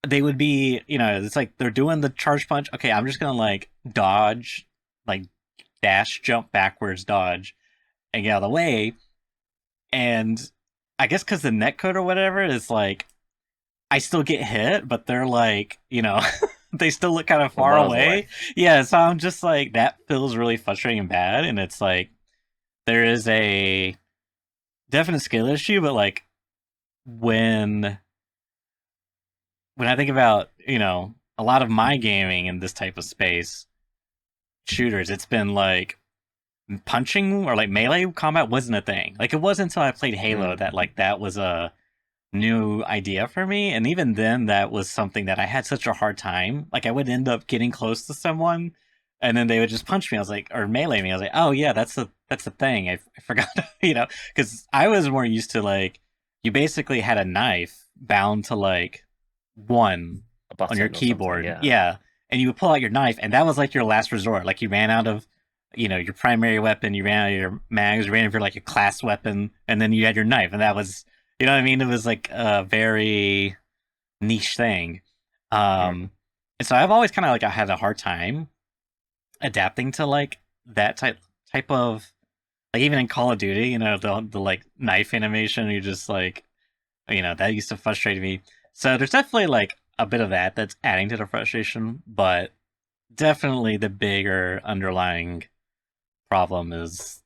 they would be, it's like they're doing the charge punch. Okay, I'm just gonna like dodge, like dash, jump backwards, dodge, and get out of the way. And I guess because the netcode or whatever is like, I still get hit, but they're like, they still look kind of we're far miles away. away. Yeah, so I'm just like, that feels really frustrating and bad. And it's like, there is a definite skill issue, but like, when I think about, a lot of my gaming in this type of space, shooters, it's been like punching or like melee combat wasn't a thing. Like it wasn't until I played Halo Mm. that like that was a new idea for me. And even then that was something that I had such a hard time. Like I would end up getting close to someone and then they would just punch me. I was like, or melee me. I was like, oh yeah, that's the thing. I forgot, because I was more used to like you basically had a knife bound to like one A on your button or something, keyboard. yeah. Yeah. And you would pull out your knife, and that was like your last resort. Like you ran out of, your primary weapon, you ran out of your mags, you ran out of your like your class weapon, and then you had your knife, and that was, you know what I mean? It was like a very niche thing. Mm. And so I've always kind of like I had a hard time adapting to like that type of like even in Call of Duty, the like knife animation, you just like that used to frustrate me. So there's definitely like a bit of that that's adding to the frustration, but definitely the bigger underlying problem is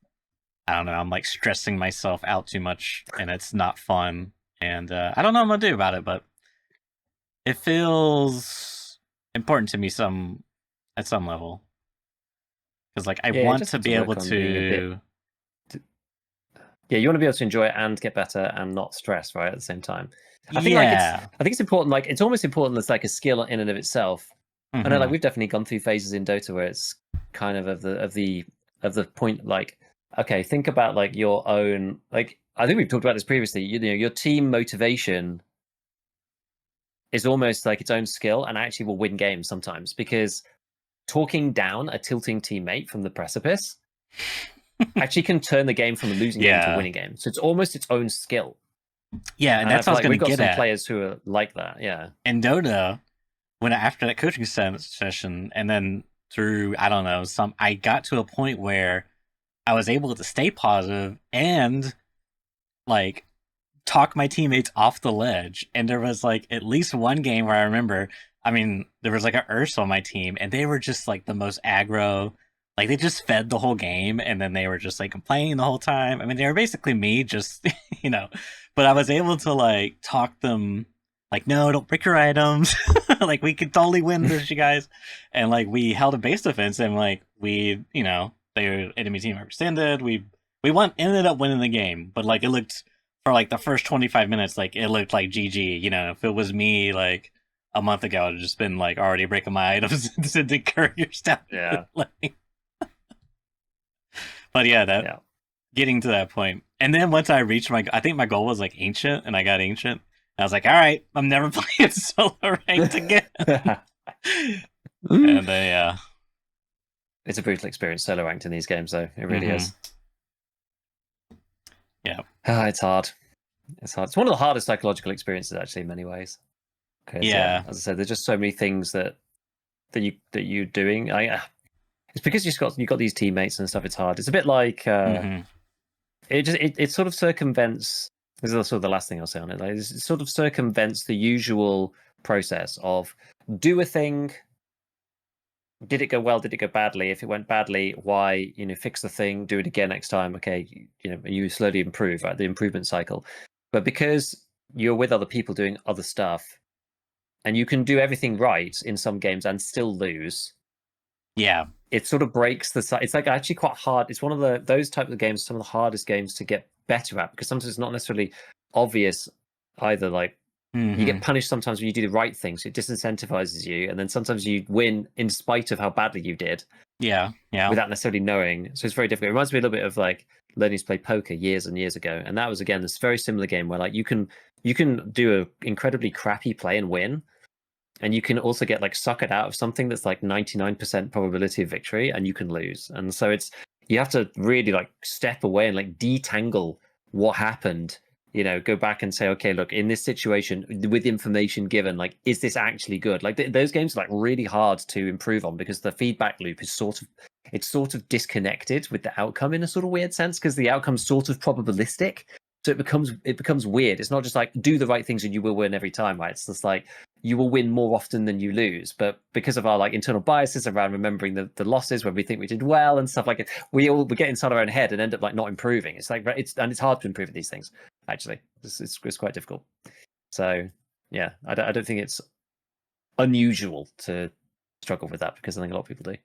I don't know, I'm like stressing myself out too much and it's not fun. And I don't know what I'm gonna do about it, but it feels important to me at some level because like I Yeah, you want just to need to be work able on being a bit. to. Yeah, you want to be able to enjoy it and get better and not stress, right, at the same time. Yeah. I think it's important. Like, it's almost important as like a skill in and of itself. I know, like Hmm. we've definitely gone through phases in Dota where it's kind of the point. Like, okay, think about like your own. Like, I think we've talked about this previously. You know, your team motivation is almost like its own skill, and actually will win games sometimes because talking down a tilting teammate from the precipice actually can turn the game from a losing game to a Yeah. winning game. So it's almost its own skill. Yeah, and And I that's what I feel was like gonna we've got get some at. players who are like that. Yeah. In Dota, when after that coaching session, and then through I don't know I got to a point where I was able to stay positive and like talk my teammates off the ledge. And there was like at least one game where I remember, I mean, there was like a Ursa on my team, and they were just like the most aggro. Like they just fed the whole game, and then they were just like complaining the whole time. I mean, they were basically me, just you know. But I was able to like talk them, like, no, don't break your items. Like we could totally win this, you guys. And like we held a base defense, and like their enemy team overextended. We won, ended up winning the game, but like it looked for like the first 25 minutes, like it looked like GG. If it was me like a month ago, I'd just been like already breaking my items to curb your stuff. Yeah. But yeah, that Yeah. getting to that point, and then once I reached I think my goal was like ancient, and I got ancient. I was like, all right, I'm never playing solo ranked again. And yeah, It's a brutal experience solo ranked in these games, though. It really mm-hmm. is. Yeah, It's hard. It's hard. It's one of the hardest psychological experiences, actually, in many ways. Because yeah, yeah, as I said, there's just so many things that you're doing. It's because you got these teammates and stuff. It's hard. It's a bit like mm-hmm. it sort of circumvents. This is sort of the last thing I'll say on it. Like, it sort of circumvents the usual process of do a thing. Did it go well? Did it go badly? If it went badly, why? Fix the thing, do it again next time. Okay, you slowly improve, right? The improvement cycle. But because you're with other people doing other stuff, and you can do everything right in some games and still lose, Yeah, it sort of breaks the. It's like actually quite hard. It's one of those types of games, some of the hardest games to get better at because sometimes it's not necessarily obvious either. Like you mm-hmm. get punished sometimes when you do the right thing, so it disincentivizes you, and then sometimes you win in spite of how badly you did. Yeah, yeah. without necessarily knowing. So it's very difficult. It reminds me a little bit of like learning to play poker years and years ago. And that was again this very similar game where like you can do a incredibly crappy play and win. And you can also get like suckered out of something that's like 99% probability of victory and you can lose. And so it's you have to really like step away and like detangle what happened, go back and say, okay, look, in this situation with information given, like, is this actually good? Like those games are like really hard to improve on because the feedback loop is sort of disconnected with the outcome in a sort of weird sense because the outcome's sort of probabilistic. So it becomes weird. It's not just like do the right things and you will win every time, right? It's just like you will win more often than you lose. But because of our like internal biases around remembering the losses when we think we did well and stuff like it, we get inside our own head and end up like not improving. It's like it's hard to improve at these things. Actually, it's quite difficult. So yeah, I don't think it's unusual to struggle with that because I think a lot of people do.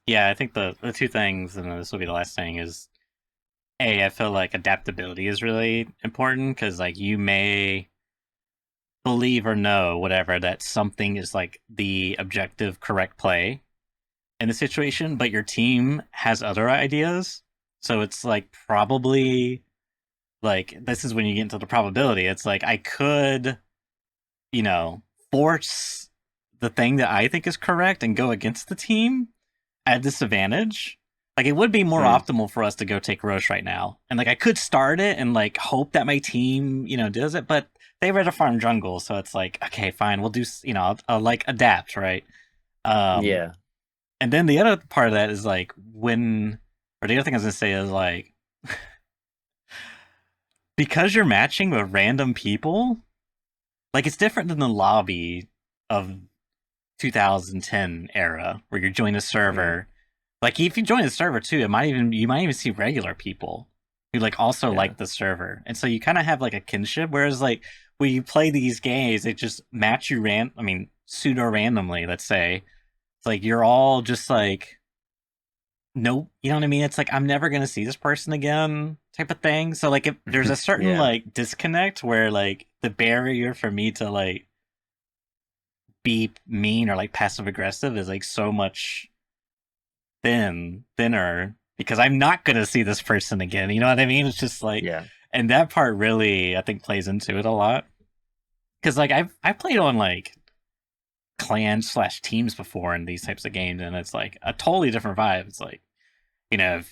Yeah, I think the two things, and this will be the last thing, is I feel like adaptability is really important because like you may believe or know whatever that something is like the objective correct play in the situation, but your team has other ideas. So it's like probably like this is when you get into the probability. It's like I could, you know, force the thing that I think is correct and go against the team at disadvantage. Like it would be more Mm. optimal for us to go take Roche right now. And like I could start it and like hope that my team, does it, but they read a farm jungle, so it's like, okay, fine, we'll do, I'll like adapt, right? Um Yeah. and then the other part of that is like or the other thing I was gonna say is like because you're matching with random people, like it's different than the lobby of 2010 era where you're joining a Mm. server. Like if you join the server too, you might even see regular people who like also Yeah. like the server, and so you kind of have like a kinship. Whereas like when you play these games, they just match you pseudo randomly. Let's say it's like you're all just like nope, you know what I mean? It's like I'm never gonna see this person again, type of thing. So like if there's a certain Yeah. like disconnect where like the barrier for me to like be mean or like passive aggressive is like so much thinner because I'm not gonna see this person again. You know what I mean? It's just like, Yeah. and that part really I think plays into it a lot because like I played on like clan/teams before in these types of games, and it's like a totally different vibe. It's like you know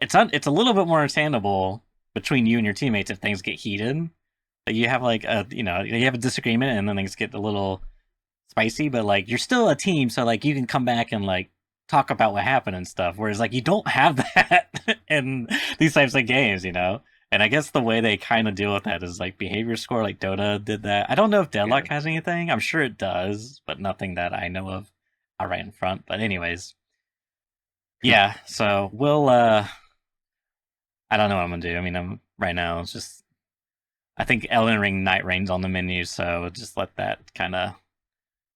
it's a little bit more understandable between you and your teammates if things get heated. Like you have like you have a disagreement and then things get a little spicy, but like you're still a team, so like you can come back and like talk about what happened and stuff. Whereas like you don't have that in these types of games. And I guess the way they kind of deal with that is like behavior score, like Dota did that. I don't know if Yeah. Deadlock has anything. I'm sure it does, but nothing that I know of right in front. But anyways, yeah. So we'll. I don't know what I'm gonna do. I mean, I'm right now. It's just I think Elden Ring Night Rain's on the menu, so just let that kind of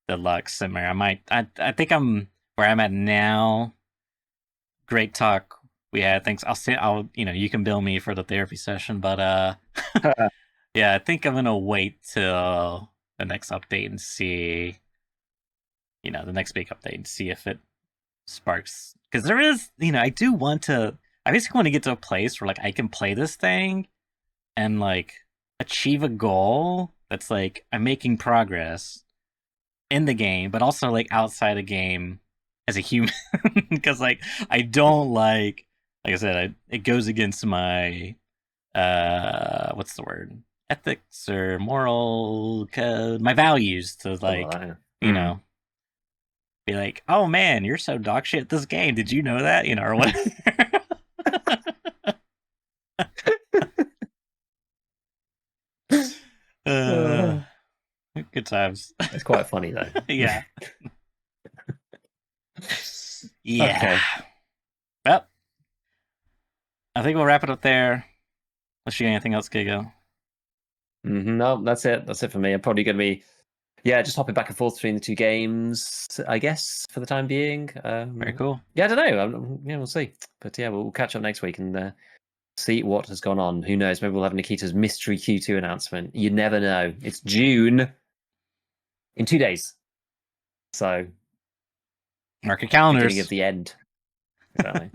the luck simmer. I might. I think I'm where I'm at now. Great talk we had. Thanks. I'll say. You can bill me for the therapy session, but yeah. I think I'm gonna wait till the next update and see. The next big update and see if it sparks because there is. I do want to. I basically want to get to a place where like I can play this thing and like achieve a goal that's like I'm making progress in the game, but also like outside the game as a human. Because like I don't like I said, it goes against my what's the word, ethics or moral my values to Something like like that. you Yeah. know be like, oh man, you're so dog shit at this game. Did you know that? Or whatever. uh, Uh, good times. it's quite funny though. Yeah. Yeah. Okay. Well, I think we'll wrap it up there. Unless you got anything else, Gigo. No, that's it. That's it for me. I'm probably going to be, yeah, just hopping back and forth between the two games, I guess, for the time being. Very cool. Yeah, I don't know. Yeah, we'll see. But yeah, we'll catch up next week and see what has gone on. Who knows? Maybe we'll have Nikita's mystery Q2 announcement. You never know. It's June in 2 days. So Mark your Beginning calendars. of the end. Exactly.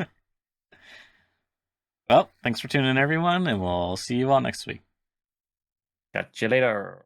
Well, thanks for tuning in, everyone, and we'll see you all next week. Catch you later.